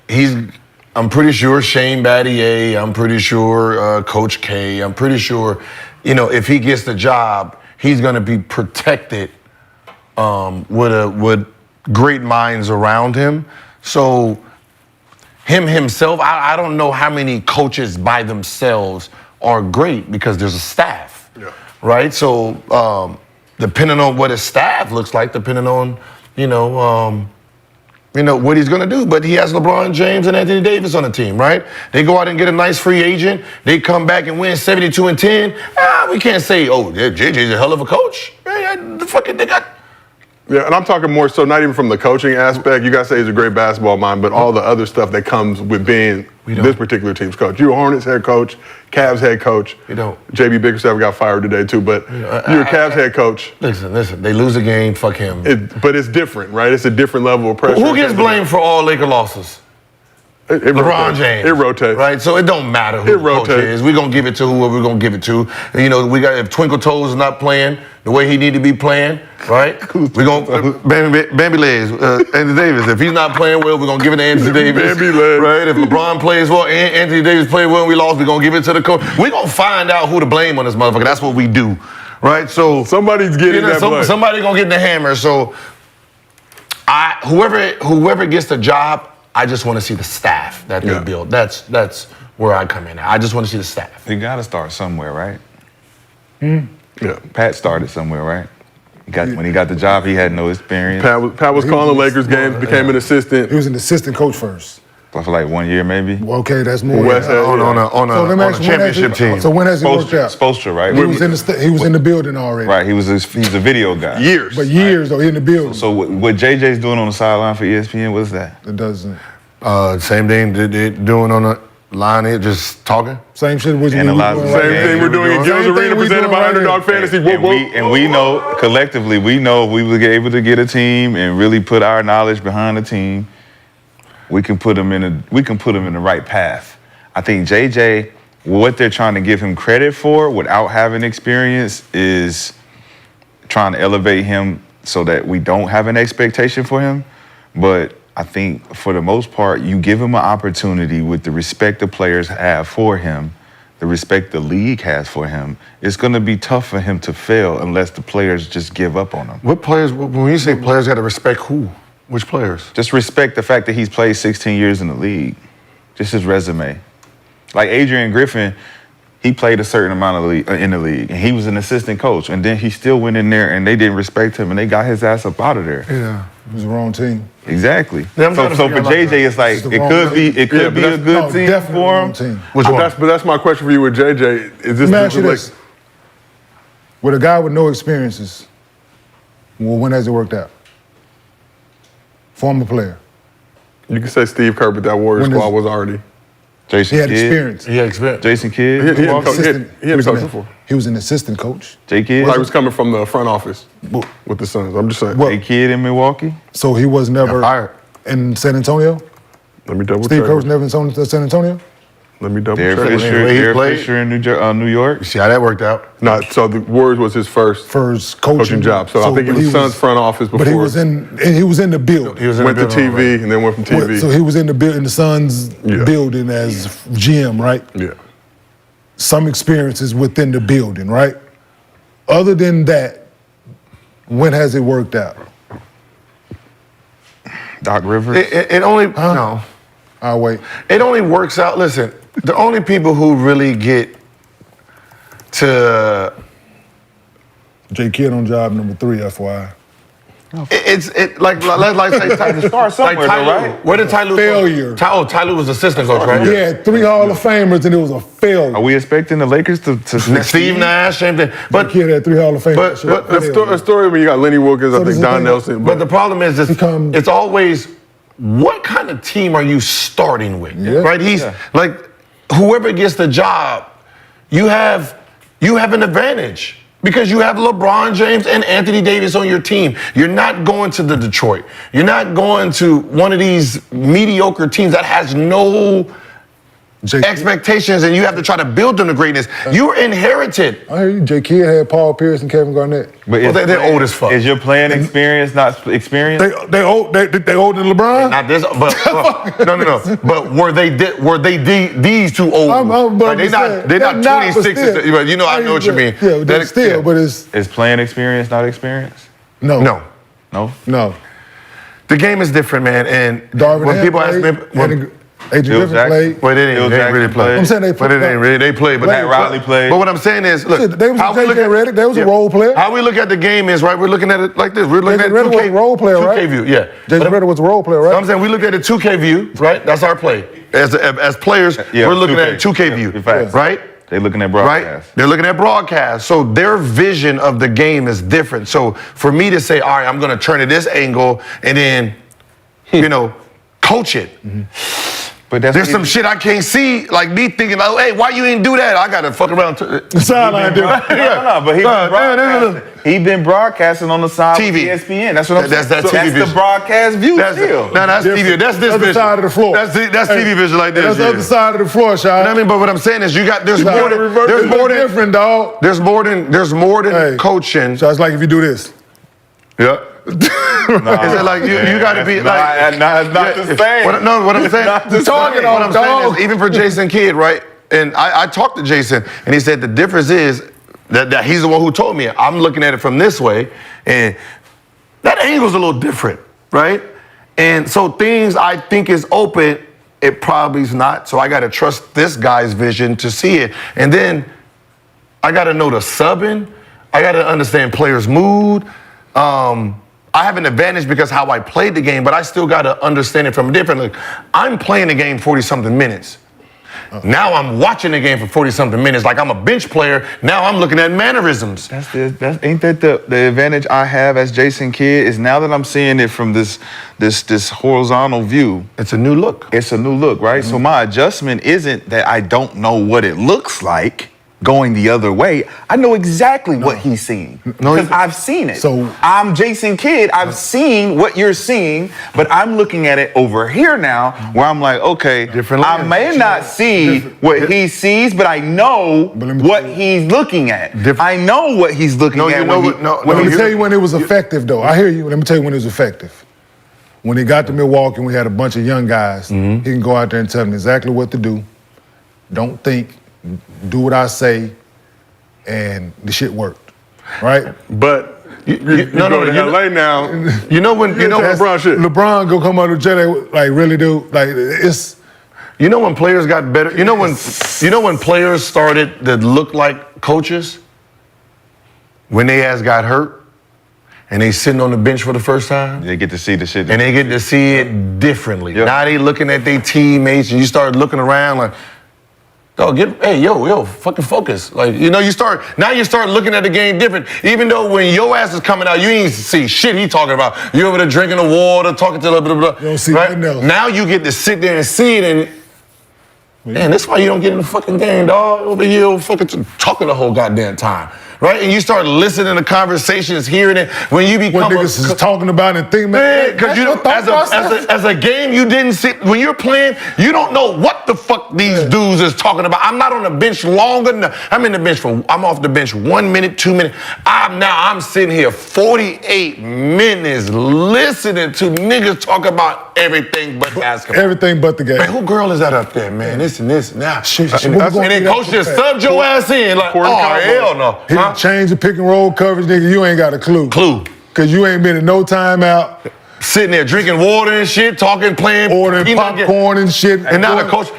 I'm pretty sure Shane Battier, I'm pretty sure Coach K, I'm pretty sure, if he gets the job, he's going to be protected with great minds around him. So him himself, I don't know how many coaches by themselves are great because there's a staff, right? So depending on what his staff looks like, depending on, what he's going to do. But he has LeBron James and Anthony Davis on the team, right? They go out and get a nice free agent. They come back and win 72-10. We can't say, oh, JJ's a hell of a coach. They got... Yeah, and I'm talking more so not even from the coaching aspect. You guys say he's a great basketball mind, but all the other stuff that comes with being this particular team's coach. You're a Hornets head coach, Cavs head coach. You don't. JB Bickerstaff got fired today too, but you're a Cavs head coach. Listen. They lose a game, fuck him. But it's different, right? It's a different level of pressure. Who gets blamed for all Laker losses? LeBron James. It rotates. Right? So it don't matter who the coach is. We're going to give it to whoever we're going to give it to. If Twinkle Toes is not playing the way he need to be playing, right? We're going to, Bambi Legs, Anthony Davis. If he's not playing well, we're going to give it to Anthony Davis. Bambi Legs. Right? If LeBron plays well, Anthony Davis played well and we lost, we're going to give it to the coach. We're going to find out who to blame on this motherfucker. That's what we do, right? So somebody's getting that blame. Somebody going to get the hammer. So whoever gets the job, I just want to see the staff that they build. That's where I come in at. I just want to see the staff. You got to start somewhere, right? Yeah. Pat started somewhere, right? When he got the job, he had no experience. Pat was calling Lakers games, became an assistant. He was an assistant coach first. For like 1 year, maybe. Well, okay, that's more. On a championship team. So when has it worked out? Spoelstra, right? He was in the building already. Right, he's a video guy. Years. But years though, in the building. So what JJ's doing on the sideline for ESPN, what's that? It doesn't. Same thing they're doing on the line here, just talking. Same shit. Analyzing Same thing we're doing in Gil's Arena, presented by Underdog Fantasy. And we know, collectively, we know if we were able to get a team and really put our knowledge behind the team, we can put them in the right path. I think JJ, what they're trying to give him credit for without having experience is trying to elevate him so that we don't have an expectation for him. But I think for the most part, you give him an opportunity with the respect the players have for him, the respect the league has for him. It's going to be tough for him to fail unless the players just give up on him. What players, when you say players got to respect who? Which players? Just respect the fact that he's played 16 years in the league. Just his resume. Like Adrian Griffin, he played a certain amount in the league, and he was an assistant coach, and then he still went in there, and they didn't respect him, and they got his ass up out of there. Yeah, it was the wrong team. Exactly. Yeah, so for JJ, it's like it could be a good team for him. Which one? But that's my question for you with JJ. Is this Let me ask you this. With a guy with no experiences, well, when has it worked out? Former player. You can say Steve Kerr, but that Warriors squad was already. Jason He had Kidd. experience. He had experience. Jason Kidd. He had coached before. He was an assistant coach. Jay Kidd. He was coming from the front office with the Suns. I'm just saying. Well, Jay Kidd in Milwaukee. So he was never fired. in San Antonio? Let me double Steve check. Kerr was never in San Antonio? Let me double Derek check. Fisher in New York. You see how that worked out? No, so the Warriors was his first coaching job. So I think it was Suns front office before. But he was in the building. He was in went the to building TV already. and then went from TV. So he was in the Suns building as GM, right? Yeah. Some experiences within the building, right? Other than that, when has it worked out? Doc Rivers. It only no. I'll wait. It only works out. Listen, the only people who really get to J. Kidd on job number 3, FYI. it's like say Ty, Start somewhere, Ty Lue. right? Where did Ty Lue? Failure. Ty Lue was assistant coach, right? He had 3 Hall of Famers and it was a failure. Are we expecting the Lakers to Steve Nash, same thing. But Kid had 3 Hall of Famers. But A story when you got Lenny Wilkins, I this think is Don the thing. Nelson. But the problem is, Become- it's always what kind of team are you starting with, Yeah. right? He's like whoever gets the job, you have an advantage because you have LeBron James and Anthony Davis on your team. You're not going to the Detroit. You're not going to one of these mediocre teams that has no expectations, and you have to try to build them to greatness. You're inherited. I hear you. J. Kidd had Paul Pierce and Kevin Garnett. But Well, they're old as fuck. Is your playing experience not experience? They older than LeBron? Not this, but no. But were they these two old? But Like, I'm they're not saying, 26. but still. But you know, I know what you mean. Yeah, but still, but it's Is playing experience not experience? no. No. The game is different, man. And Darvin when Ham people ask me, played, Adrian Bill Griffin Jackson. played. well, they Bill didn't really Jackson play. played. I'm saying they But they didn't really. They played. But Pat Riley played. But what I'm saying is, look, Shit, they was how we J.J. look at Redick. They was a role player. How we look at the game is right. We're looking at it like this. We're looking J.J. at Redick was a role player, 2K right? view. Yeah. J.J. But Redick was a role player, So right? I'm saying we look at a 2K view, right? That's our play. As players, Yeah, we're looking 2K. at a 2K Yeah, view, facts. right? They looking at Right? broadcast. They're looking at broadcast. So their vision of the game is different. So for me to say, all right, I'm going to turn to this angle and then, coach it. But that's There's some shit I can't see, like me thinking, like, hey, why you ain't do that? I got to fuck around. Sideline dude. No, but he been broadcasting on the side TV. with ESPN. That's what I'm That's saying. that TV That's vision. the broadcast view That's still. that's TV. That's this Other vision. side of the floor. That's TV vision like this. That's the yeah. other side of the floor, Shad. You know what I mean? But what I'm saying is, there's more than different, dog. there's more than Hey. coaching. So it's like if you do this. Yeah. Is it like you got to be like? It's not the same. What I'm saying. not the What same. I'm saying is, even for Jason Kidd, right? And I talked to Jason, and he said the difference is that he's the one who told me. I'm looking at it from this way, and that angle's a little different, right? And so things I think is open, it probably is not. So I got to trust this guy's vision to see it, and then I got to know the subbing. I got to understand players' mood. I have an advantage because how I played the game, but I still got to understand it from differently. I'm playing the game 40-something minutes. Now I'm watching the game for 40-something minutes like I'm a bench player. Now I'm looking at mannerisms. Ain't that the advantage I have as Jason Kidd is now that I'm seeing it from this horizontal view. It's a new look. It's a new look, right? So my adjustment isn't that I don't know what it looks like going the other way. I know exactly what he's seeing because I've seen it. So I'm Jason Kidd. I've seen what you're seeing, but I'm looking at it over here now where I'm like, okay, Different I lens. may not see what he sees, but I know But let me what tell you- he's looking at. Different- I know what he's looking No, at. you know when what- he- no, when Let he- me tell you when it was effective, though. I hear you. Let me tell you when it was effective. When he got to Milwaukee and we had a bunch of young guys, he can go out there and tell them exactly what to do. Don't think, do what I say, and the shit worked, right? But you no, go to you know- LA now. You know when LeBron shit. LeBron go come out of jail, like really do, like it's. You know when players got better. You know when players started to look like coaches. When they ass got hurt, and they sitting on the bench for the first time. They get to see the shit. And they get to see it differently. Yep. Now they looking at their teammates, and you start looking around like, oh, yo, fucking focus. Like, you start looking at the game different. Even though when your ass is coming out, you ain't see shit he talking about. You over there drinking the water, talking to the blah, blah, blah. You don't see right? nothing else. Now you get to sit there and see it, and man, that's why you don't get in the fucking game, dog. Over here, fucking talking the whole goddamn time. Right? And you start listening to conversations, hearing it. When you become What niggas is talking about and thinking, man, because you don't, as a game, you didn't see, when you're playing, you don't know what the fuck these dudes is talking about. I'm not on the bench longer than, I'm off the bench 1 minute, 2 minutes. I'm sitting here 48 minutes listening to niggas talk about everything but basketball. everything but the game. Man, who girl is that up there, man? This and this and that. Shit, And then coach just subbed your ass in like, Courtney oh, Cowboy. hell no. He Huh? change the pick and roll coverage, nigga. You ain't got a clue. Clue. Cause you ain't been in no timeout. sitting there drinking water and shit, talking, playing, Ordering popcorn and shit. and now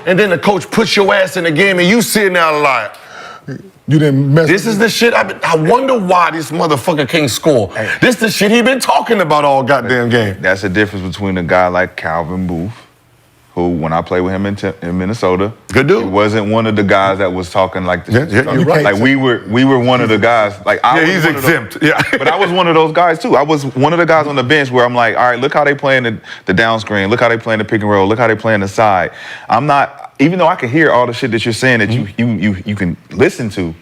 then the coach puts your ass in the game, and you sitting there like, You didn't mess. this is the shit. I wonder why this motherfucker can't score. This the shit he been talking about all goddamn game. That's the difference between a guy like Calvin Booth, who, when I played with him in Minnesota, good dude. He wasn't one of the guys that was talking like this. Yeah, you're right. Like we were one of the guys. Like he's exempt. Yeah, but I was one of those guys too. I was one of the guys on the bench where I'm like, all right, look how they playing the down screen. Look how they playing the pick and roll. Look how they playing the side. I'm not. Even though I can hear all the shit that you're saying that you can listen to,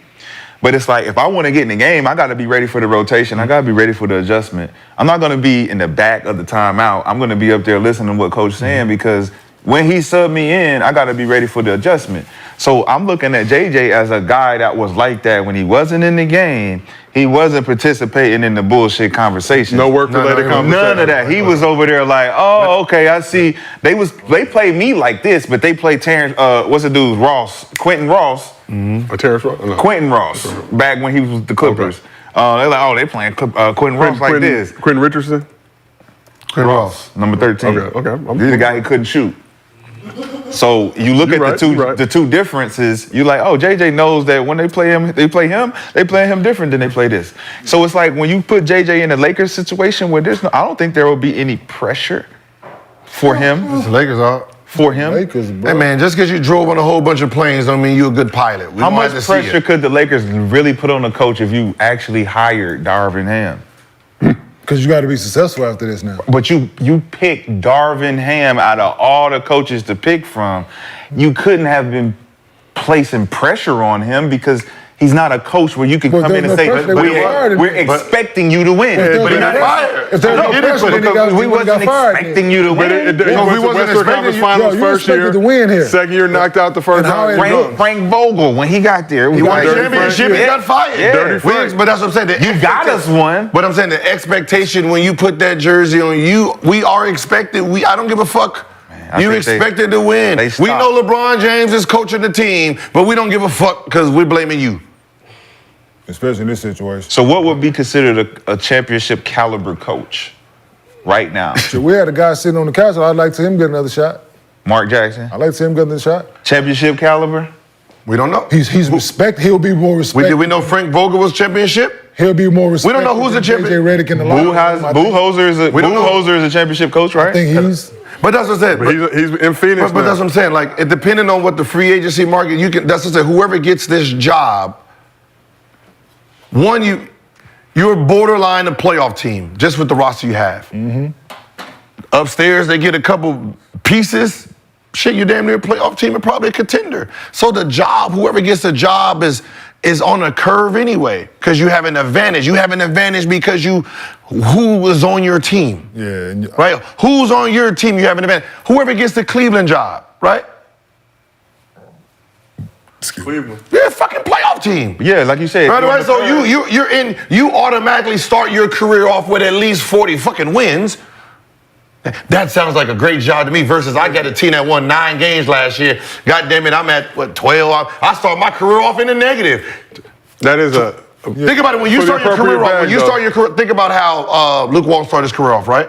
but it's like if I want to get in the game, I got to be ready for the rotation. I got to be ready for the adjustment. I'm not going to be in the back of the timeout. I'm going to be up there listening to what coach saying because when he subbed me in, I got to be ready for the adjustment. So I'm looking at JJ as a guy that was like that when he wasn't in the game. He wasn't participating in the bullshit conversation. No work-related conversation. None of that. He was over there like, oh, okay, I see. They played me like this, but they played Terrence, what's the dude, Quentin Ross. Terrence Ross? No. Quentin Ross, back when he was with the Clippers. Okay. They're like, oh, they playing Quentin Ross like this. Quentin Richardson? Quentin Ross. Number 13. Okay. He's the guy who couldn't shoot. So you look at the two differences. You're like, oh, JJ knows that when they play him different than they play this. So it's like when you put JJ in the Lakers situation where I don't think there will be any pressure for him. The Lakers are. For him. Lakers, bro. Hey man, just because you drove on a whole bunch of planes don't mean you're a good pilot. How much pressure could the Lakers really put on a coach if you actually hired Darvin Ham? Because you got to be successful after this now. But you picked Darvin Ham out of all the coaches to pick from. You couldn't have been placing pressure on him because he's not a coach where you can come in and say, we're expecting you to win. But he got fired. If there's no pressure, then we wasn't expecting you to win. We wasn't expecting Finals first year. To win here. Second year knocked out the first round. Frank Vogel, when he got there, he won the championship. He got fired. Yeah. But that's what I'm saying. You got us one. But I'm saying the expectation when you put that jersey on you, we are expected. I don't give a fuck. You expected to win. We know LeBron James is coaching the team, but we don't give a fuck because we're blaming you. Especially in this situation. So what would be considered a championship caliber coach right now? So we had a guy sitting on the couch, so I'd like to see him get another shot. Mark Jackson? I'd like to see him get another shot. Championship caliber? We don't know. He's respect. He'll be more respected. We know Frank Vogel was championship? He'll be more respected. We don't know who's the champion. JJ Redick in the Budenholzer is a championship coach, right? I think he's... But that's what I said. But he's in Phoenix But that's what I'm saying. Like, it depending on what the free agency market, that's what I said. Whoever gets this job, one, you're borderline a playoff team, just with the roster you have. Upstairs, they get a couple pieces. Shit, you're damn near a playoff team and probably a contender. So the job, whoever gets the job is on a curve anyway, because you have an advantage. You have an advantage because who is on your team. Yeah. Right? Who's on your team, you have an advantage. Whoever gets the Cleveland job, right? Cleveland. You're a fucking playoff team. Yeah, like you said. Right? So you automatically start your career off with at least 40 fucking wins. That sounds like a great job to me versus I got a team that won 9 games last year. God damn it, I'm at, 12? I start my career off in the negative. That is Think about it, when you start your career off, think about how Luke Walton started his career off, right?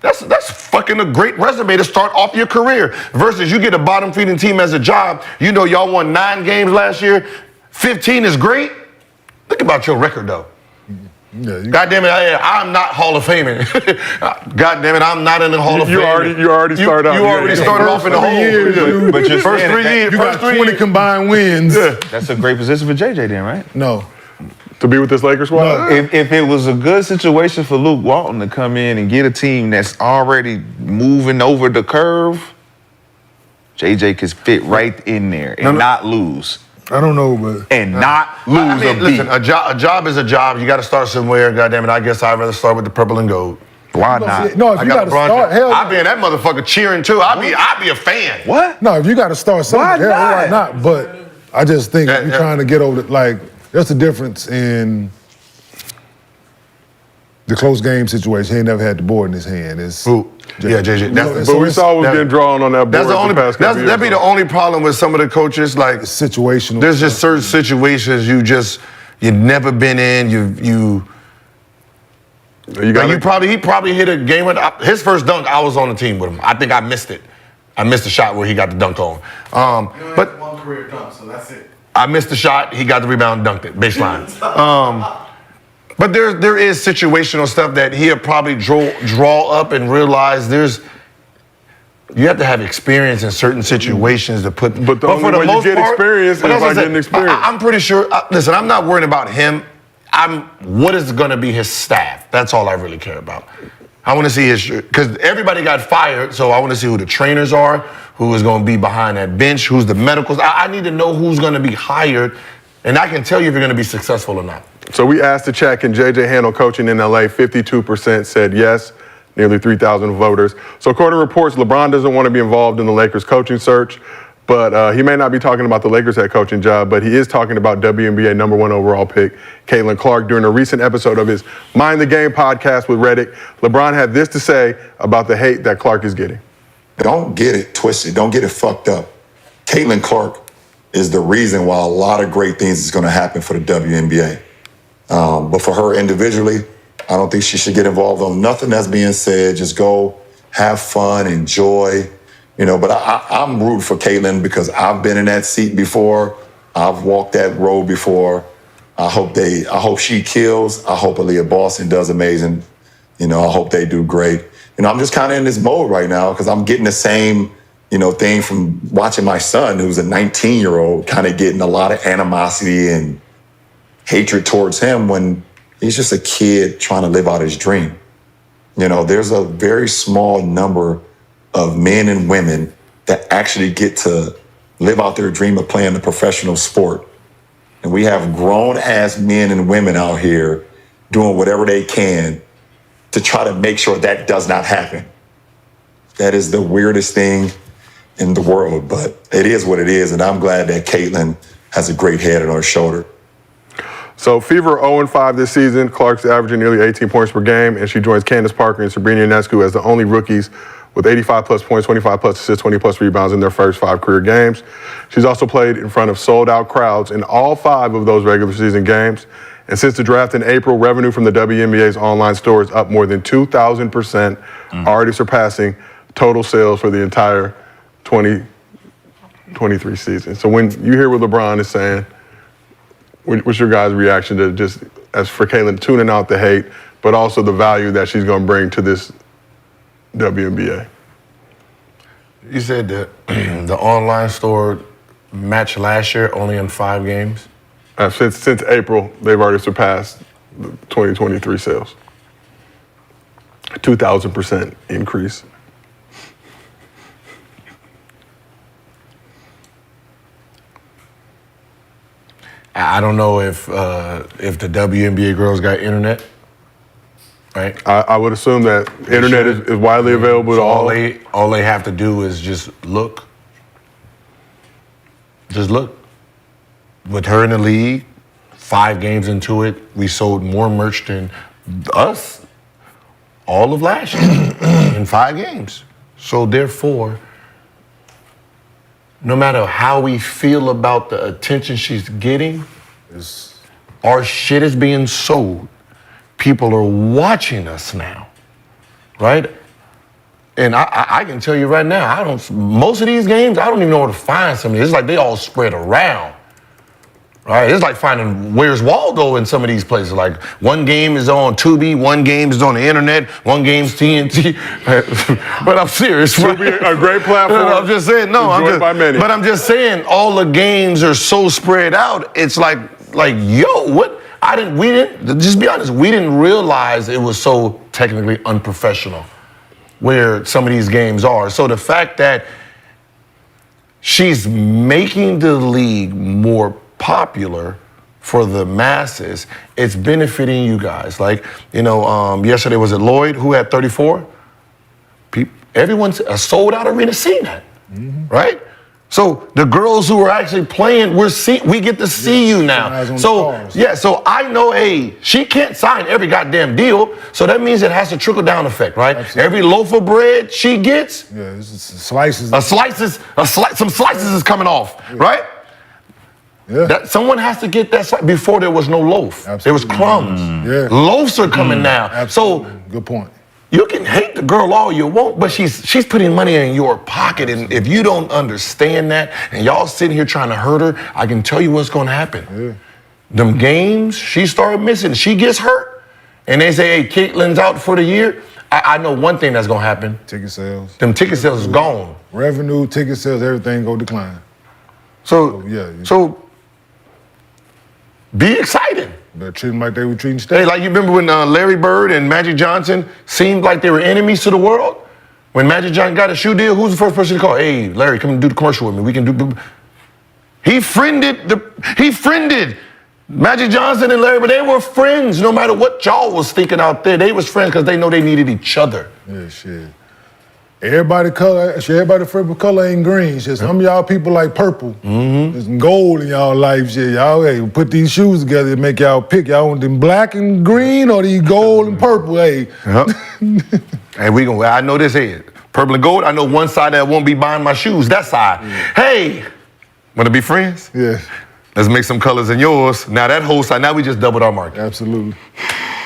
That's fucking a great resume to start off your career versus you get a bottom feeding team as a job. You know y'all won 9 games last year. 15 is great. Think about your record, though. Yeah, God damn it, I'm not Hall of Faming. God damn it, I'm not in the Hall of Fame. You already started off in the hole. But your first 3 years, you got 20 combined wins. Yeah. That's a great position for JJ then, right? No. To be with this Lakers squad? If it was a good situation for Luke Walton to come in and get a team that's already moving over the curve, JJ could fit right in there and not lose. I don't know, but... And not lose a beat. Listen, a job is a job. You got to start somewhere. God damn it, I guess I'd rather start with the purple and gold. Why not? No, if you got to start, hell... I'd be in that motherfucker cheering, too. I'd be a fan. What? No, if you got to start somewhere, why not? But I just think you're trying to get over that's the difference in the close game situation. He ain't never had the board in his hand. JJ. But we saw what was getting drawn on that board. That'd be the only problem with some of the coaches. Like situational. There's just certain situations you've never been in. You got he probably hit a game with his first dunk. I was on the team with him. I think I missed it. I missed the shot where he got the dunk on. But one career dunk, so that's it. I missed the shot. He got the rebound, dunked it, baseline. But there is situational stuff that he'll probably draw up and realize you have to have experience in certain situations to put. But the only way you get experience is by getting experience. I'm pretty sure. Listen, I'm not worried about him. What is going to be his staff? That's all I really care about. I want to see because everybody got fired, so I want to see who the trainers are, who is going to be behind that bench, who's the medicals. I need to know who's going to be hired, and I can tell you if you're going to be successful or not. So we asked the chat, can JJ handle coaching in LA? 52% said yes, nearly 3,000 voters. So according to reports, LeBron doesn't want to be involved in the Lakers coaching search, but he may not be talking about the Lakers head coaching job, but he is talking about WNBA #1 overall pick, Caitlin Clark. During a recent episode of his Mind the Game podcast with Redick, LeBron had this to say about the hate that Clark is getting. Don't get it twisted. Don't get it fucked up. Caitlin Clark is the reason why a lot of great things is going to happen for the WNBA. But for her individually, I don't think she should get involved on nothing that's being said. Just go have fun, enjoy. But I'm rooting for Caitlin because I've been in that seat before. I've walked that road before. I hope she kills. I hope Aaliyah Boston does amazing. I hope they do great. I'm just kind of in this mode right now because I'm getting the same, thing from watching my son, who's a 19-year-old, kind of getting a lot of animosity and hatred towards him when he's just a kid trying to live out his dream. There's a very small number of men and women that actually get to live out their dream of playing a professional sport. And we have grown-ass men and women out here doing whatever they can to try to make sure that does not happen. That is the weirdest thing in the world, but it is what it is, and I'm glad that Caitlin has a great head on her shoulder. So Fever 0-5 this season. Clark's averaging nearly 18 points per game, and she joins Candace Parker and Sabrina Ionescu as the only rookies with 85-plus points, 25-plus assists, 20-plus rebounds in their first 5 career games. She's also played in front of sold-out crowds in all 5 of those regular season games. And since the draft in April, revenue from the WNBA's online store is up more than 2,000%, already surpassing total sales for the entire 2023 season. So when you hear what LeBron is saying, what's your guys' reaction to just, as for Caitlin, tuning out the hate, but also the value that she's going to bring to this WNBA? You said that the online store matched last year only in 5 games? Since April, they've already surpassed the 2023 sales. 2,000% increase. I don't know if the WNBA girls got internet, right? I would assume that internet is widely available to all. All they have to do is just look. Just look. With her in the league, 5 games into it, we sold more merch than us all of last year in 5 games. So therefore, no matter how we feel about the attention she's getting, our shit is being sold. People are watching us now, right? And I can tell you right now, most of these games, I don't even know where to find some of these. It's like they all spread around. Right, it's like finding Where's Waldo in some of these places. Like one game is on Tubi, one game is on the internet, one game's TNT. But I'm serious. Tubi, a great platform. I'm just saying, by many. But I'm just saying, all the games are so spread out. It's like yo, what? We didn't. Just be honest. We didn't realize it was so technically unprofessional where some of these games are. So the fact that she's making the league more popular for the masses, it's benefiting you guys. Like, yesterday was it Lloyd who had 34? Everyone's a sold out arena seeing that, right? So the girls who are actually playing, we get to see you now. So I know, she can't sign every goddamn deal, so that means it has a trickle down effect, right? Absolutely. Every loaf of bread she gets, slices. some slices is coming off, right? Yeah. Someone has to get that side. Before there was no loaf. There was crumbs. Yeah. Loaves are coming now. Absolutely. So Good point. you can hate the girl all you want, but she's putting money in your pocket. And if you don't understand that, and y'all sitting here trying to hurt her, I can tell you what's going to happen. Yeah. Them games, she started missing. She gets hurt, and they say, hey, Caitlin's out for the year. I know one thing that's going to happen. Ticket sales. Them ticket sales is gone. Revenue, ticket sales, everything go decline. So, yeah. So be excited. Better treat them like they were treating Hey, Steph. like you remember when Larry Bird and Magic Johnson seemed like they were enemies to the world? When Magic Johnson got a shoe deal, who's the first person to call? Hey, Larry, come and do the commercial with me. We can do. He friended Magic Johnson and Larry, but they were friends no matter what y'all was thinking out there. They was friends because they know they needed each other. Yeah, shit. Everybody favorite color ain't green. Shit. Some of y'all people like purple. There's some gold in y'all life. Shit. Y'all hey, put these shoes together and make y'all pick. Y'all want them black and green or these gold and purple? Hey. Yep. And I know this here. Purple and gold, I know one side that won't be buying my shoes. That side. Hey, wanna be friends? Yeah. Let's make some colors in yours. Now that whole side, now we just doubled our market. Absolutely.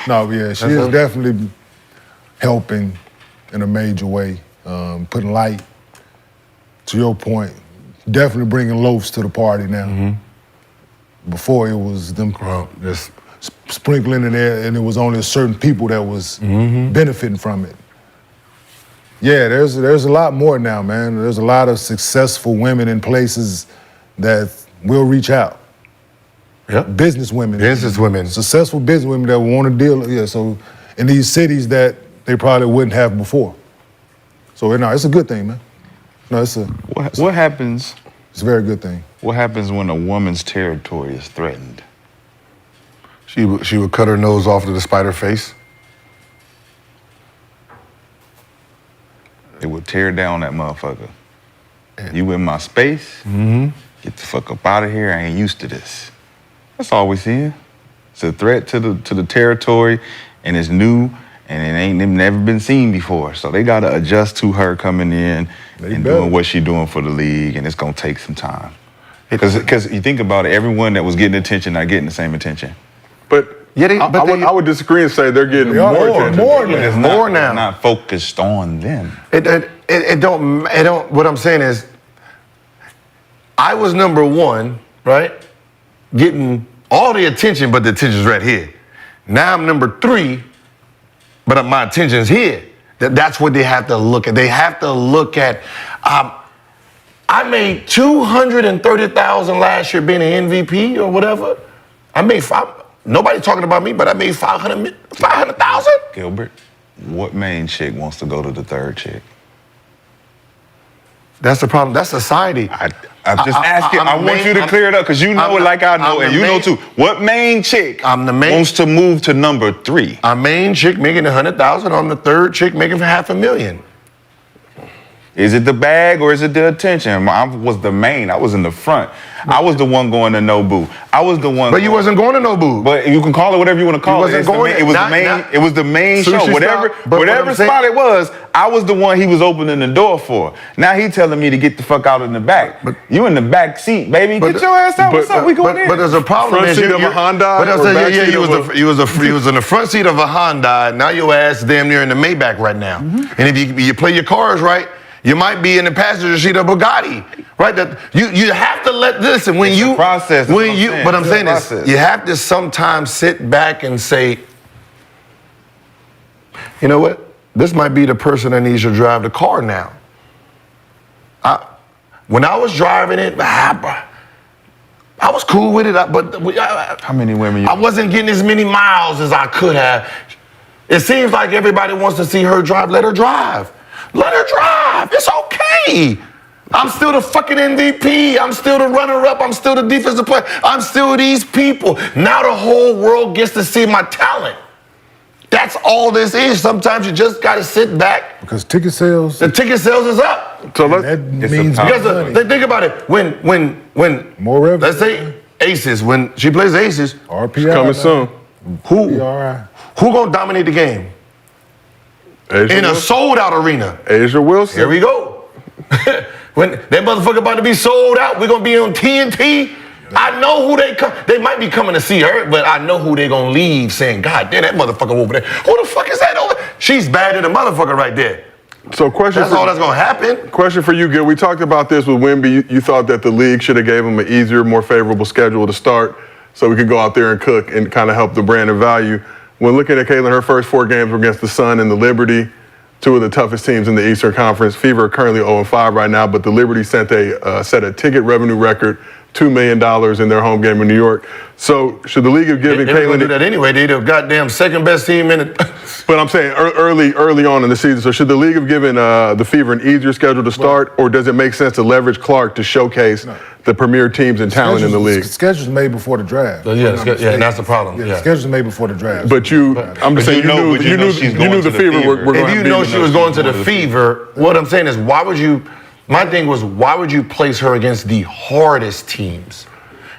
No, yeah, she is definitely helping in a major way, putting light, to your point, definitely bringing loaves to the party now. Before it was them just sprinkling in there and it was only certain people that was benefiting from it. Yeah, there's a lot more now, man. There's a lot of successful women in places that will reach out. Yep. Business women. Businesswomen. Successful business women that want to deal, so in these cities that they probably wouldn't have before. So no, it's a good thing, man. No, What happens? It's a very good thing. What happens when a woman's territory is threatened? She would cut her nose off to the spider face. It would tear down that motherfucker. You in my space? Get the fuck up out of here. I ain't used to this. That's all we seeing. It's a threat to the territory, and it's new, and it ain't never been seen before. So they gotta adjust to her coming in and doing what she doing for the league, and it's gonna take some time. Because you think about it, everyone that was getting attention not getting the same attention. But I would disagree and say they're getting more attention. It's more now. It's not focused on them. It don't. What I'm saying is, I was number one, right? Getting all the attention, but the attention's right here. Now I'm number three, but my attention's here. That's what they have to look at. They have to look at. I made $230,000 last year being an MVP or whatever. I made nobody talking about me, but I made $500,000. Gilbert, what main chick wants to go to the third chick? That's the problem. That's society. I'm just asking. I want you to clear it up because you know it like I know, and you know too. What main chick wants to move to number 3? Our main chick making $100,000. I'm the third chick making $500,000. Is it the bag or is it the attention? I was the main. I was in the front. I was the one going to Nobu. I was the one. But you wasn't going to Nobu. But you can call it whatever you want to call it. It was the main show. Whatever spot it was, I was the one he was opening the door for. Now he telling me to get the fuck out in the back. But you in the back seat, baby. Get your ass out. What's up? We going in. But there's a problem. Front seat of a Honda. You was in the front seat of a Honda. Now your ass damn near in the Maybach right now. And if you play your cars right, you might be in the passenger seat of Bugatti, right? That you have to listen when you process. But I'm saying is you have to sometimes sit back and say, you know what? This might be the person that needs to drive the car now. When I was driving it, I was cool with it. How many women? I wasn't getting as many miles as I could have. It seems like everybody wants to see her drive. Let her drive. Let her drive. It's okay. I'm still the fucking MVP. I'm still the runner-up. I'm still the defensive player. I'm still these people. Now the whole world gets to see my talent. That's all this is. Sometimes you just got to sit back. Because ticket sales. The ticket sales is up. So that means because think about it. When more revenue. Let's say Aces. When she plays Aces, RPI coming soon. Who gonna dominate the game? In a sold-out arena. Asia Wilson. Here we go. When that motherfucker about to be sold out, we're gonna be on TNT. I know who they come. They might be coming to see her, but I know who they gonna leave saying, God damn, that motherfucker over there. Who the fuck is that over there? She's bad than a motherfucker right there. So That's all that's gonna happen. Question for you, Gil. We talked about this with Wemby. You thought that the league should have gave him an easier, more favorable schedule to start so we could go out there and cook and kind of help the brand and value. When looking at Caitlin, her first 4 games were against the Sun and the Liberty, 2 of the toughest teams in the Eastern Conference. Fever are currently 0-5 right now, but the Liberty set a ticket revenue record, $2 million in their home game in New York. So should the league have given They Caitlin do that anyway. They the goddamn second best team in it. But I'm saying early on in the season. So should the league have given the Fever an easier schedule to start, or does it make sense to leverage Clark to showcase the premier teams and talent in the league? Schedule's made before the draft. Yeah, that's the problem. Yeah, Yeah. schedule's made before the draft. But I'm just saying you knew the Fever were going to If you be know in she was going to the Fever, what I'm saying is, my thing was, why would you place her against the hardest teams,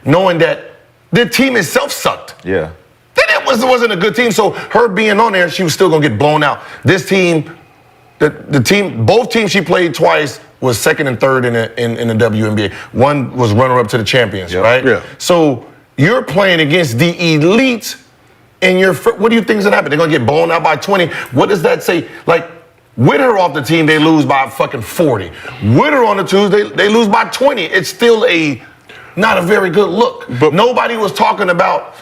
knowing that the team itself sucked? Yeah. Then it wasn't a good team, so her being on there, she was still gonna get blown out. This team, both teams she played twice was second and third in the WNBA. One was runner-up to the champions, right? Yeah. So you're playing against the elites, and what do you think is gonna happen? They're gonna get blown out by 20. What does that say? Like, with her off the team, they lose by fucking 40. With her on the twos, they lose by 20. It's still not a very good look. But nobody was talking about,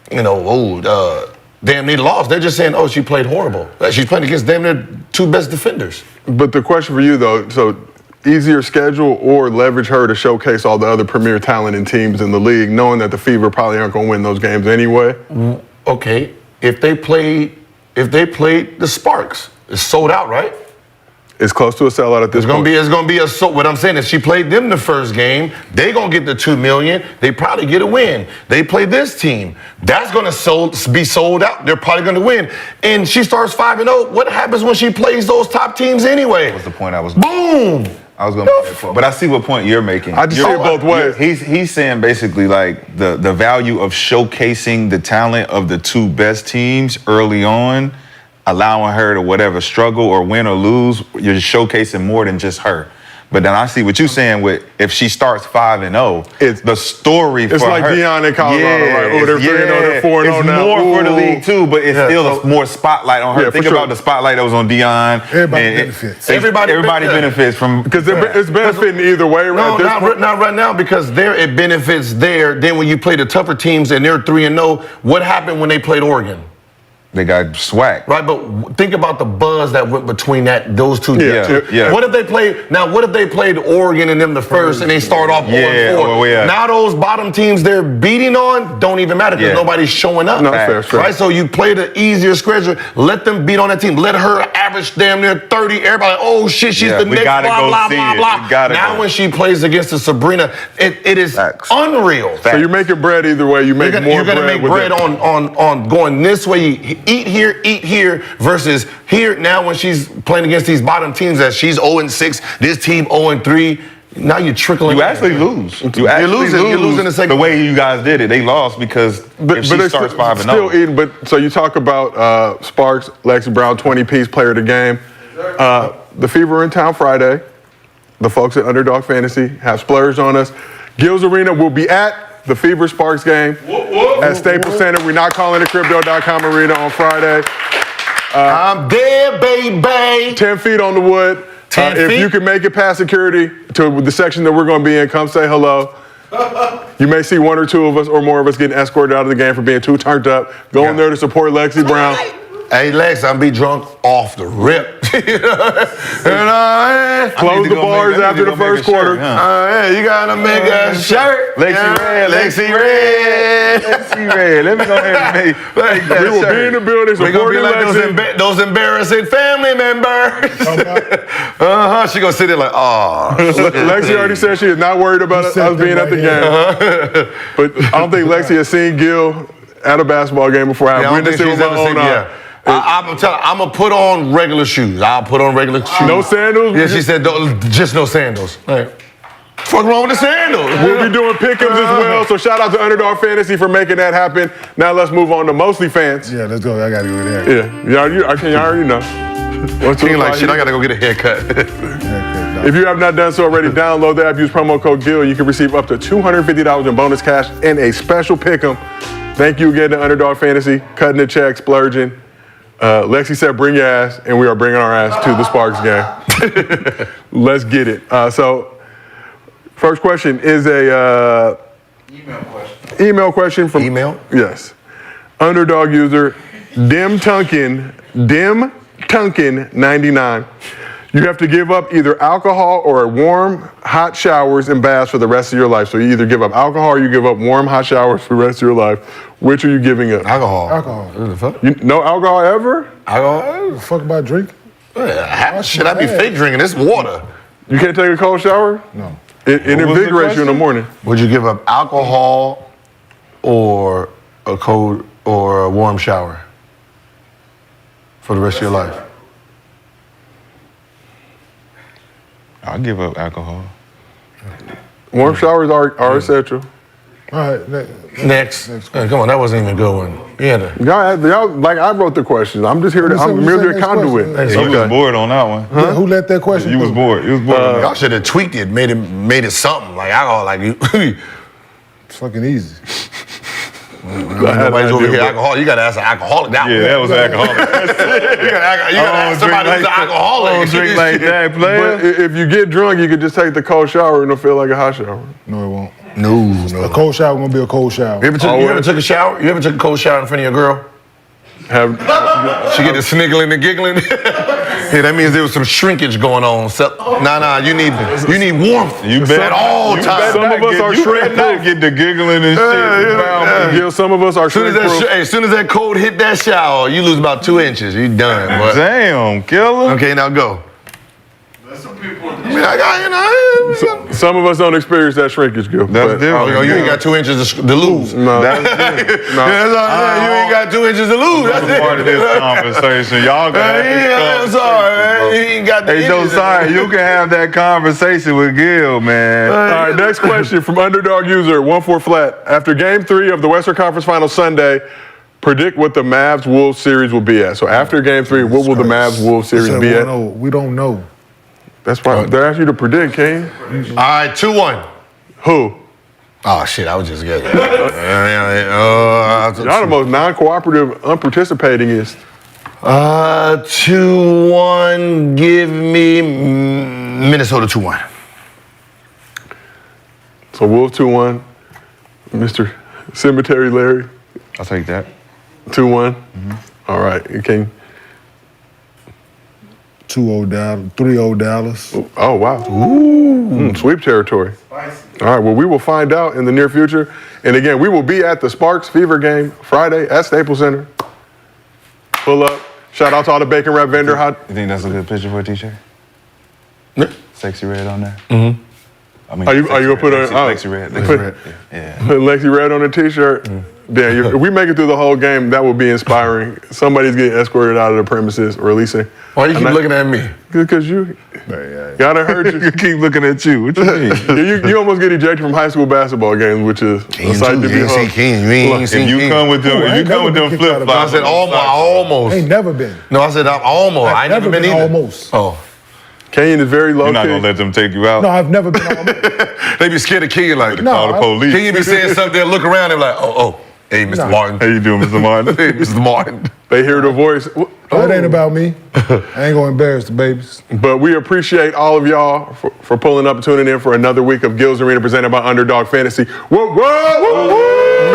damn near lost. They're just saying, oh, she played horrible. She's playing against damn near 2 best defenders. But the question for you, though, so easier schedule or leverage her to showcase all the other premier talent and teams in the league, knowing that the Fever probably aren't going to win those games anyway? Okay, if they played the Sparks, it's sold out, right? It's close to a sellout at this point. It's gonna be what I'm saying is she played them the first game. They gonna get the $2 million. They probably get a win. They play this team. That's gonna be sold out. They're probably gonna win. And she starts 5-0. What happens when she plays those top teams anyway? What's the point I was? Boom. I was going to make that point. But I see what point you're making. I just see it both ways. He's saying basically like the value of showcasing the talent of the 2 best teams early on, allowing her to whatever struggle or win or lose, you're showcasing more than just her. But then I see what you're saying with if she starts 5-0, it's the story for her. It's like Deion in Colorado, right? Oh, they're 3-0, they're 4-0 it's now. more for the league too, but it's still more spotlight on her. Yeah, Think about the spotlight that was on Deion. Everybody benefits. Everybody benefits from Because it's benefiting either way, right? No, not right now, because it benefits there. Then when you play the tougher teams and they're 3-0, what happened when they played Oregon? They got swag. Right, but think about the buzz that went between those 2 teams. Yeah. What if they played Oregon and them the first and they start off 0-4? Now those bottom teams they're beating on don't even matter because nobody's showing up. No, fair. Right, so you play the easier schedule. Let them beat on that team. Let her average damn near 30. Everybody like, oh shit, she's the next blah, blah, blah, blah. Now when she plays against the Sabrina, it is unreal. So you're making bread either way. You're going to make bread on going this way. Eat here versus here. Now when she's playing against these bottom teams that she's 0-6, this team 0-3. Now you're trickling. You actually lose. You're losing the second. The way you guys did it, they lost because if she starts 5-0. Still eating, but so you talk about Sparks, Lexi Brown, 20-piece player of the game. The Fever are in town Friday. The folks at Underdog Fantasy have splurged on us. Gil's Arena will be at the Fever Sparks game at Staples Center. We're not calling it Crypto.com Arena on Friday. I'm there, baby. 10 feet on the wood. 10 feet? If you can make it past security to the section that we're going to be in, come say hello. You may see 1 or 2 of us or more of us getting escorted out of the game for being too turned up. Go in there to support Lexi Brown. Hey, Lex, I'm be drunk off the rip. Close the bars after the first quarter. You gotta make a shirt. Lexi Red. Let me go ahead and make We will be in the building We're gonna be supporting like those embarrassing family members. She gonna sit there like, oh. Lexi already said she is not worried about us being at the game. But I don't think Lexi has seen Gil at a basketball game before. I've witnessed it with my own eye. I'm telling you, I'm gonna put on regular shoes. I'll put on regular shoes. No sandals? Yeah, she said just no sandals. Right. What's wrong with the sandals? We'll be doing pick'ems as well, so shout out to Underdog Fantasy for making that happen. Now let's move on to MostlyFans. Yeah, let's go. I gotta go there. Yeah, you already know. What's like shit? I gotta go get a haircut. If you have not done so already, download the app, use promo code GIL. You can receive up to $250 in bonus cash and a special pick'em. Thank you again to Underdog Fantasy, cutting the check, splurging. Lexi said, bring your ass, and we are bringing our ass to the Sparks game. Let's get it. So, first question is a email question from Email? Yes. Underdog user Dim Tunkin 99. You have to give up either alcohol or warm, hot showers and baths for the rest of your life. So you either give up alcohol or you give up warm, hot showers for the rest of your life. Which are you giving up? Alcohol. Alcohol. What the fuck? No alcohol ever? Alcohol? What the fuck about drinking? Should I be fake drinking? It's water. You can't take a cold shower? No. It invigorates you in the morning. Would you give up alcohol or a cold or a warm shower for the rest of your life? I'll give up alcohol. Warm showers are essential. All right, Next. Hey, come on, that wasn't even a good one. Yeah. Y'all, like I wrote the questions. I'm just here to, I'm merely a conduit. You was bored on that one. Yeah, who let that question You was go? bored. You was bored. on that. Y'all should have tweaked it, made it something like alcohol, like you. It's fucking easy. Nobody's over here alcohol. You gotta ask an alcoholic. Yeah, that was alcoholic. You gotta ask somebody who's an alcoholic. I don't drink like that, But player. if you get drunk, you could just take the cold shower and it'll feel like a hot shower. No, it won't. No. A cold shower gonna be a cold shower. You ever took a shower? You ever took a cold shower in front of your girl? She get the sniggling and giggling. Yeah, that means there was some shrinkage going on. So, nah, you need warmth. You bet at all times. Some of us are shrimp not get the giggling and shit. Gil, some of us are shrimp proof. As soon as that cold hit that shower, you lose about 2 inches. You done. Boy. Damn, killer. Okay, now go. Some people I mean, I got, Some of us don't experience that shrinkage, Gil. That's but, different. Oh, you ain't got 2 inches to lose. No. That's it. No. Yeah, that's all, you ain't got 2 inches to lose. That's it. Part of this conversation. Y'all got I'm sorry, man. You ain't got the Hey, no, inches. sorry. You can have that conversation with Gil, man. All right, next question from Underdog user 14flat. After Game 3 of the Western Conference Finals Sunday, predict what the Mavs-Wolves series will be at. So after Game 3, what will the Mavs-Wolves series be at? We don't know. That's why they're asking you to predict, Kenyon. All right, 2-1. Who? Oh, shit, I was just guessing. Y'all the most non-cooperative, unparticipatingest. 2-1, give me Minnesota 2-1. So Wolves 2-1. Mr. Cemetery Larry, I'll take that. 2-1. All right, King. 2-0 Dallas, 3-0 Dallas. Oh, wow. Sweep territory. All right, well, we will find out in the near future. And again, we will be at the Sparks Fever game Friday at Staples Center. Pull up. Shout out to all the bacon wrap vendor. You think that's a good picture for a t-shirt? Yeah. Sexy red on there? Mm-hmm. I mean, Are you gonna put a Lexi red? put Lexi Red on the t-shirt? Damn, if we make it through the whole game, that would be inspiring. Somebody's getting escorted out of the premises, or at least Why you keep looking at me? because you gotta hurt you. Keep looking at you. What you mean? You almost get ejected from high school basketball games, which is a sight to You ain't seen behold. Ken. You ain't seen If you Ken. come with them, Ooh, I if you ain't come with never them been kicked out of flip flops, I said almost. Ain't never been. No, I said I'm almost. I ain't never been either. almost. Oh. Kenyon is very low You're not key. gonna let them take you out. No, I've never been almost. They be scared of Kenyon like, No, Call the police. Kenyon be saying something, they'll look around and be like, oh. Hey, Mr. No. Martin. How you doing, Mr. Martin? Hey, Mr. Martin. They hear the voice. That ain't about me. I ain't gonna embarrass the babies. But we appreciate all of y'all for pulling up and tuning in for another week of Gil's Arena presented by Underdog Fantasy. Whoa.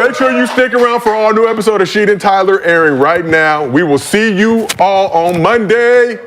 Make sure you stick around for all new episode of Sheet and Tyler airing right now. We will see you all on Monday.